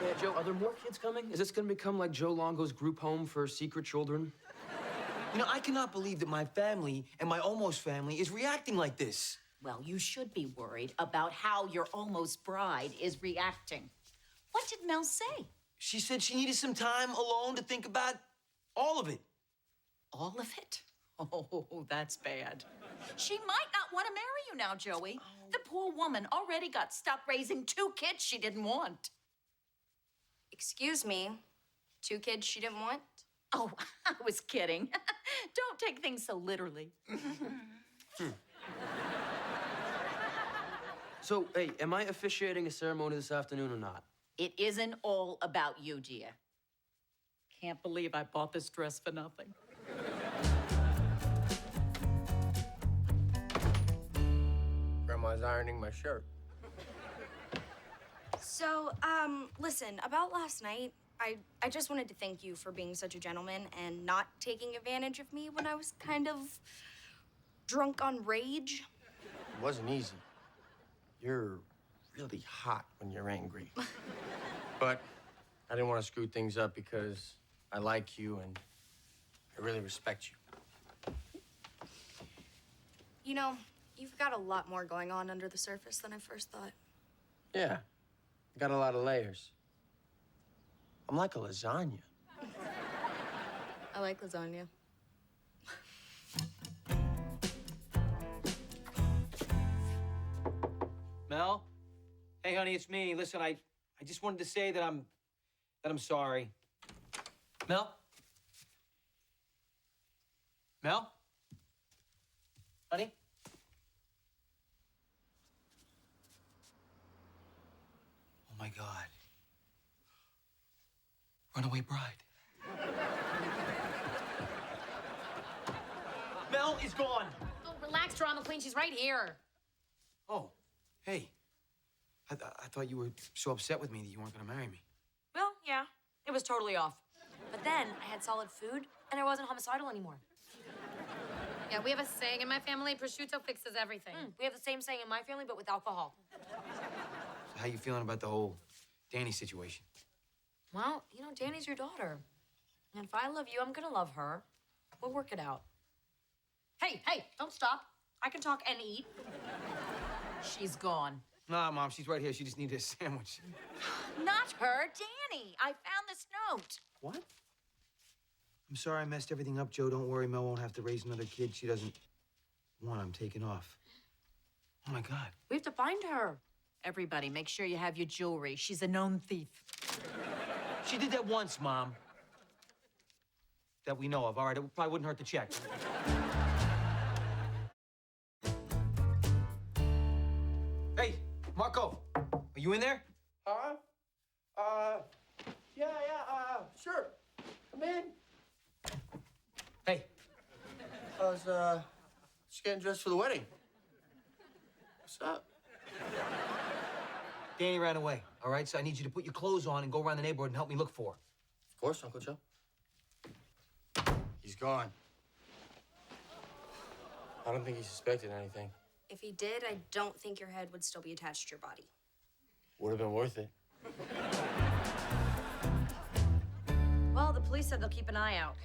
Yeah, Joe, are there more kids coming? Is this gonna become like Joe Longo's group home for secret children? You know, I cannot believe that my family and my almost family is reacting like this. Well, you should be worried about how your almost bride is reacting. What did Mel say? She said she needed some time alone to think about all of it. All of it? Oh, that's bad. She might not want to marry you now, Joey. The poor woman already got stuck raising 2 kids she didn't want. Excuse me, 2 kids she didn't want? Oh, I was kidding. Don't take things so literally. So, hey, am I officiating a ceremony this afternoon or not? It isn't all about you, dear. Can't believe I bought this dress for nothing. Grandma's ironing my shirt. So, listen, about last night, I just wanted to thank you for being such a gentleman and not taking advantage of me when I was kind of drunk on rage. It wasn't easy. You're really hot when you're angry. But I didn't want to screw things up because I like you and I really respect you. You know, you've got a lot more going on under the surface than I first thought. Yeah, I got a lot of layers. I'm like a lasagna. I like lasagna. Mel? Hey, honey, it's me. Listen, I just wanted to say that I'm sorry. Mel? Mel? Honey? Oh, my God. Runaway bride. Mel is gone. Oh, relax, drama queen. She's right here. Oh, hey. I thought you were so upset with me that you weren't gonna marry me. Well, yeah, it was totally off. But then I had solid food and I wasn't homicidal anymore. Yeah, we have a saying in my family, prosciutto fixes everything. We have the same saying in my family, but with alcohol. So how you feeling about the whole Danny situation? Well, you know, Danny's your daughter. And if I love you, I'm gonna love her. We'll work it out. Hey, don't stop. I can talk and eat. She's gone. Nah, Mom, she's right here. She just needed a sandwich. Not her, Danny. I found this note. What? I'm sorry I messed everything up, Joe. Don't worry, Mel won't have to raise another kid she doesn't want. I'm taking off. Oh, my God. We have to find her. Everybody, make sure you have your jewelry. She's a known thief. She did that once, Mom. That we know of. All right, it probably wouldn't hurt to check. Hey, Marco, are you in there? Huh? Yeah, sure. Come in. Hey. I was, just getting dressed for the wedding. What's up? Danny ran away, all right? So I need you to put your clothes on and go around the neighborhood and help me look for her. Of course, Uncle Joe. He's gone. I don't think he suspected anything. If he did, I don't think your head would still be attached to your body. Would have been worth it. Well, the police said they'll keep an eye out.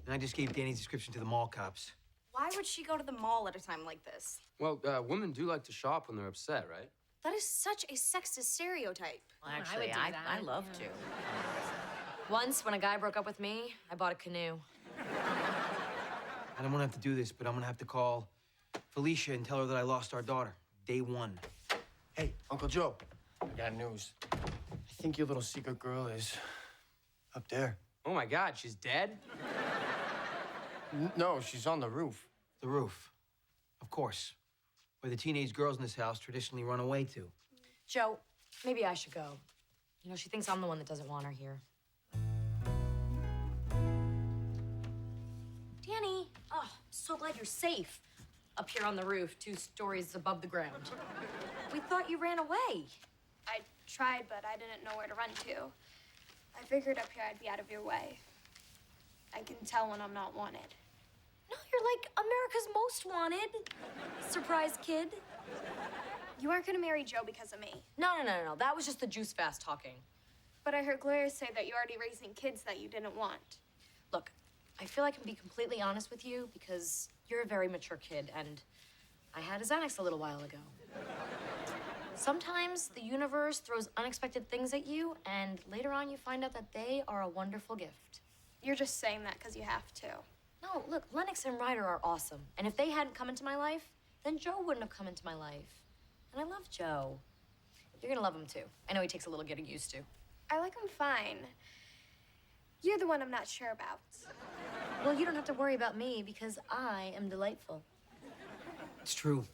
And I just gave Danny's description to the mall cops. Why would she go to the mall at a time like this? Well, women do like to shop when they're upset, right? That is such a sexist stereotype. Well, Actually, I love to. Once, when a guy broke up with me, I bought a canoe. I don't want to have to do this, but I'm going to have to call Felicia and tell her that I lost our daughter. Day 1. Hey, Uncle Joe, I got news. I think your little secret girl is up there. Oh my God, she's dead? No, she's on the roof. The roof. Of course. Where the teenage girls in this house traditionally run away to. Joe, maybe I should go. You know, she thinks I'm the one that doesn't want her here. Danny, oh, so glad you're safe. Up here on the roof, 2 stories above the ground. We thought you ran away. I tried, but I didn't know where to run to. I figured up here I'd be out of your way. I can tell when I'm not wanted. No, you're like America's Most Wanted. Surprise kid. You aren't gonna marry Joe because of me. No. That was just the juice fast talking. But I heard Gloria say that you're already raising kids that you didn't want. Look, I feel I can be completely honest with you because you're a very mature kid, and I had a Xanax a little while ago. Sometimes the universe throws unexpected things at you, and later on you find out that they are a wonderful gift. You're just saying that because you have to. No, look, Lennox and Ryder are awesome. And if they hadn't come into my life, then Joe wouldn't have come into my life. And I love Joe. You're gonna love him too. I know he takes a little getting used to. I like him fine. You're the one I'm not sure about. Well, you don't have to worry about me because I am delightful. It's true.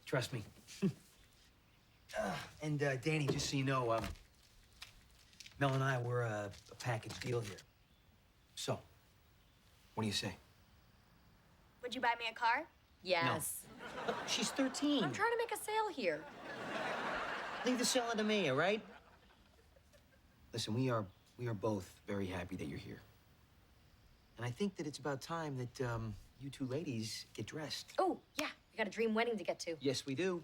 Trust me. And Danny, just so you know, Mel and I, we're a package deal here. So, what do you say? Would you buy me a car? Yes. Look, she's 13. I'm trying to make a sale here. Leave the selling to me, all right? Listen, we are both very happy that you're here. And I think that it's about time that you 2 ladies get dressed. Oh, yeah. We got a dream wedding to get to. Yes, we do.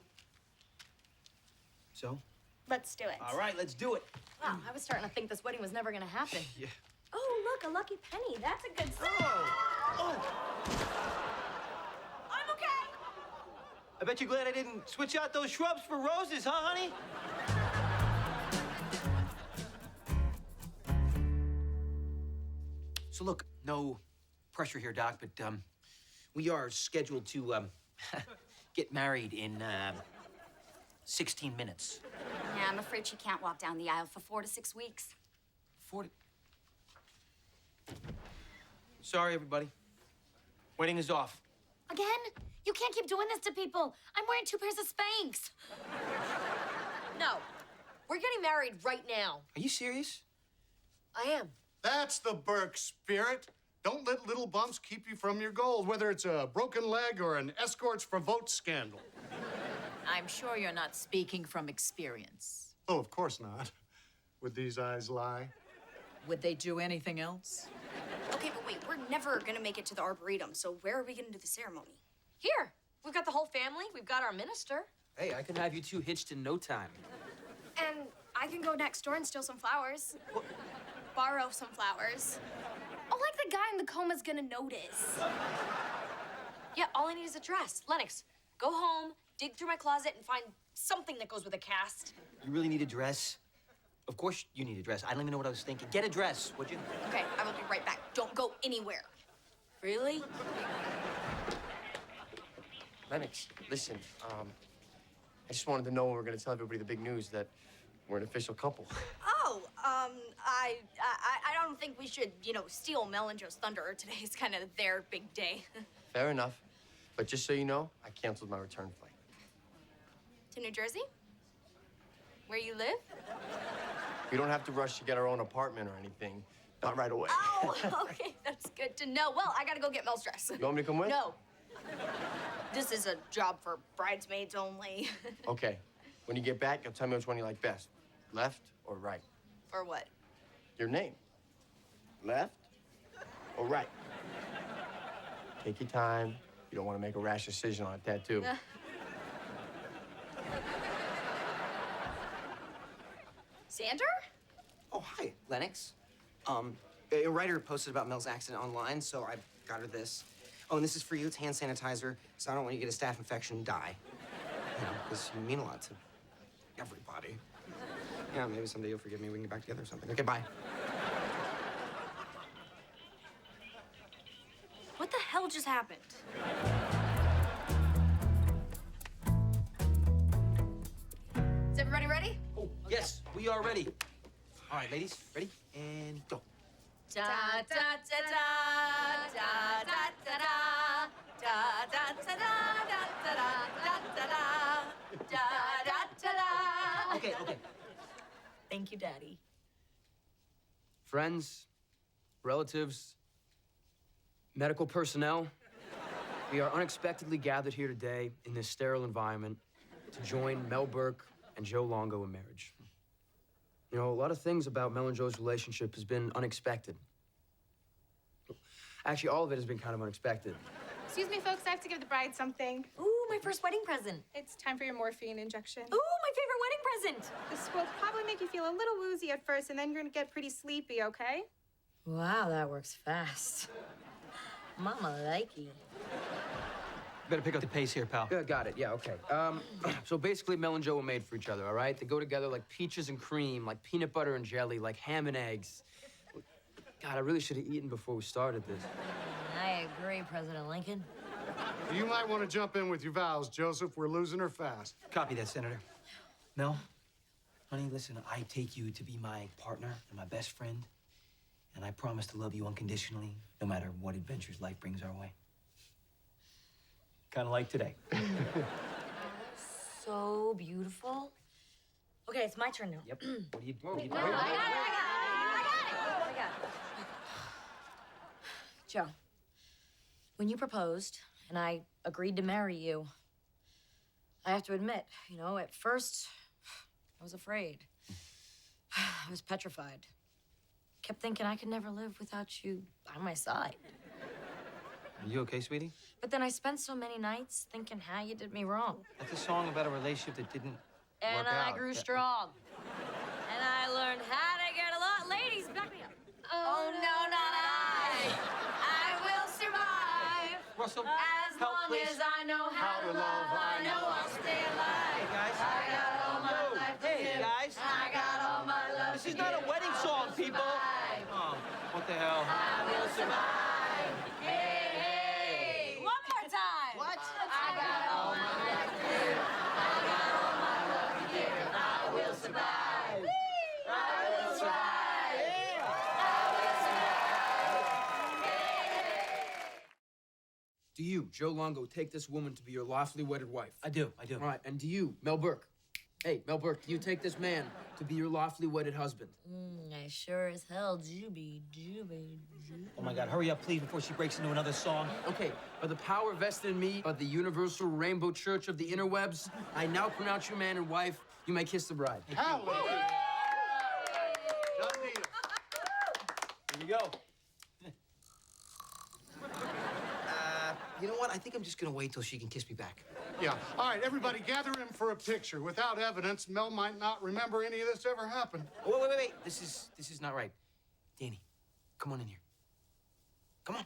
So? Let's do it. All right, let's do it. Wow, I was starting to think this wedding was never gonna happen. Yeah. Oh, look, a lucky penny. That's a good sign. Oh. I'm okay. I bet you're glad I didn't switch out those shrubs for roses, huh, honey? So look, no pressure here, Doc, but we are scheduled to get married in 16 minutes. Yeah, I'm afraid she can't walk down the aisle for 4 to 6 weeks. 40. Sorry, everybody. Wedding is off. Again? You can't keep doing this to people. I'm wearing 2 pairs of Spanx. No, we're getting married right now. Are you serious? I am. That's the Burke spirit. Don't let little bumps keep you from your goals, whether it's a broken leg or an escorts for votes scandal. I'm sure you're not speaking from experience. Oh, of course not. Would these eyes lie? Would they do anything else? Okay, but wait, we're never gonna make it to the Arboretum, so where are we gonna do the ceremony? Here. We've got the whole family. We've got our minister. Hey, I can have you 2 hitched in no time. And I can go next door and steal some flowers. Borrow some flowers. Oh, like the guy in the coma's gonna notice. Yeah, all I need is a dress. Lennox, go home, dig through my closet, and find something that goes with a cast. You really need a dress? Of course you need a dress. I don't even know what I was thinking. Get a dress, would you? Okay, I will be right back. Don't go anywhere. Really? Lennox, listen, I just wanted to know when we're gonna tell everybody the big news that we're an official couple. Oh, I don't think we should, steal Mel and Joe's thunder. Today's kind of their big day. Fair enough. But just so you know, I canceled my return flight. To New Jersey? Where you live? We don't have to rush to get our own apartment or anything. Not right away. Oh, okay, that's good to know. Well, I gotta go get Mel's dress. You want me to come with? No. This is a job for bridesmaids only. Okay. When you get back, you'll tell me which one you like best. Left or right? For what? Your name. Left or right? Take your time. You don't want to make a rash decision on a tattoo. Xander? Oh, hi, Lennox. A writer posted about Mel's accident online, so I got her this. Oh, and this is for you. It's hand sanitizer, so I don't want you to get a staph infection and die. Because you mean a lot to everybody. Yeah, maybe someday you'll forgive me. We can get back together or something. Okay, bye. What the hell just happened? Is everybody ready? Oh, yes, we are ready. All right, ladies, ready? And go. Da da da da da da da da da da da da da da da da da. Okay. Thank you, Daddy. Friends, relatives, medical personnel, we are unexpectedly gathered here today in this sterile environment to join Mel Burke and Joe Longo in marriage. You know, a lot of things about Mel and Joe's relationship has been unexpected. Actually, all of it has been kind of unexpected. Excuse me, folks, I have to give the bride something. Ooh, my first wedding present. It's time for your morphine injection. Ooh, my favorite wedding present. This will probably make you feel a little woozy at first, and then you're gonna get pretty sleepy, okay? Wow, that works fast. Mama likey. Better pick up the pace here, pal. Yeah, got it. Yeah, okay. So basically, Mel and Joe were made for each other, all right? They go together like peaches and cream, like peanut butter and jelly, like ham and eggs. God, I really should have eaten before we started this. I agree, President Lincoln. You might want to jump in with your vows, Joseph. We're losing her fast. Copy that, Senator. Mel, honey, listen, I take you to be my partner and my best friend, and I promise to love you unconditionally, no matter what adventures life brings our way. Kind of like today. So beautiful. Okay, it's my turn now. Yep. What do you do? I got it. Joe, when you proposed and I agreed to marry you, I have to admit, you know, at first, I was afraid. I was petrified. Kept thinking I could never live without you by my side. Are you okay, sweetie? But then I spent so many nights thinking how you did me wrong. That's a song about a relationship that didn't And work I out. grew strong. And I learned how to get along. Ladies, back me up. Oh, no, not I. I will survive. Russell, As help, long please. as I know how to love, I know I'll stay alive. Hey, guys. I got all my life to Hey, give. guys. I got all my love This to is not a give. wedding I song, will people. survive. Oh, what the hell? I will survive. Hey, hey. One more time. What? I got all my life to give. I got all my love to give. I will survive. I will survive. I will survive. Do you, Joe Longo, take this woman to be your lawfully wedded wife? I do. All right, and do you, Mel Burke? Hey, Mel Burke, do you take this man to be your lawfully wedded husband? I sure as hell do be. Oh, my God, hurry up, please, before she breaks into another song. Okay, by the power vested in me by the Universal Rainbow Church of the Interwebs, I now pronounce you man and wife. You may kiss the bride. Hallelujah. Done deal. Here we go. You know what? I think I'm just gonna wait till she can kiss me back. Yeah. All right, everybody gather in for a picture. Without evidence, Mel might not remember any of this ever happened. Oh, wait. This is not right. Danny, come on in here. Come on.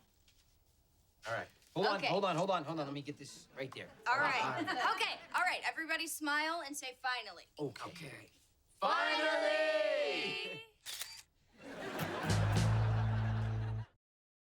All right. Okay. Hold on. Let me get this right there. All right. Okay. All right. Everybody smile and say finally. Okay. Finally!